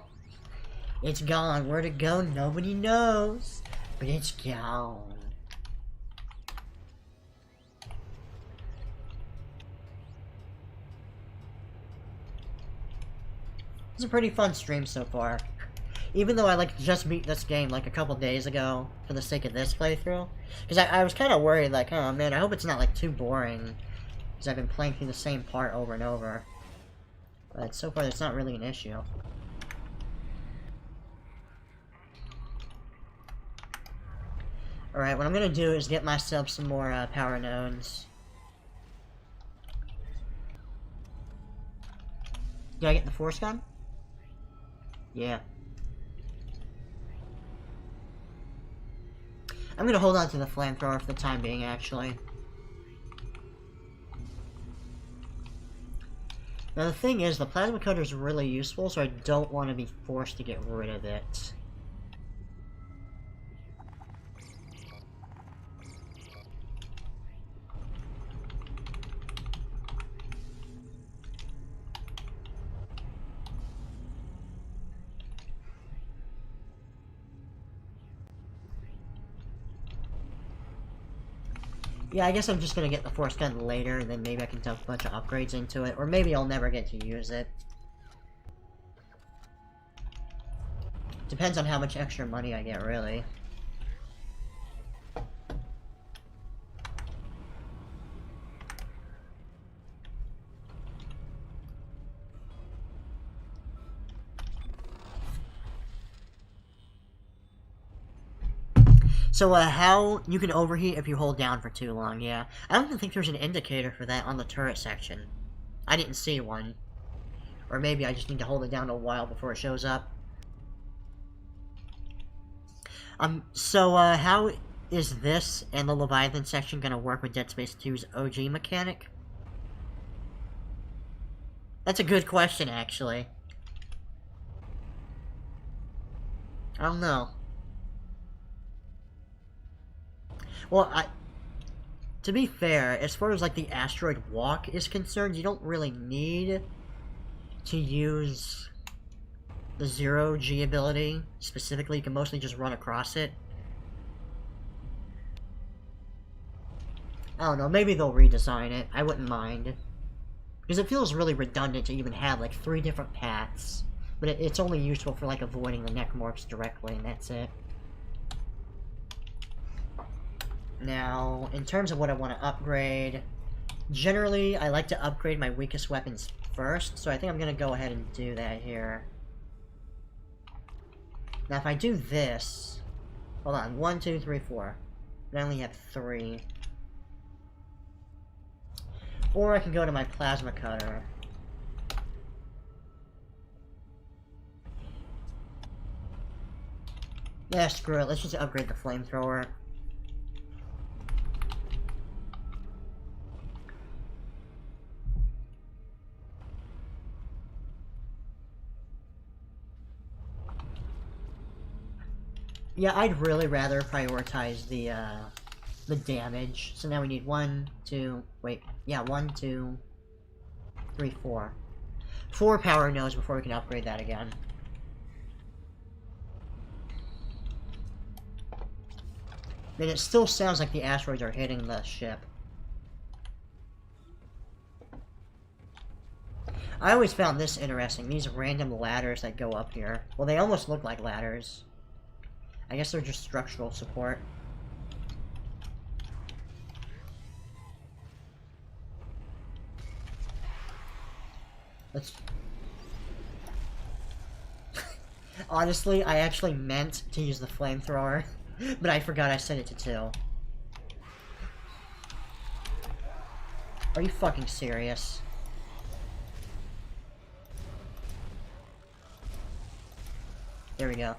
It's gone. Where'd it go? Nobody knows. But it's gone. It's a pretty fun stream so far. Even though I like just beat this game like a couple days ago for the sake of this playthrough. Because I was kind of worried, like, oh man, I hope it's not like too boring. Because I've been playing through the same part over and over. But so far it's not really an issue. Alright, what I'm gonna do is get myself some more power nodes. Did I get the force gun? Yeah. I'm gonna hold on to the flamethrower for the time being, actually. Now the thing is, the plasma cutter is really useful, so I don't want to be forced to get rid of it. Yeah, I guess I'm just gonna get the force gun later, and then maybe I can dump a bunch of upgrades into it, or maybe I'll never get to use it. Depends on how much extra money I get, really. So, how you can overheat if you hold down for too long, yeah. I don't even think there's an indicator for that on the turret section. I didn't see one. Or maybe I just need to hold it down a while before it shows up. How is this and the Leviathan section gonna work with Dead Space 2's OG mechanic? That's a good question, actually. I don't know. Well, to be fair, as far as like the asteroid walk is concerned, you don't really need to use the ZOMG ability specifically. You can mostly just run across it. I don't know, maybe they'll redesign it. I wouldn't mind. Because it feels really redundant to even have like 3 different paths. But it's only useful for like avoiding the necromorphs directly, and that's it. Now, in terms of what I want to upgrade, generally I like to upgrade my weakest weapons first, so I think I'm going to go ahead and do that here. Now if I do this, hold on, 1, 2, 3, 4, I only have 3. Or I can go to my plasma cutter. Yeah, screw it, let's just upgrade the flamethrower. Yeah, I'd really rather prioritize the damage. So now we need 1, 2, wait, yeah, 1, 2, 3, 4. 4 power nodes before we can upgrade that again. And it still sounds like the asteroids are hitting the ship. I always found this interesting, these random ladders that go up here. Well, they almost look like ladders. I guess they're just structural support. Let's... Honestly, I actually meant to use the flamethrower, but I forgot I set it to 2. Are you fucking serious? There we go.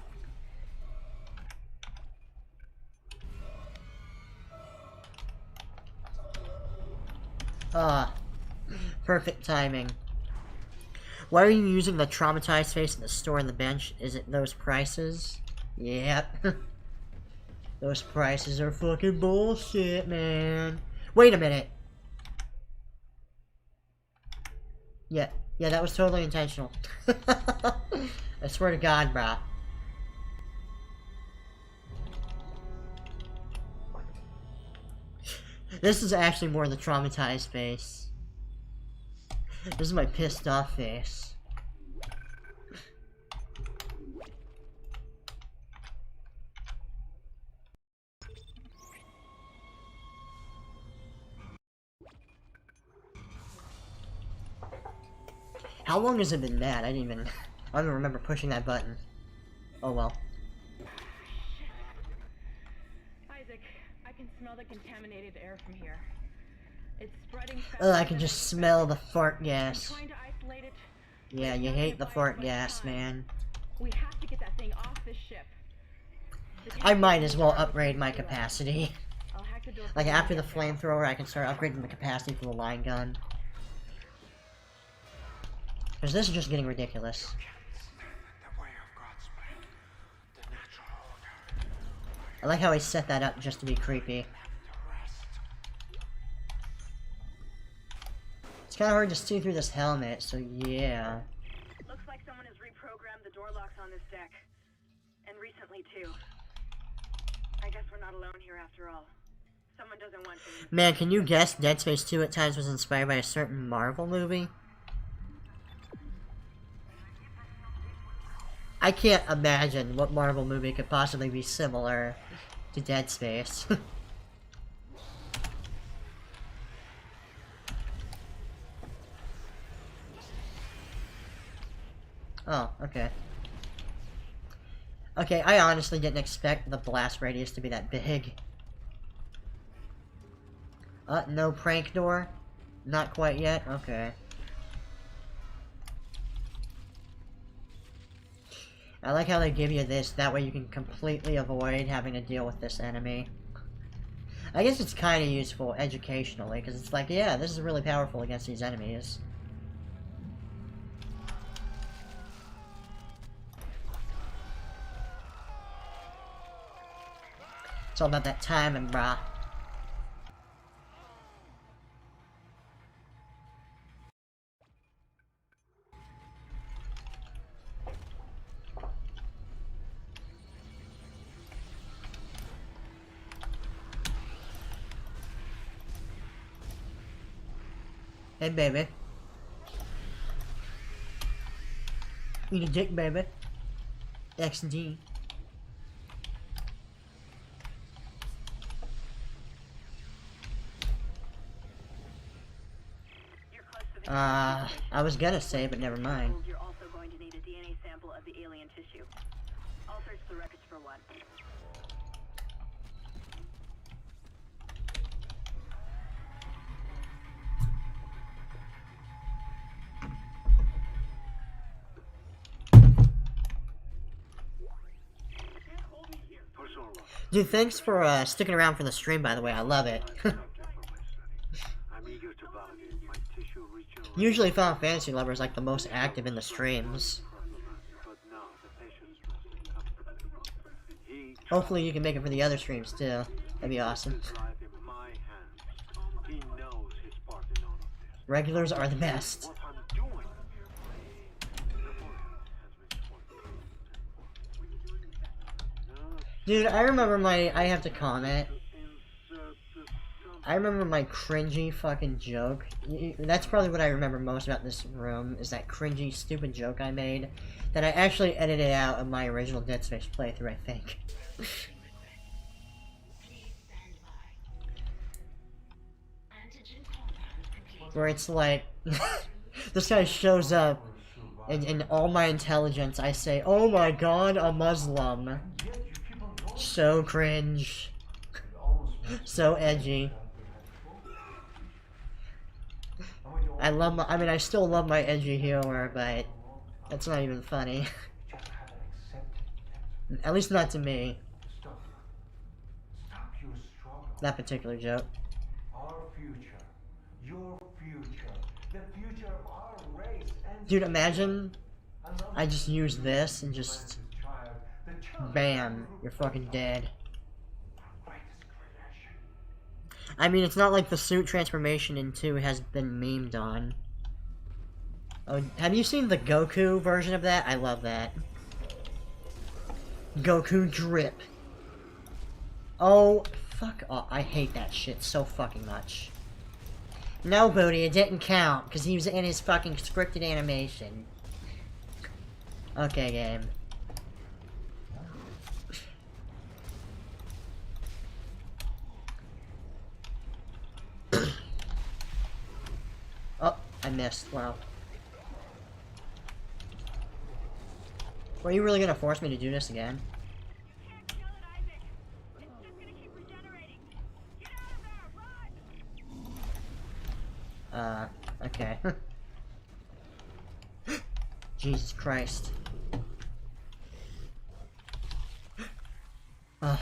Perfect timing. Why are you using the traumatized face in the store on the bench? Is it those prices? Yep. Those prices are fucking bullshit, man. Wait a minute. Yeah, that was totally intentional. I swear to God, brah. This is actually more the traumatized face. This is my pissed off face. How long has it been mad? I don't even remember pushing that button. Oh well. Isaac, I can smell the contaminated air from here. It's spreading fast. I can just smell the fart gas. I'm trying to isolate it, Yeah, you hate the fart gas, man. We have to get that thing off this ship. I might as well upgrade my capacity. I'll hack the door. Like, after the flamethrower, I can start upgrading the capacity for the line gun. Because this is just getting ridiculous. I like how he set that up just to be creepy. It's kind of hard to see through this helmet, so yeah. Looks like someone has reprogrammed the door locks on this deck. And recently, too. I guess we're not alone here after all. Someone doesn't want to... Man, can you guess Dead Space 2 at times was inspired by a certain Marvel movie? I can't imagine what Marvel movie could possibly be similar to Dead Space. Oh, okay. Okay, I honestly didn't expect the blast radius to be that big. No prank door? Not quite yet? Okay. I like how they give you this, that way you can completely avoid having to deal with this enemy. I guess it's kind of useful educationally, because it's like, yeah, this is really powerful against these enemies. It's all about that timing, brah. Hey, baby. Eat a dick, baby. X and D. I was gonna say, but never mind. You're also going to need a DNA sample of the alien tissue. I'll search the records for one. Dude, thanks for sticking around for the stream, by the way. I love it. Usually Final Fantasy Lover is like the most active in the streams. Hopefully you can make it for the other streams too. That'd be awesome. Regulars are the best. Dude, I remember I have to comment. I remember my cringy fucking joke. That's probably what I remember most about this room, is that cringy, stupid joke I made, that I actually edited out of my original Dead Space playthrough, I think. Where it's like, this guy shows up, and in all my intelligence I say, "Oh my god, a Muslim." So cringe. So edgy. I still love my edgy humor, but that's not even funny. At least not to me. That particular joke. Our future, your future, the future of our race, and dude, imagine I just use this and just bam, you're fucking dead. I mean, it's not like the suit transformation in 2 has been memed on. Oh, have you seen the Goku version of that? I love that. Goku drip. Oh, fuck off. I hate that shit so fucking much. No, Booty, it didn't count, because he was in his fucking scripted animation. Okay, game. Oh, I missed. Wow. Were you really gonna force me to do this again? Okay. Jesus Christ. Ugh.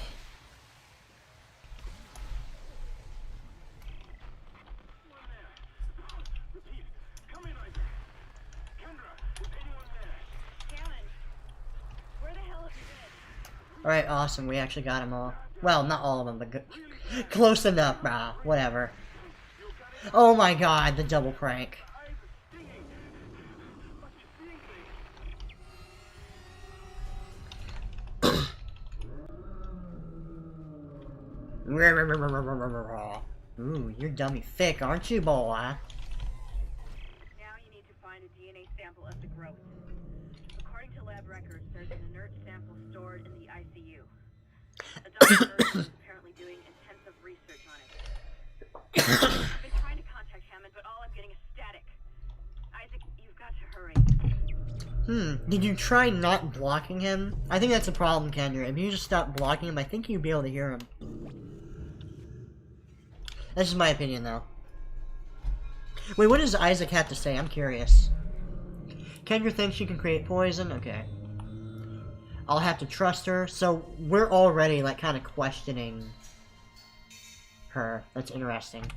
Alright, awesome. We actually got them all. Well, not all of them, but good. Close enough, brah. Whatever. Oh my god, the double prank. Ooh, you're dummy thick, aren't you, boy? Now you need to find a DNA sample of the growth. According to lab records, there's an inert sample stored in the ICU. A doctor is apparently doing intensive research on it. I've been trying to contact Hammond, but all I'm getting is static. Isaac, you've got to hurry. Did you try not blocking him? I think that's a problem, Kendra. If you just stop blocking him, I think you'd be able to hear him. That's just my opinion, though. Wait, what does Isaac have to say? I'm curious. Kendra thinks she can create poison? Okay. I'll have to trust her. So, we're already, like, kind of questioning her. That's interesting.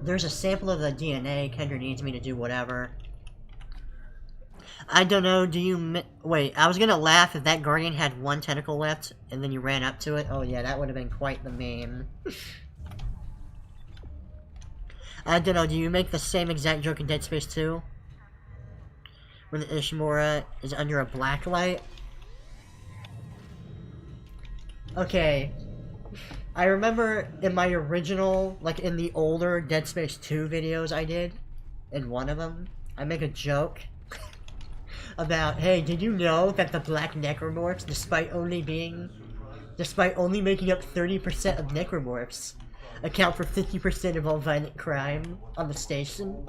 There's a sample of the DNA. Kendra needs me to do whatever. I don't know, do you... Wait, I was gonna laugh if that Guardian had one tentacle left, and then you ran up to it. Oh yeah, that would have been quite the meme. I don't know, do you make the same exact joke in Dead Space 2? When the Ishimura is under a black light? Okay. I remember in my original, like in the older Dead Space 2 videos I did, in one of them, I make a joke about, hey, did you know that the black necromorphs, despite only making up 30% of necromorphs, account for 50% of all violent crime on the station?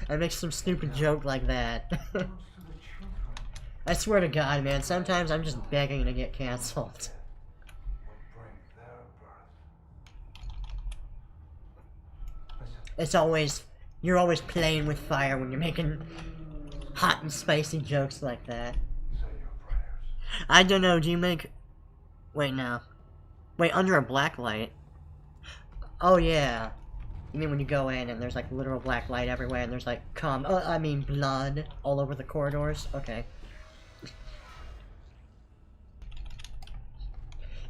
I make some stupid joke like that. I swear to God, man, sometimes I'm just begging to get cancelled. It's always, you're always playing with fire when you're making hot and spicy jokes like that. I don't know, do you make... Wait, no. Wait, under a black light? Oh, yeah. You mean when you go in and there's like literal black light everywhere and there's like blood all over the corridors? Okay.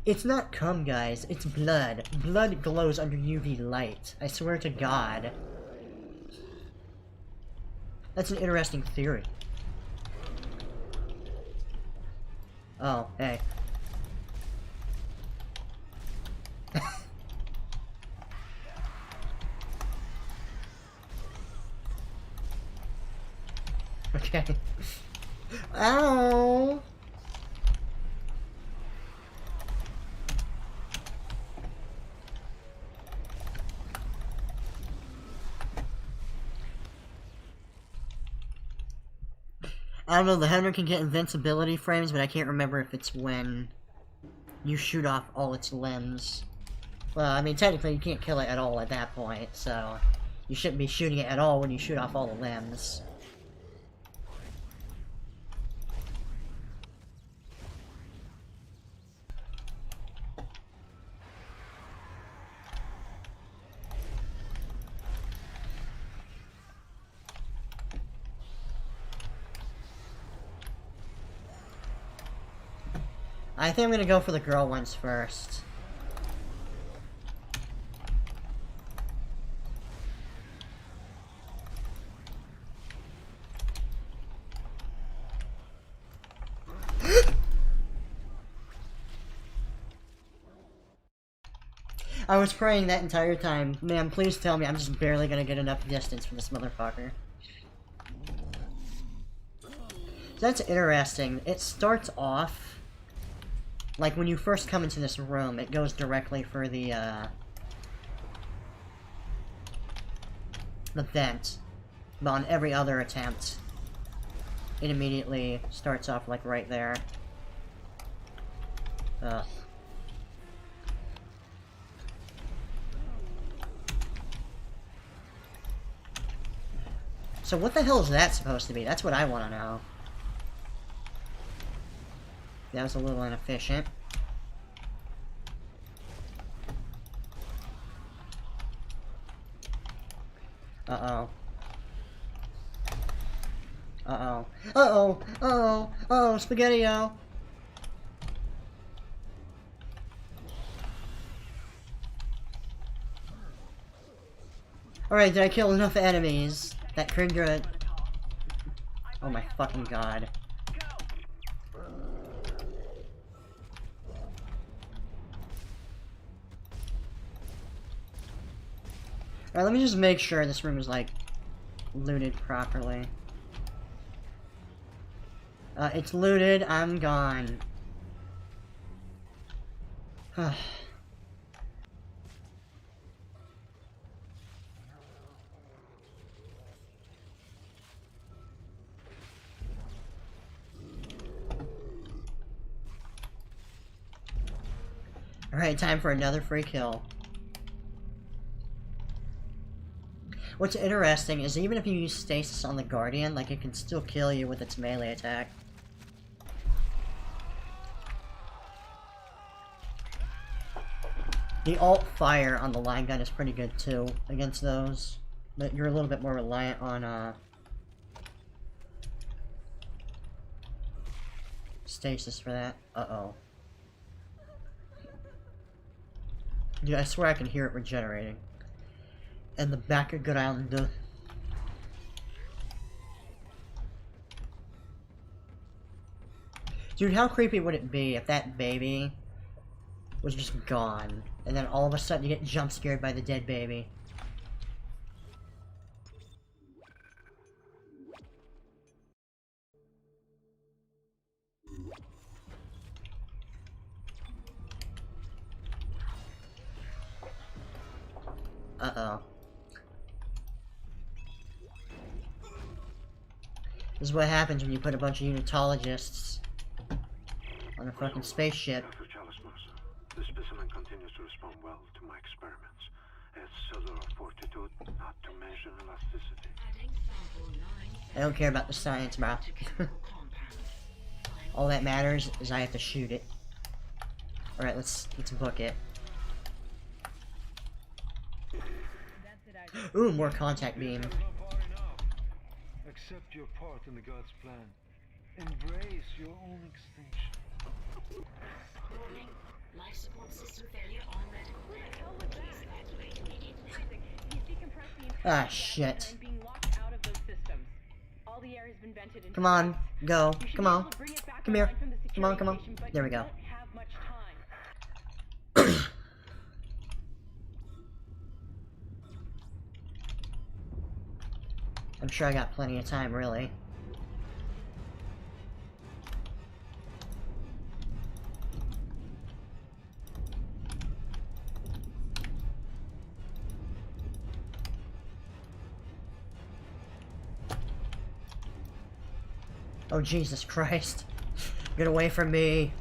It's not cum, guys. It's blood. Blood glows under UV light. I swear to God. That's an interesting theory. Oh, hey. Okay. Ow! I don't know, the Hunter can get invincibility frames, but I can't remember if it's when you shoot off all its limbs. Well, I mean, technically you can't kill it at all at that point, so you shouldn't be shooting it at all when you shoot off all the limbs. I think I'm gonna go for the girl ones first. I was praying that entire time. Man, please tell me I'm just barely gonna get enough distance from this motherfucker. That's interesting. It starts off... like, when you first come into this room, it goes directly for the vent. But on every other attempt, it immediately starts off, like, right there. Ugh. So what the hell is that supposed to be? That's what I want to know. That was a little inefficient. Uh-oh. Uh-oh. Uh-oh! Uh-oh! Uh-oh! Spaghetti-o! Alright, did I kill enough enemies? That Krindra... Oh my fucking god. Alright, let me just make sure this room is, like, looted properly. It's looted, I'm gone. Alright, time for another free kill. What's interesting is even if you use stasis on the Guardian, like, it can still kill you with its melee attack. The alt fire on the line gun is pretty good too against those, but you're a little bit more reliant on stasis for that. Uh-oh. Dude, I swear I can hear it regenerating. And the background. Dude, how creepy would it be if that baby was just gone, and then all of a sudden you get jump scared by the dead baby? Uh-oh. This is what happens when you put a bunch of unitologists on a fucking spaceship. The specimen continues to respond well to my experiments. Its cellular fortitude, not to mention elasticity. I don't care about the science, bro. All that matters is I have to shoot it. Alright, let's book it. Ooh, more contact beam. Accept your part in the God's plan. Embrace your own extinction. Warning. Life support system failure on medical deck. Please evacuate immediately. Ah, shit. Being locked out of those systems. All the air has been vented into Come on, go. Come on. Come here. from the Come on, come on. security station, but There we you go. don't have much time. I'm sure I got plenty of time, really. Oh, Jesus Christ. Get away from me.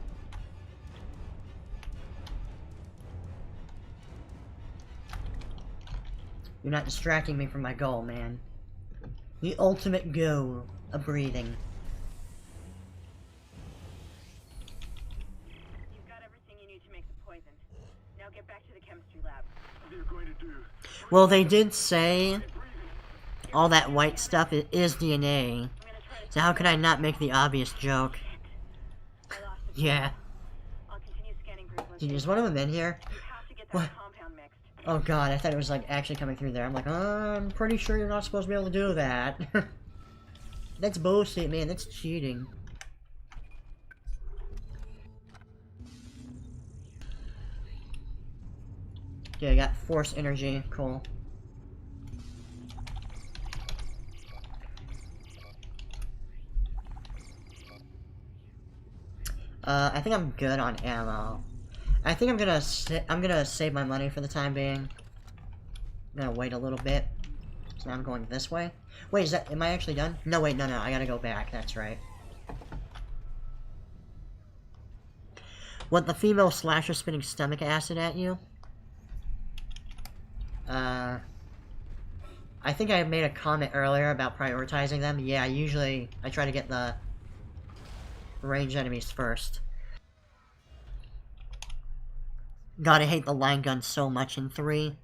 You're not distracting me from my goal, man. The ultimate goal of breathing. You've got everything you need to make the poison. Now get back to the chemistry lab. What are you going to do? Well, they did say all that white stuff is DNA. So how could I not make the obvious joke? Yeah. I'll continue scanning group Dude, is one of them in here? You have to get that What? compound mixed. Oh god, I thought it was like actually coming through there. I'm like, I'm pretty sure you're not supposed to be able to do that. That's bullshit, man. That's cheating. Yeah, I got force energy. Cool. I think I'm good on ammo. I think I'm gonna save my money for the time being. I'm gonna wait a little bit. So now I'm going this way. Wait, am I actually done? No, wait, no, I gotta go back. That's right. What, the female slasher spitting stomach acid at you? I I think I made a comment earlier about prioritizing them. Yeah, I try to get the range enemies first. God, I hate the line gun so much in 3.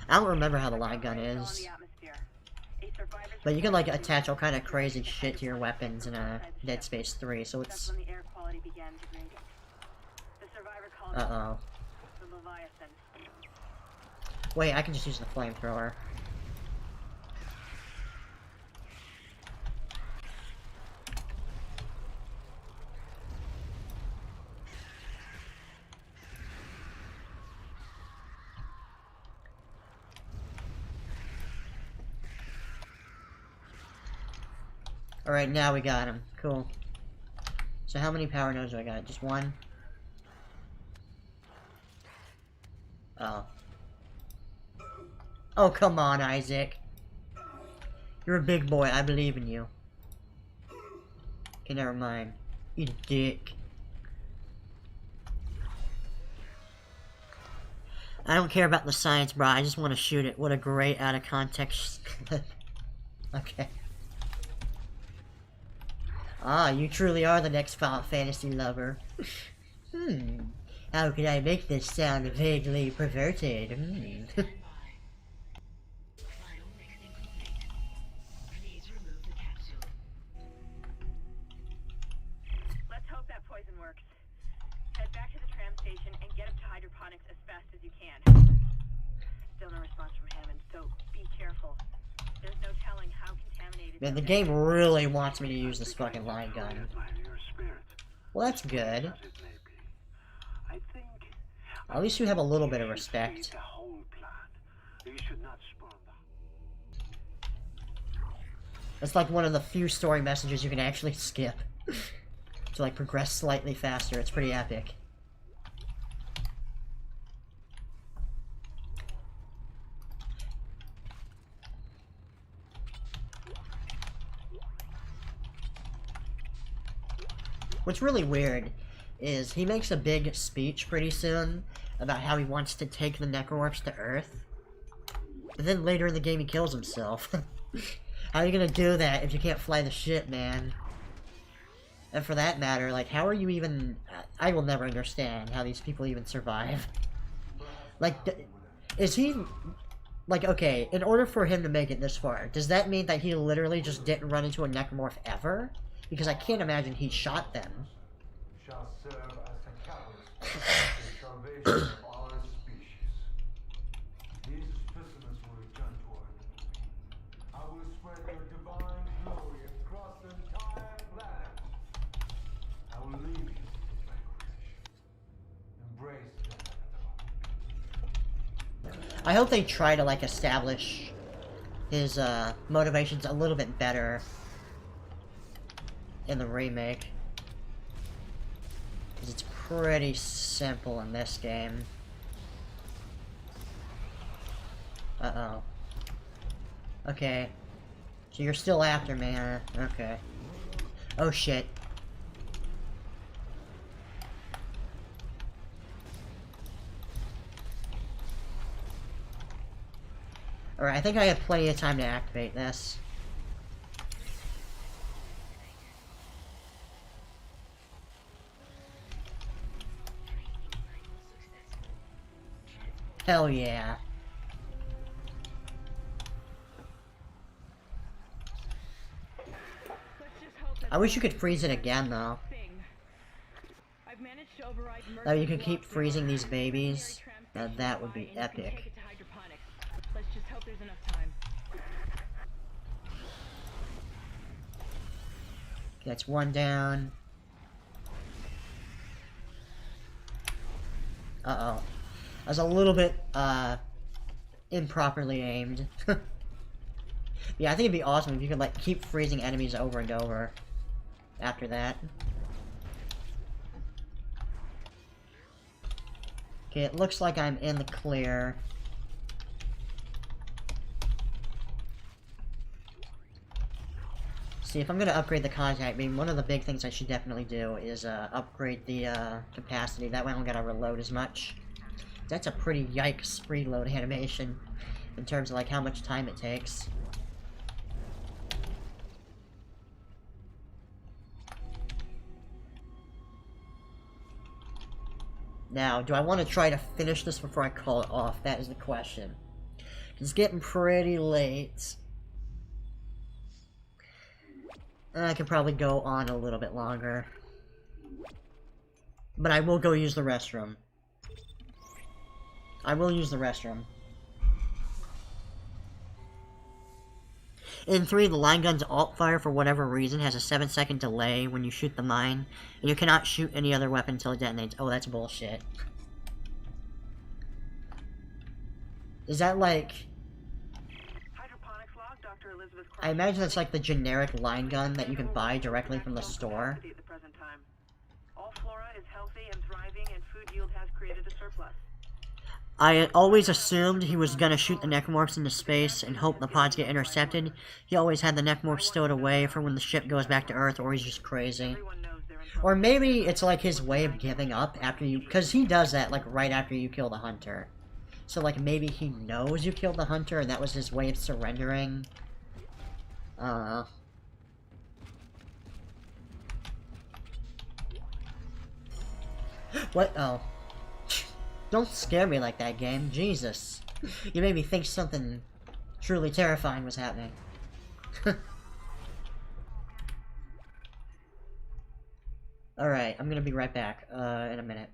I don't remember how the line gun is. But you can, like, attach all kind of crazy shit to your weapons in Dead Space 3, so it's... Uh-oh. Wait, I can just use the flamethrower. Alright, now we got him. Cool. So how many power nodes do I got? Just one? Oh. Oh, come on, Isaac. You're a big boy. I believe in you. Okay, never mind. Eat a dick. I don't care about the science, bro. I just want to shoot it. What a great out-of-context clip. Okay. Ah, you truly are the next Final Fantasy lover. How could I make this sound vaguely perverted? Let's hope that poison works. Head back to the tram station and get him to hydroponics as fast as you can. Still no response from Hammond, so be careful. There's no telling how contaminated... Man, the game really wants me to use this fucking line gun. Well, that's good. At least you have a little bit of respect. That's like one of the few story messages you can actually skip. To like progress slightly faster. It's pretty epic. What's really weird is he makes a big speech pretty soon about how he wants to take the Necromorphs to Earth. But then later in the game he kills himself. How are you gonna do that if you can't fly the ship, man? And for that matter, like, how are you even... I will never understand how these people even survive. Like, is he... Like, okay, in order for him to make it this far, does that mean that he literally just didn't run into a Necromorph ever? Because I can't imagine he shot them. Shall serve as a catalyst for the salvation of our species. These specimens will return to Earth. I will spread their divine glory across the entire planet. I will leave you with my creation. Embrace them. I hope they try to, like, establish his, motivations a little bit better in the remake. Because it's pretty simple in this game. Uh-oh. Okay. So you're still after me, huh? Okay. Oh shit. Alright, I think I have plenty of time to activate this. Hell yeah. I wish you could freeze it again, though. Now you can keep freezing these babies. Now that would be epic. Let's just hope there's enough time. That's one down. Uh-oh. I was a little bit, improperly aimed. Yeah, I think it'd be awesome if you could, like, keep freezing enemies over and over after that. Okay, it looks like I'm in the clear. See, if I'm gonna upgrade the contact beam, one of the big things I should definitely do is, upgrade the, capacity. That way I don't gotta reload as much. That's a pretty yikes reload animation in terms of like how much time it takes. Now, do I want to try to finish this before I call it off? That is the question. It's getting pretty late. I could probably go on a little bit longer. But I will go use the restroom. I will use the restroom. In 3, the line gun's alt fire, for whatever reason, has a 7-second delay when you shoot the mine, and you cannot shoot any other weapon until it detonates. Oh, that's bullshit. Is that like... Hydroponics log, Dr. Elizabeth I imagine that's like the generic line gun that you can buy directly from the store. At the present time. All flora is healthy and thriving, and food yield has created a surplus. I always assumed he was gonna shoot the necromorphs into space and hope the pods get intercepted. He always had the necromorphs stowed away for when the ship goes back to Earth, or he's just crazy. Or maybe it's like his way of giving up after you... Because he does that, like, right after you kill the hunter. So, like, maybe he knows you killed the hunter, and that was his way of surrendering. I don't know. What? Oh. Don't scare me like that, game. Jesus. You made me think something truly terrifying was happening. Alright, I'm gonna be right back, in a minute.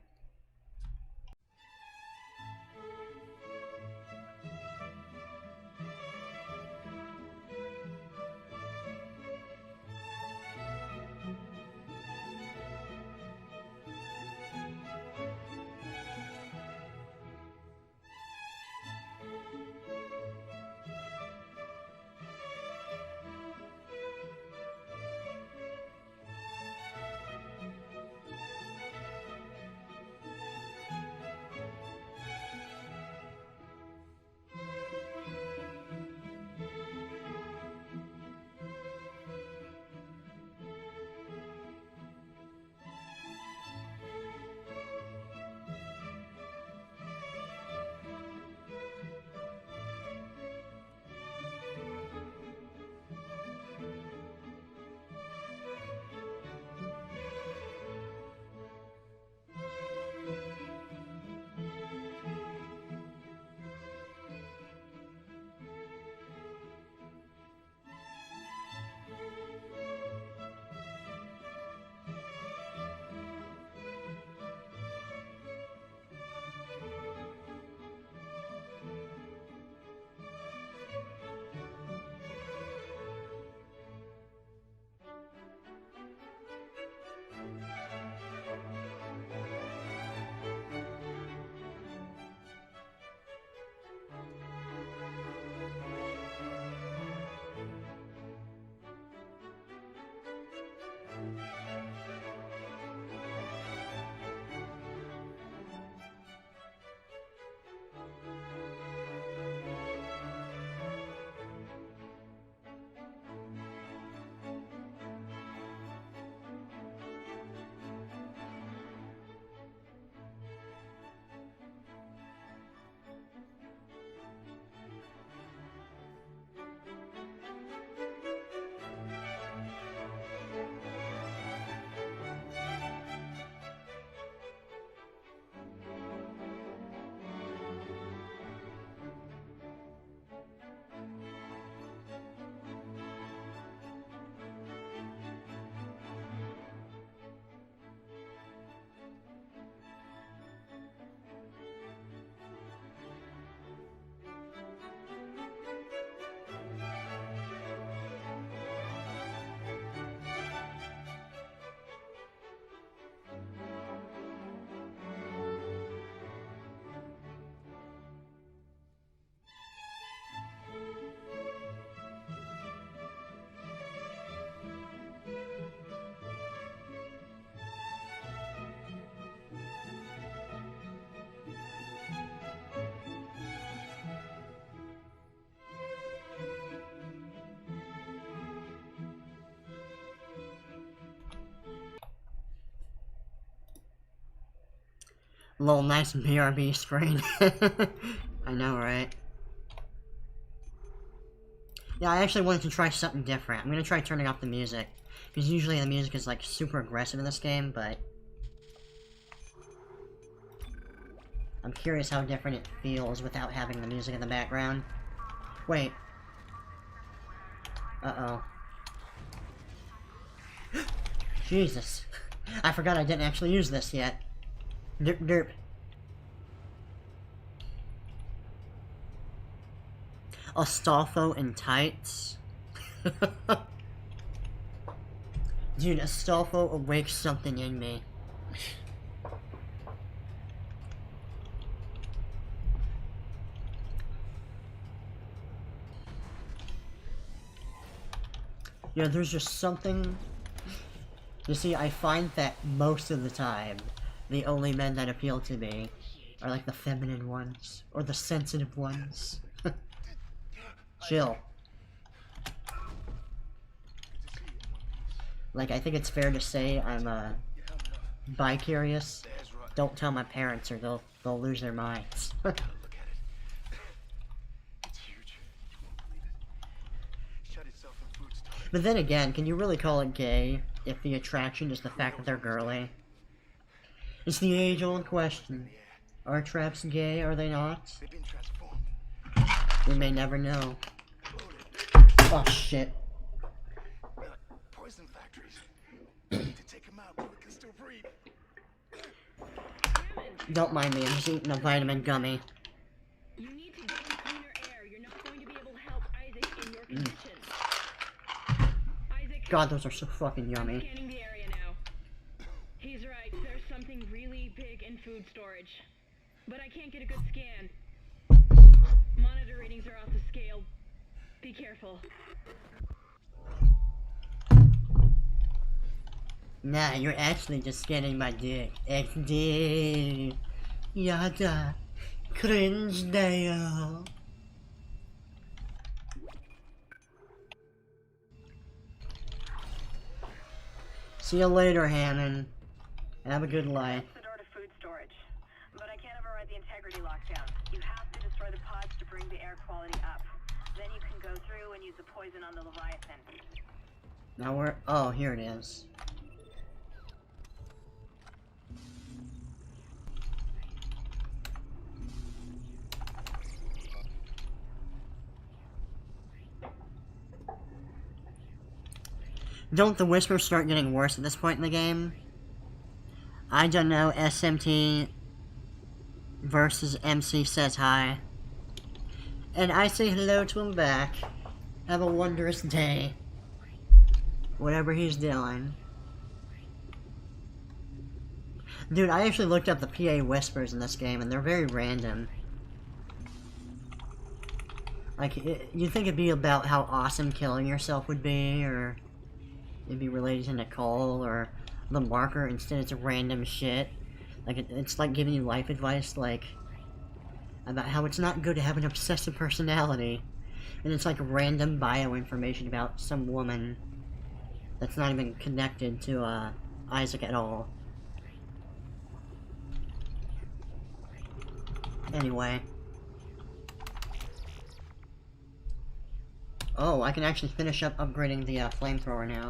Little nice BRB screen. I know, right? Yeah, I actually wanted to try something different. I'm gonna try turning off the music. Because usually the music is like super aggressive in this game, but... I'm curious how different it feels without having the music in the background. Wait. Uh-oh. Jesus. I forgot I didn't actually use this yet. Derp derp. Astolfo in tights. Dude, Astolfo awakes something in me. Yeah, there's just something... You see, I find that most of the time, the only men that appeal to me are like the feminine ones, or the sensitive ones. Chill. Like, I think it's fair to say I'm, bi-curious. Don't tell my parents or they'll lose their minds. But then again, can you really call it gay if the attraction is the fact that they're girly? It's the age-old question. Are traps gay, are they not? We may never know. Oh shit. Poison factories. We need to take them out while we can still breathe. Don't mind me, I'm just eating a vitamin gummy. You need to get in cleaner air. You're not going to be able to help Isaac in your condition. Isaac, God, those are so fucking yummy. scanning the area now. He's right. There's something really big in food storage. But I can't get a good scan. Monitor readings are off the scale. Be careful. Nah, you're actually just scanning my dick. XD. Yada. Cringe Dale. See you later, Hammond. Have a good life. The door to food storage, but I can't override the integrity lockdown. You have to destroy the pods to bring the air quality up. Then you can go through and use the poison on the Leviathan. Now where? Oh, here it is. Don't the whispers start getting worse at this point in the game? I don't know, SMT versus MC says hi. And I say hello to him back. Have a wondrous day. Whatever he's doing. Dude, I actually looked up the PA whispers in this game and they're very random. Like, you'd think it'd be about how awesome killing yourself would be, or it'd be related to Nicole or the marker. Instead it's random shit. Like, it's like giving you life advice, like, about how it's not good to have an obsessive personality. And it's like random bio information about some woman that's not even connected to, Isaac at all. Anyway. Oh, I can actually finish up upgrading the, flamethrower now.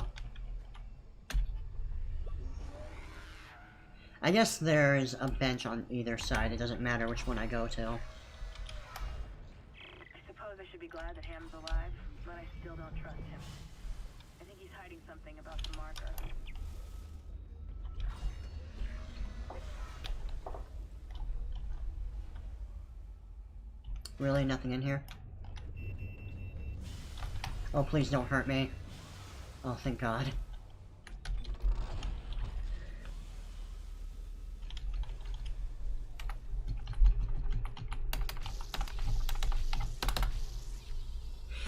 I guess there's a bench on either side. It doesn't matter which one I go to. I suppose I should be glad that Ham's alive, but I still don't trust him. I think he's hiding something about the marker. Really? Nothing in here? Oh, please don't hurt me. Oh, thank God.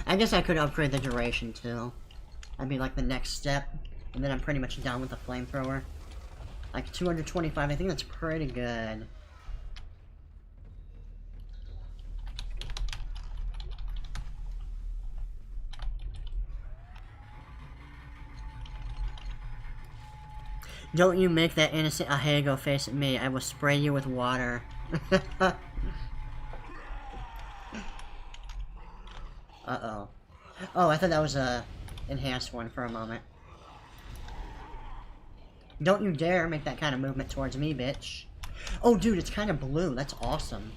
I guess I could upgrade the duration too. That'd be like the next step. And then I'm pretty much done with the flamethrower. Like 225, I think that's pretty good. Don't you make that innocent Ahego face at me. I will spray you with water. Uh-oh. Oh, I thought that was a enhanced one for a moment. Don't you dare make that kind of movement towards me, bitch. Oh, dude, it's kind of blue. That's awesome.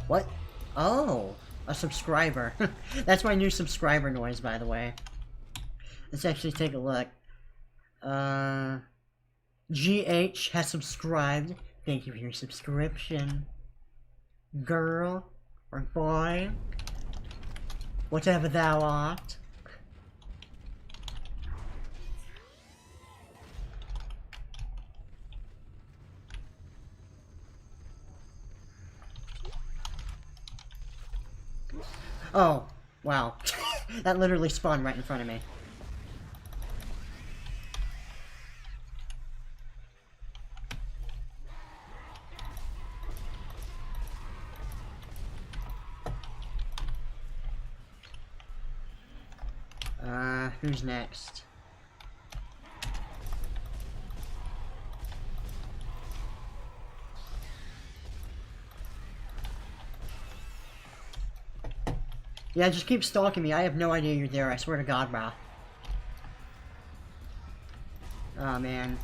What? Oh, a subscriber. That's my new subscriber noise, by the way. Let's actually take a look. GH has subscribed. Thank you for your subscription. Girl, or boy, whatever thou art. Oh, wow. That literally spawned right in front of me. Who's next? Yeah, just keep stalking me. I have no idea you're there. I swear to God, bro. Oh, man.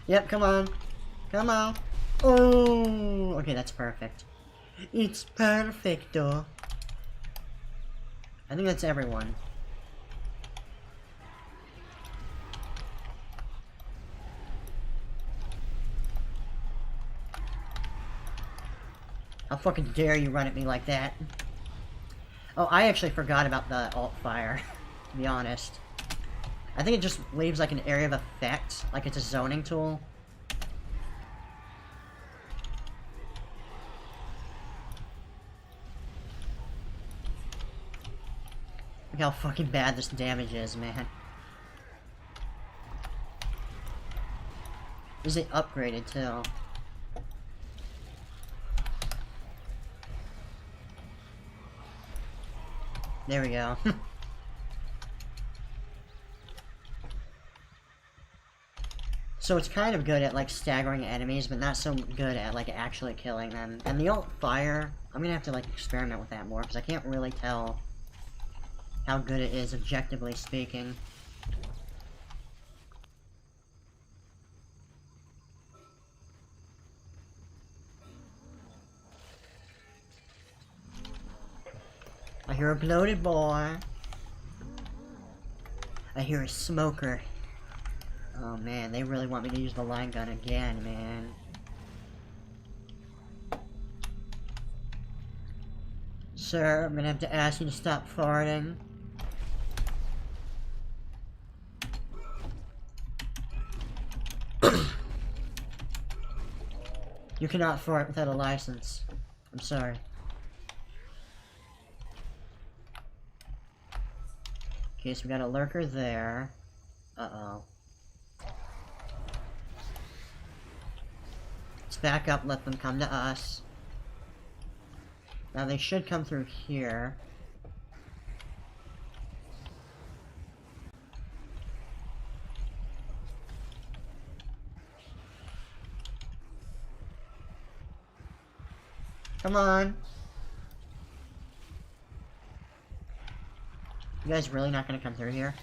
Yep, come on. Come on. Oh, okay, that's perfect. It's perfecto. I think that's everyone. How fucking dare you run at me like that? Oh, I actually forgot about the alt fire, to be honest. I think it just leaves like an area of effect, like it's a zoning tool. Look how fucking bad this damage is, man. Is it upgraded too? There we go. So it's kind of good at like staggering enemies, but not so good at like actually killing them. And the alt fire, I'm gonna have to like experiment with that more because I can't really tell how good it is objectively speaking. I hear a bloated boy. I hear a smoker. Oh man, they really want me to use the line gun again, man. Sir, I'm gonna have to ask you to stop farting. You cannot fart without a license. I'm sorry. Okay, so we got a lurker there. Uh-oh. Let's back up, let them come to us. Now they should come through here. Come on. You guys really not gonna come through here?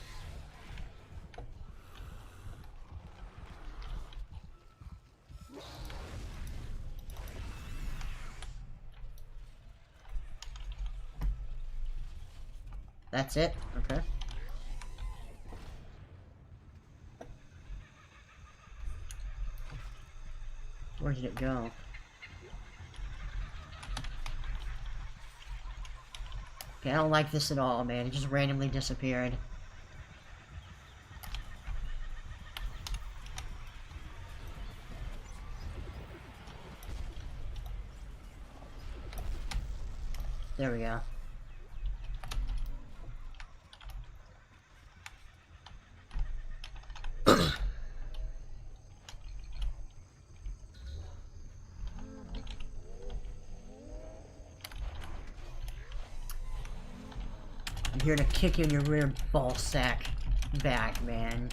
That's it? Okay. Where did it go? Okay, I don't like this at all, man. It just randomly disappeared. There we go. I'm here to kick you in your rear ball sack back, man.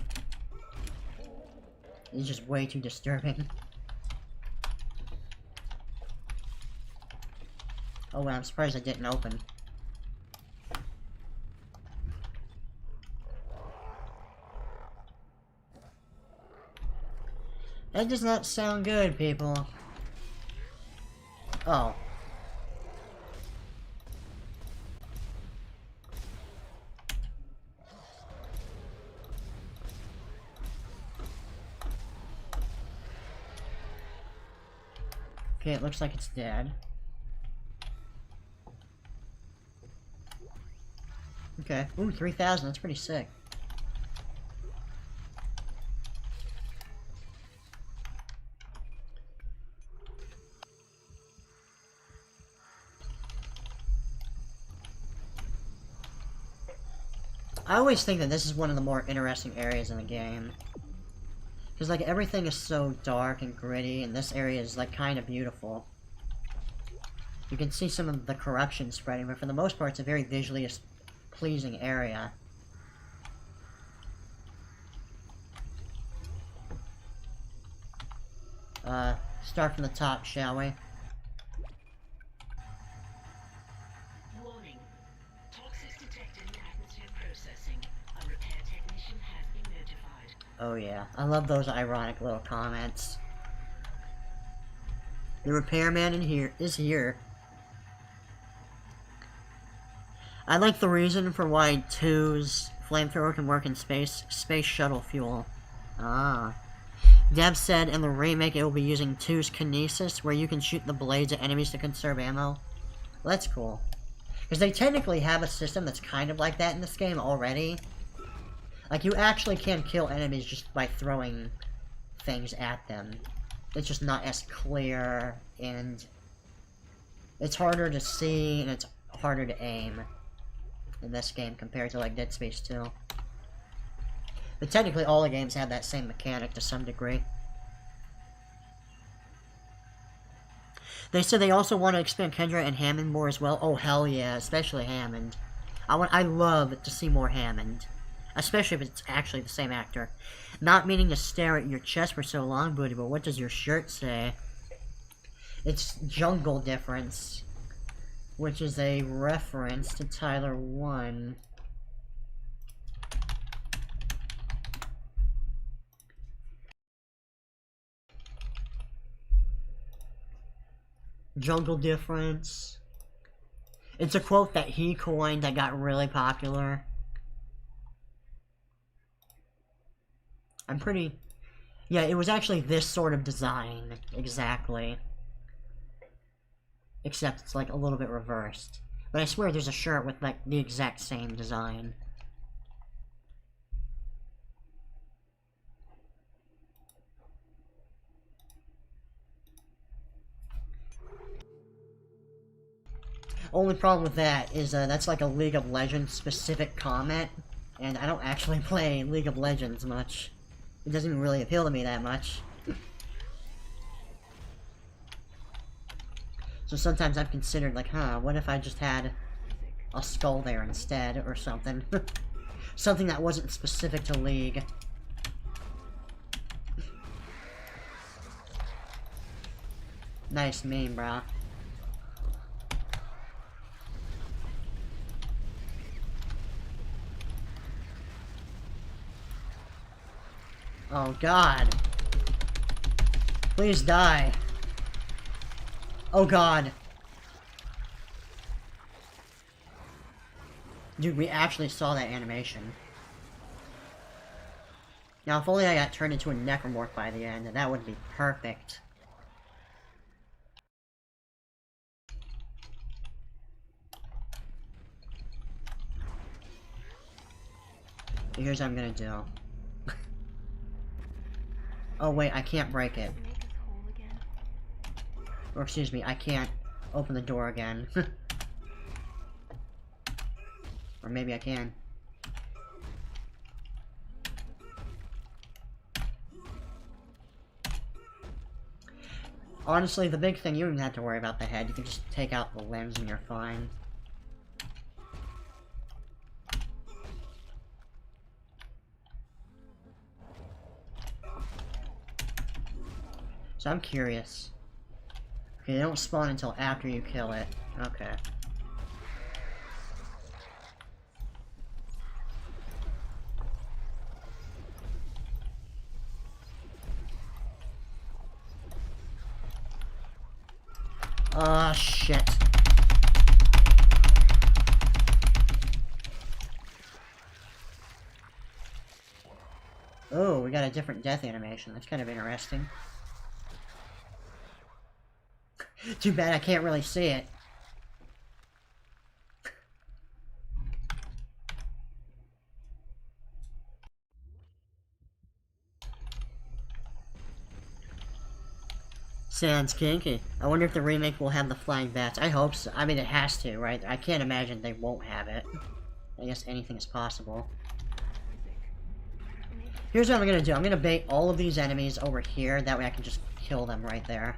It's just way too disturbing. Oh well, I'm surprised it didn't open. That does not sound good, people. Oh. Okay, it looks like it's dead. Okay. Ooh, 3,000. That's pretty sick. I always think that this is one of the more interesting areas in the game. Because, like, everything is so dark and gritty, and this area is, like, kind of beautiful. You can see some of the corruption spreading, but for the most part, it's a very visually pleasing area. Start from the top, shall we? Warning. Toxins detected in atmosphere processing. A repair technician has been notified. Oh yeah, I love those ironic little comments. The repairman is here. I like the reason for why 2's flamethrower can work in space shuttle fuel. Ah. Dev said in the remake it will be using 2's kinesis, where you can shoot the blades at enemies to conserve ammo. Well, that's cool. Because they technically have a system that's kind of like that in this game already. Like, you actually can kill enemies just by throwing things at them. It's just not as clear, and it's harder to see, and it's harder to aim in this game compared to, like, Dead Space 2. But technically all the games have that same mechanic to some degree. They said they also want to expand Kendra and Hammond more as well. Oh hell yeah, especially Hammond. I love to see more Hammond. Especially if it's actually the same actor. Not meaning to stare at your chest for so long, Booty, but what does your shirt say? It's Jungle Difference, which is a reference to Tyler 1. Jungle Difference. It's a quote that he coined that got really popular. I'm pretty... Yeah, it was actually this sort of design, exactly. Except it's like a little bit reversed. But I swear there's a shirt with like the exact same design. Only problem with that is that's like a League of Legends specific comment, and I don't actually play League of Legends much. It doesn't even really appeal to me that much. So sometimes I've considered, like, what if I just had a skull there instead, or something. Something that wasn't specific to League. Nice meme, brah. Oh god. Please die. Oh god. Dude, we actually saw that animation. Now, if only I got turned into a necromorph by the end, that would be perfect. Here's what I'm gonna do. Oh wait, I can't break it. Or excuse me, I can't open the door again. Or maybe I can. Honestly, the big thing, you don't even have to worry about the head. You can just take out the limbs and you're fine. So I'm curious. Okay, they don't spawn until after you kill it. Okay. Oh, shit. Oh, we got a different death animation. That's kind of interesting. Too bad I can't really see it. Sounds kinky. I wonder if the remake will have the flying bats. I hope so. I mean, it has to, right? I can't imagine they won't have it. I guess anything is possible. Here's what I'm gonna do. I'm gonna bait all of these enemies over here. That way I can just kill them right there.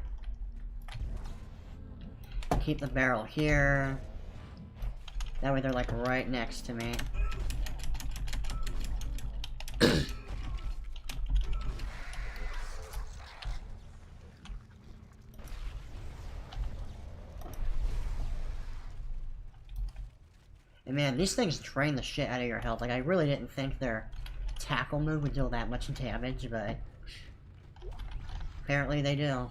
Keep the barrel here. That way they're like right next to me. And man, these things drain the shit out of your health. Like, I really didn't think their tackle move would deal that much damage, but apparently they do.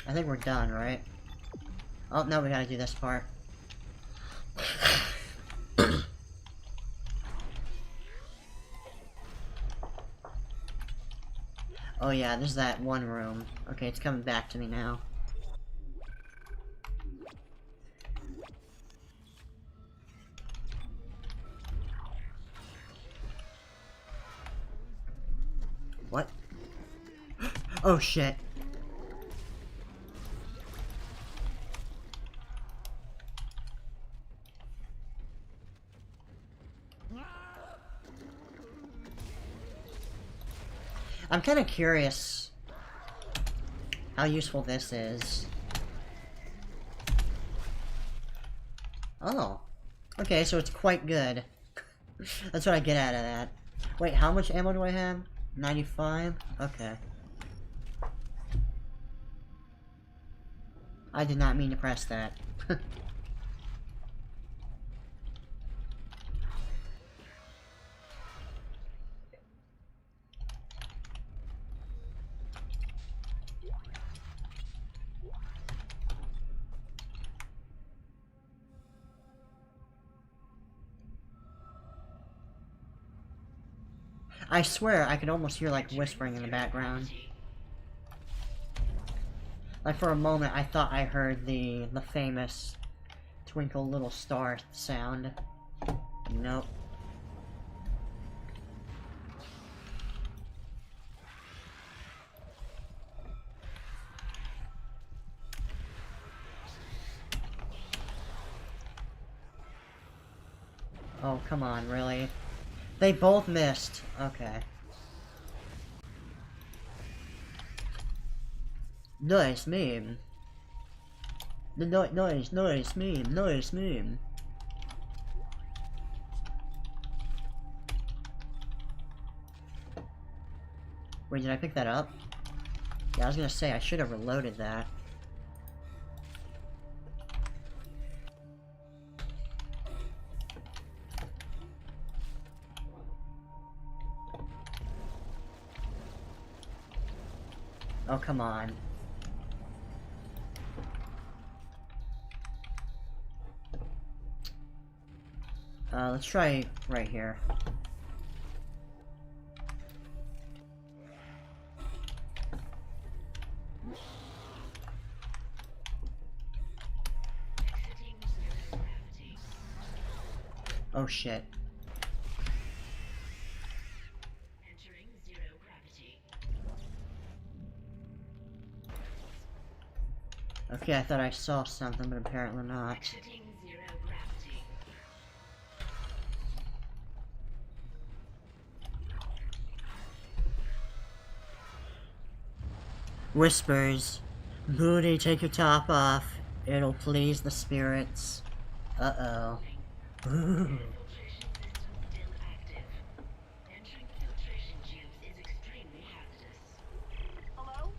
I think we're done, right? Oh, no, we gotta do this part. Oh yeah, there's that one room. Okay, it's coming back to me now. What? Oh shit. I'm kind of curious how useful this is. Oh. Okay, so it's quite good. That's what I get out of that. Wait, how much ammo do I have? 95? Okay. I did not mean to press that. I swear, I could almost hear, like, whispering in the background. Like, for a moment, I thought I heard the famous Twinkle Little Star sound. Nope. Oh, come on, really? They both missed. Okay. Nice meme. Nice meme, nice meme. Wait, did I pick that up? Yeah, I was gonna say, I should have reloaded that. Oh, come on. Let's try right here. Oh shit. Okay, I thought I saw something, but apparently not. Whispers. Booty, take your top off. It'll please the spirits. Uh-oh. Ooh. Hello?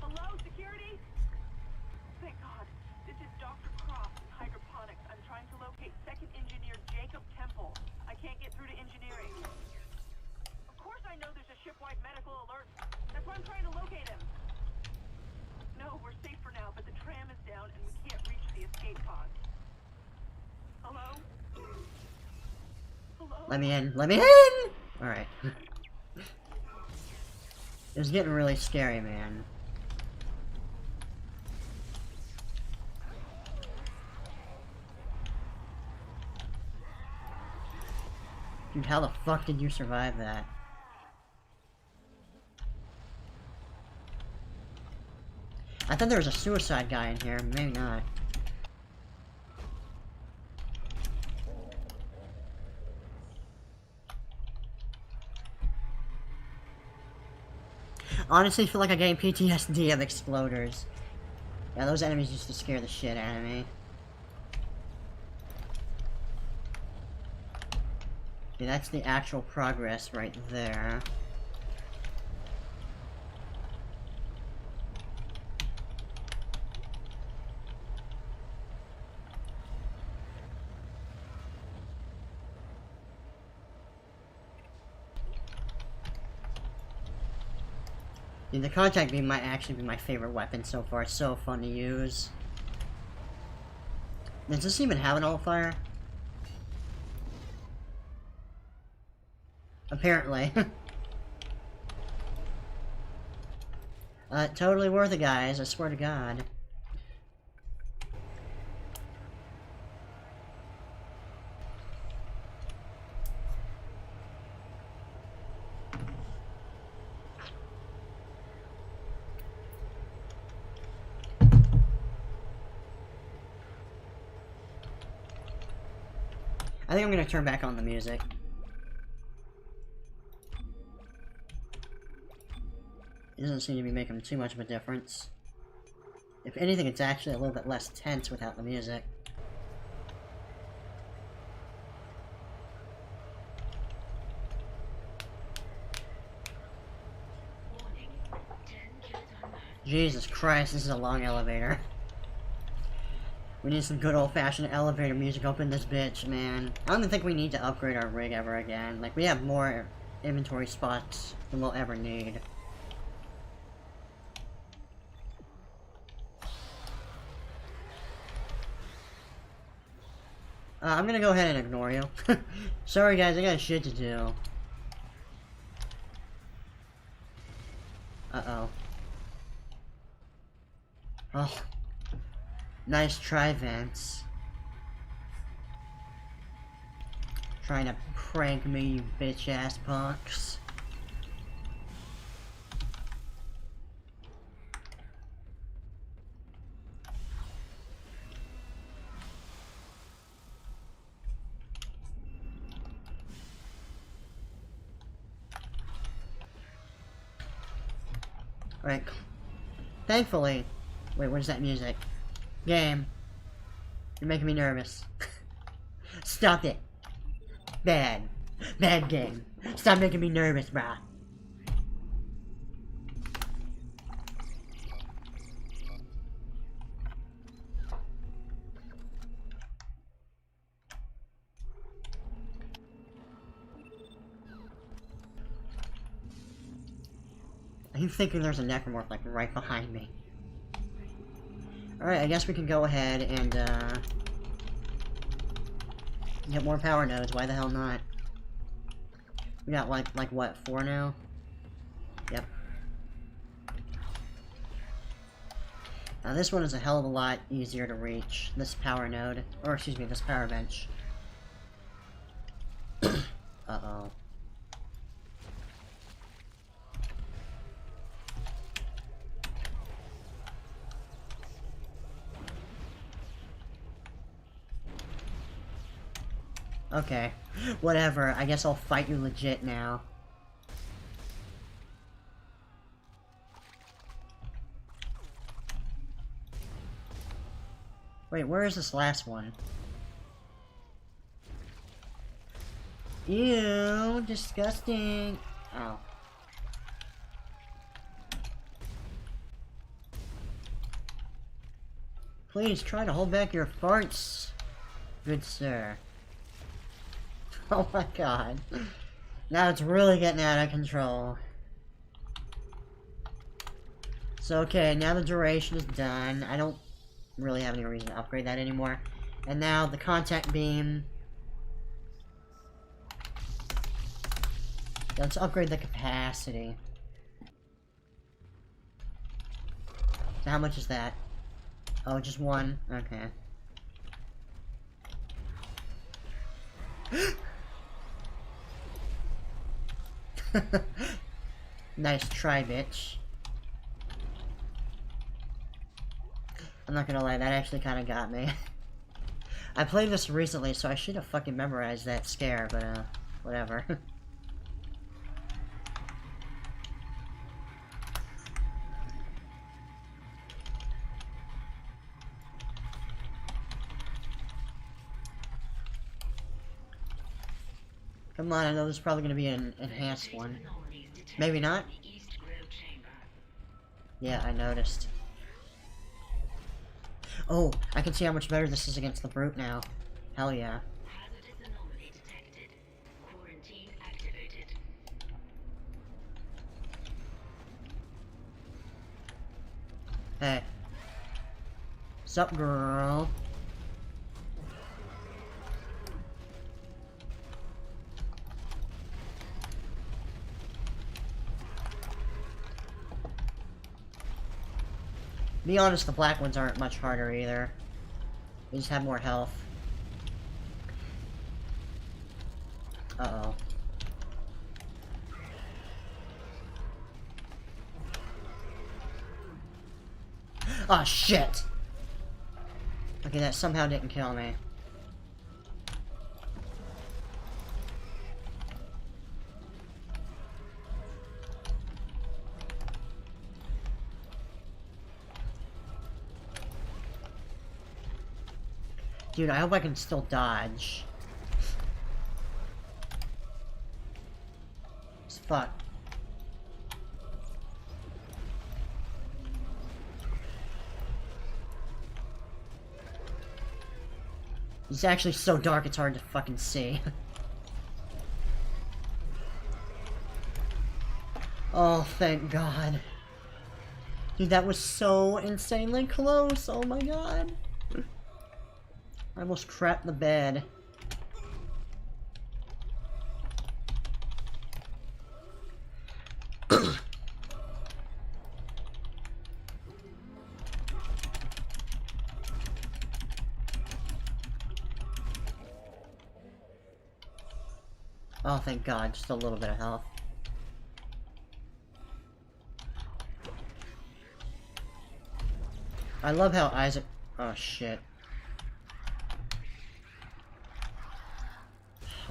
Hello, security? Thank God. This is Dr. Croft in hydroponics. I'm trying to locate second engineer Jacob Temple. I can't get through to engineering. Of course I know there's a shipwide medical alert. That's why I'm trying to locate him. No, we're safe for now, but the tram is down and we can't reach the escape pod. Hello? Hello? Let me in. Let me in! Alright. It was getting really scary, man. Dude, how the fuck did you survive that? I thought there was a suicide guy in here. Maybe not. Honestly, I feel like I'm getting PTSD of exploders. Yeah, those enemies used to scare the shit out of me. Okay, that's the actual progress right there. Dude, the contact beam might actually be my favorite weapon so far. It's so fun to use. Does this even have an alt-fire? Apparently. Totally worth it, guys. I swear to God. I think I'm gonna turn back on the music. It doesn't seem to be making too much of a difference. If anything, it's actually a little bit less tense without the music. Jesus Christ, this is a long elevator. We need some good old-fashioned elevator music up in this bitch, man. I don't even think we need to upgrade our rig ever again. Like, we have more inventory spots than we'll ever need. I'm gonna go ahead and ignore you. Sorry guys, I got shit to do. Uh-oh. Oh. Nice try, Vince. Trying to prank me, you bitch-ass punks. Right. Thankfully... Wait, where's that music? Game. You're making me nervous. Stop it. Bad. Bad game. Stop making me nervous, brah. I'm thinking there's a necromorph, like, right behind me. Alright, I guess we can go ahead and, get more power nodes. Why the hell not? We got, like what, 4 now? Yep. Now, this one is a hell of a lot easier to reach. This power node. Or, excuse me, this power bench. Uh-oh. Okay, whatever. I guess I'll fight you legit now. Wait, where is this last one? Ew, disgusting. Oh. Please try to hold back your farts, good sir. Oh my god. Now it's really getting out of control. So okay, now the duration is done. I don't really have any reason to upgrade that anymore. And now the contact beam. Let's upgrade the capacity. So how much is that? Oh, just one? Okay. Nice try, bitch. I'm not gonna lie, that actually kinda got me. I played this recently, so I should have fucking memorized that scare, but whatever. Come on, I know there's probably gonna be an enhanced one. Maybe not? Yeah, I noticed. Oh, I can see how much better this is against the brute now. Hell yeah. Hey. Sup, girl? Be honest, the black ones aren't much harder either. They just have more health. Uh-oh. Oh, shit! Okay, that somehow didn't kill me. Dude, I hope I can still dodge. It's fuck. It's actually so dark it's hard to fucking see. Oh, thank God. Dude, that was so insanely close. Oh my God. I almost crapped the bed. Oh, thank God, just a little bit of health. I love how Isaac... Oh, shit.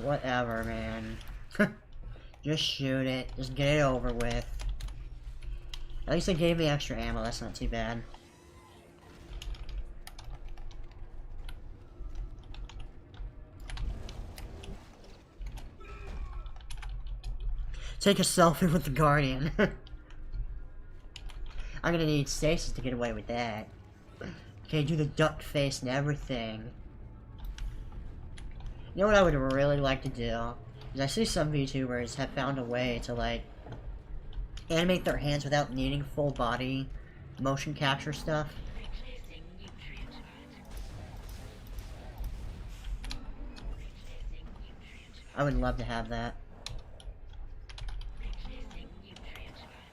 Whatever, man. Just shoot it. Just get it over with. At least they gave me extra ammo. That's not too bad. Take a selfie with the Guardian. I'm gonna need stasis to get away with that. Okay, do the duck face and everything. You know what I would really like to do? Is I see some VTubers have found a way to, like, animate their hands without needing full body motion capture stuff. I would love to have that.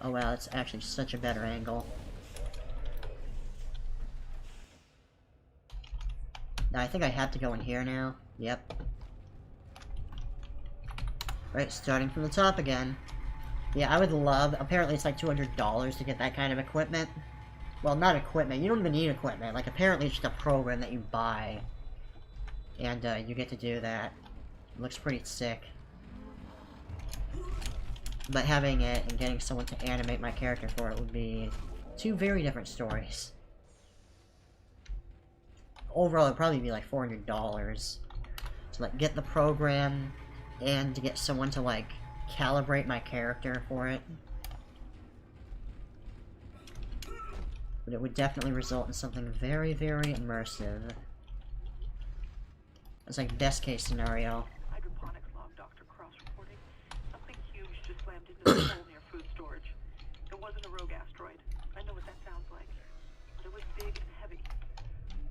Oh wow, it's actually such a better angle. Now I think I have to go in here now. Yep. Right, starting from the top again. Yeah, I would love... Apparently it's like $200 to get that kind of equipment. Well, not equipment. You don't even need equipment. Like, apparently it's just a program that you buy. And, you get to do that. It looks pretty sick. But having it and getting someone to animate my character for it would be two very different stories. overall it'd probably be like $400 to like get the program and to get someone to like calibrate my character for it. But it would definitely result in something very, very immersive. It's like best case scenario. Hydroponics log, Dr. Cross reporting. Something huge just slammed into the hole near food storage. It wasn't a rogue asteroid. I know what that sounds like. But it was big and heavy.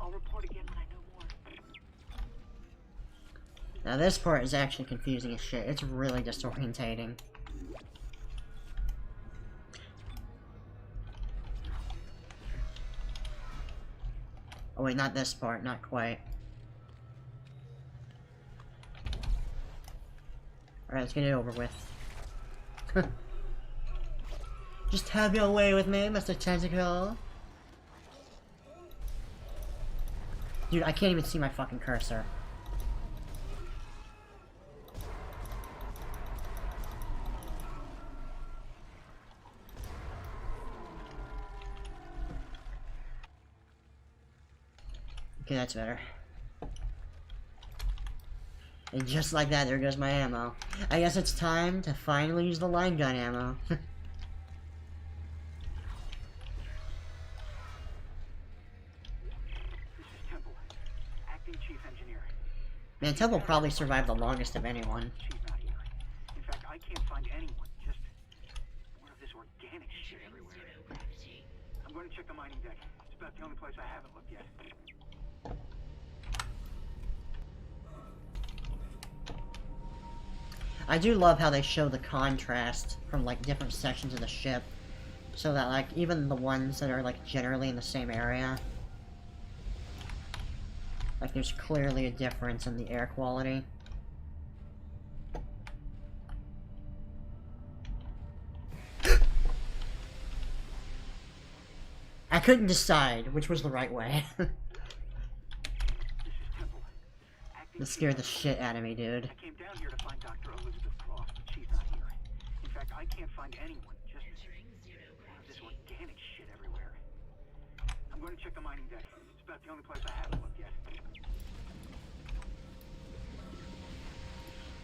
I'll report again when I know more. Now this part is actually confusing as shit. It's really disorientating. Oh wait, not this part, not quite. Alright, let's get it over with. Just have your way with me, Mr. Tentacle. Dude, I can't even see my fucking cursor. Okay, that's better. And just like that, there goes my ammo. I guess it's time to finally use the line gun ammo. This is Temple, acting chief engineer. Man, Temple probably survived the longest of anyone. She's not here. In fact, I can't find anyone. Just more of this organic shit everywhere. I'm going to check the mining deck. It's about the only place I haven't looked yet. I do love how they show the contrast from like different sections of the ship, so that like even the ones that are like generally in the same area, like there's clearly a difference in the air quality. I couldn't decide which was the right way. That scared the shit out of me, dude. I came down here to find Dr. Elizabeth Cross, but she's not here. In fact, I can't find anyone. Just more of this organic shit everywhere. I'm going to check the mining deck. It's about the only place I haven't looked yet.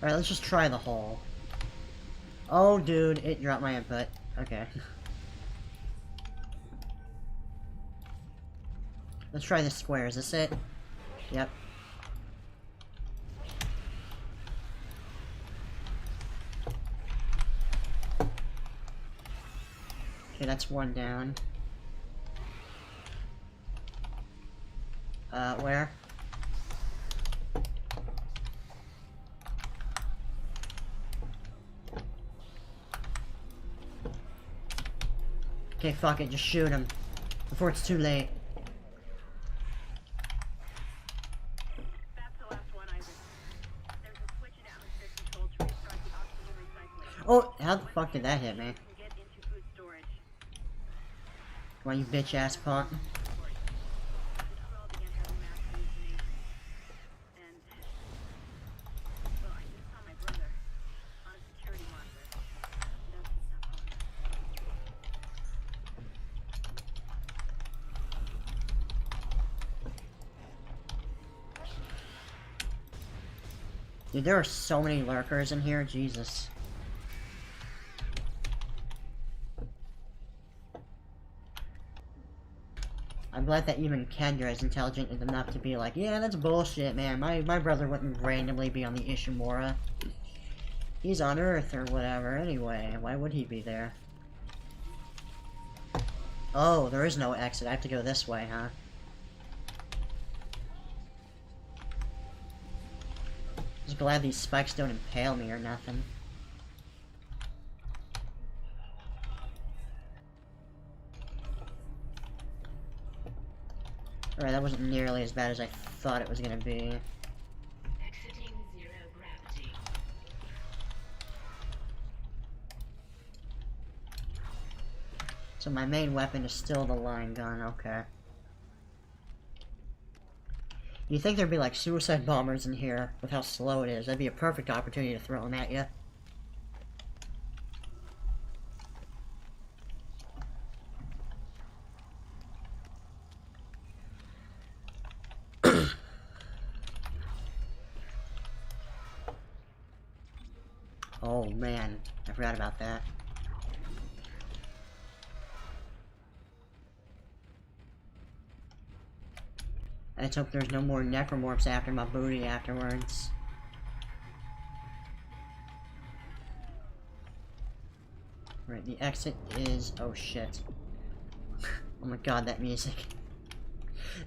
Alright, let's just try the hole. Oh, dude, it dropped my input. Okay. Let's try this square. Is this it? Yep. Okay, that's one down. Where? Okay, fuck it, just shoot him. Before it's too late. That's the last one, Isaac. There's a switch in atmosphere control to restart the oxygen recycling. Oh, how the fuck did that hit me? You can get into food storage. Come on, you bitch ass punk. Dude, there are so many lurkers in here, Jesus. I'm glad that even Kendra is intelligent enough to be like, yeah, that's bullshit, man. My brother wouldn't randomly be on the Ishimura. He's on Earth or whatever, anyway. Why would he be there? Oh, there is no exit. I have to go this way, huh? Just glad these spikes don't impale me or nothing. Alright, that wasn't nearly as bad as I thought it was gonna be. Exiting zero gravity. So my main weapon is still the line gun, okay. You'd think there'd be like suicide bombers in here with how slow it is. That'd be a perfect opportunity to throw them at you. Oh man, I forgot about that. I just hope there's no more necromorphs after my booty afterwards. Right, the exit is... oh shit. Oh my god, that music.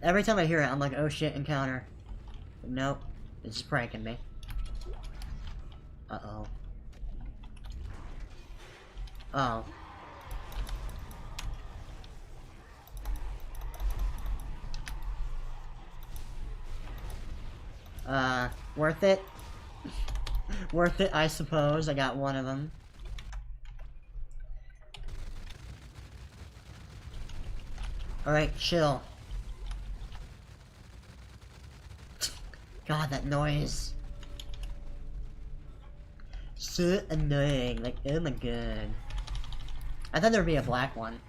Every time I hear it, I'm like, oh shit, encounter. But nope, it's just pranking me. Uh-oh. Oh. Worth it? Worth it, I suppose. I got one of them. Alright, chill. God, that noise. So annoying. Like, oh my god. I thought there would be a black one.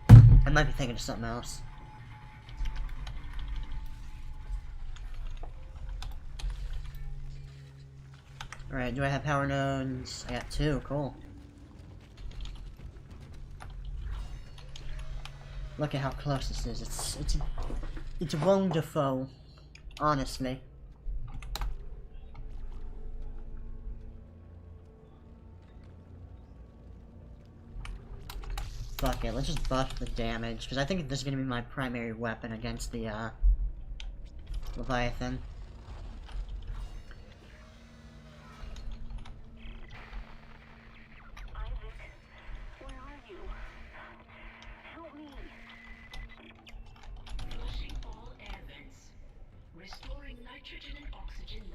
I might be thinking of something else. Alright, do I have power nodes? I got 2, cool. Look at how close this is. It's wonderful, honestly. Fuck it, let's just buff the damage, because I think this is going to be my primary weapon against the, Leviathan.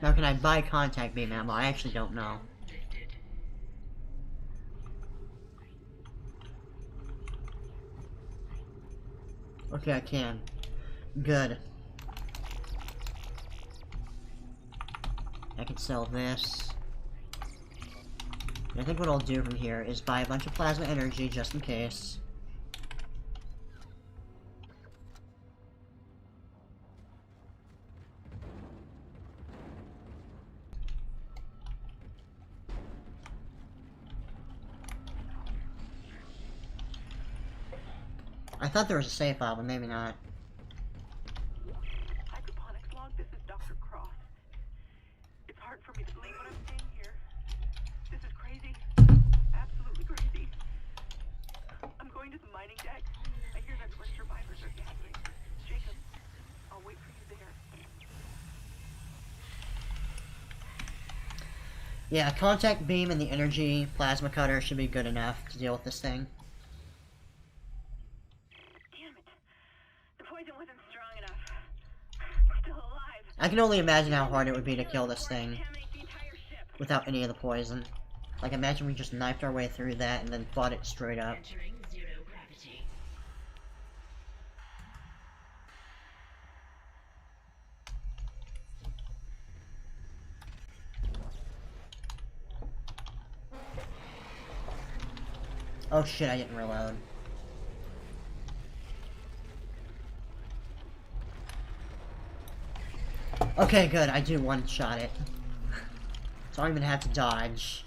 Now can I buy contact beam ammo? I actually don't know. Okay, I can. Good. I can sell this. I think what I'll do from here is buy a bunch of plasma energy just in case. I thought there was a save file, but maybe not. Hydroponics log, this is Dr. Cross. It's hard for me to believe what I'm seeing here. This is crazy. Absolutely crazy. I'm going to the mining deck. I hear that's where survivors are gathering. Jacob, I'll wait for you there. Yeah, contact beam and the energy plasma cutter should be good enough to deal with this thing. I can only imagine how hard it would be to kill this thing without any of the poison. Like, imagine we just knifed our way through that and then fought it straight up. Oh shit, I didn't reload. Okay, good, I do one-shot it. So I'm gonna have to dodge.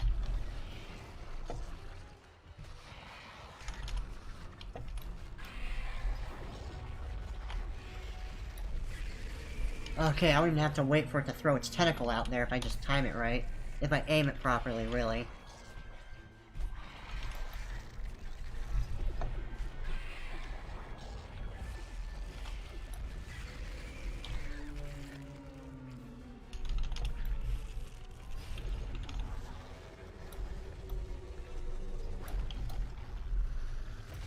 Okay, I don't even have to wait for it to throw its tentacle out there if I just time it right. If I aim it properly, really.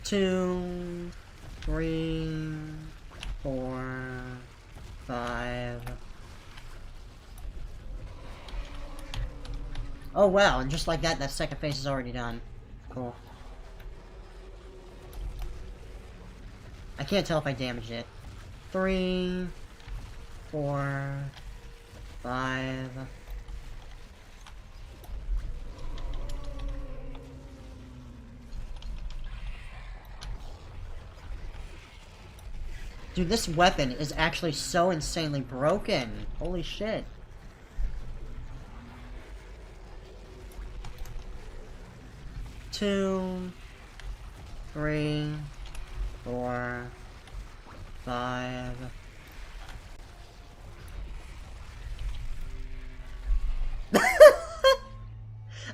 Two, 3, 4, 5. Oh wow, and just like that, that second phase is already done. Cool. I can't tell if I damaged it. 3, 4, 5. Dude, this weapon is actually so insanely broken. Holy shit. 2, 3, 4, 5.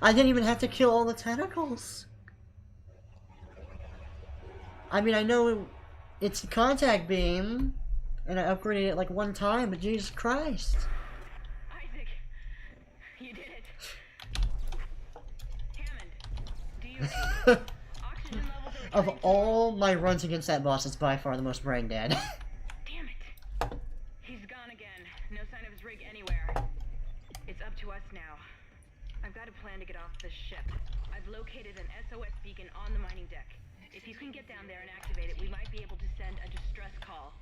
I didn't even have to kill all the tentacles. I mean, I know it's a contact beam, and I upgraded it like 1 time, but Jesus Christ. Isaac, you did it. Hammond, do you oxygen levels are Of all my runs against that boss, it's by far the most brain dead. Damn it. He's gone again. No sign of his rig anywhere. It's up to us now. I've got a plan to get off this ship. I've located an SOS beacon on the mining deck. If you can get down there and activate it, we might be able to send a distress call.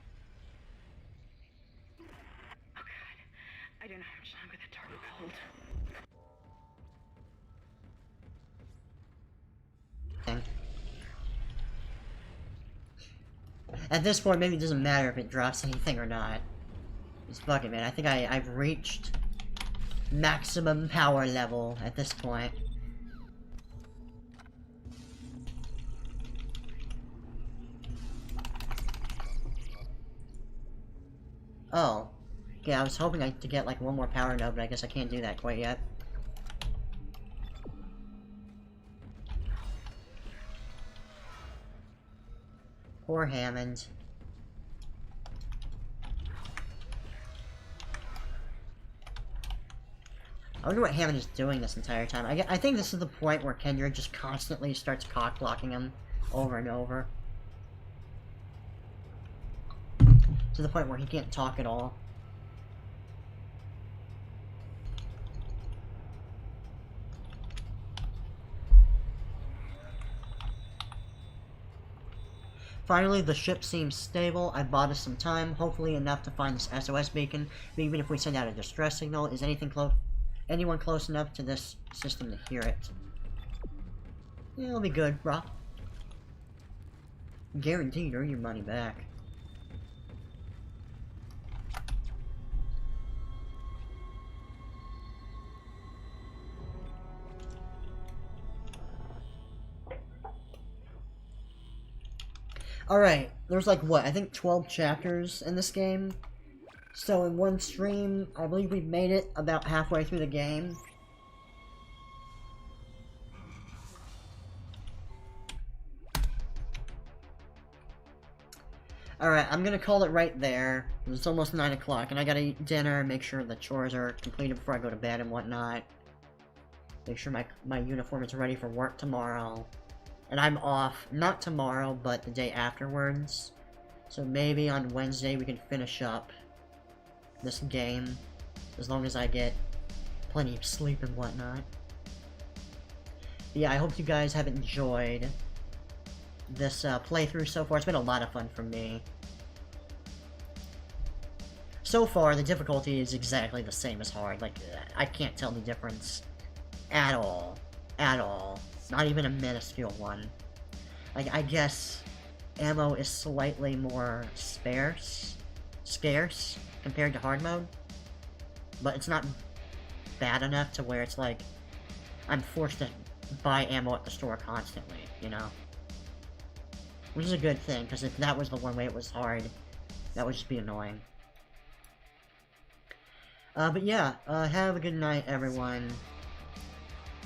Oh god. I don't know how much longer the turret will hold. At this point, maybe it doesn't matter if it drops anything or not. Just fuck it, man. I think I've reached maximum power level at this point. Oh. Yeah, I was hoping to get like 1 more power node, but I guess I can't do that quite yet. Poor Hammond. I wonder what Hammond is doing this entire time. I think this is the point where Kendrick just constantly starts cock-blocking him over and over. To the point where he can't talk at all. Finally, the ship seems stable. I bought us some time, hopefully enough to find this SOS beacon. But even if we send out a distress signal, is anyone close enough to this system to hear it? Yeah, it'll be good, bro. Guaranteed to earn your money back. Alright, there's like, what, I think 12 chapters in this game. So in one stream, I believe we made it about halfway through the game. Alright, I'm gonna call it right there. It's almost 9 o'clock, and I gotta eat dinner, make sure the chores are completed before I go to bed and whatnot. Make sure my uniform is ready for work tomorrow. And I'm off, not tomorrow, but the day afterwards. So maybe on Wednesday we can finish up this game, as long as I get plenty of sleep and whatnot. But yeah, I hope you guys have enjoyed this playthrough so far. It's been a lot of fun for me. So far, the difficulty is exactly the same as hard. Like, I can't tell the difference at all. At all. Not even a minuscule one. Like, I guess ammo is slightly more scarce compared to hard mode. But it's not bad enough to where it's like, I'm forced to buy ammo at the store constantly, you know? Which is a good thing, because if that was the one way it was hard, that would just be annoying. But yeah, have a good night, everyone.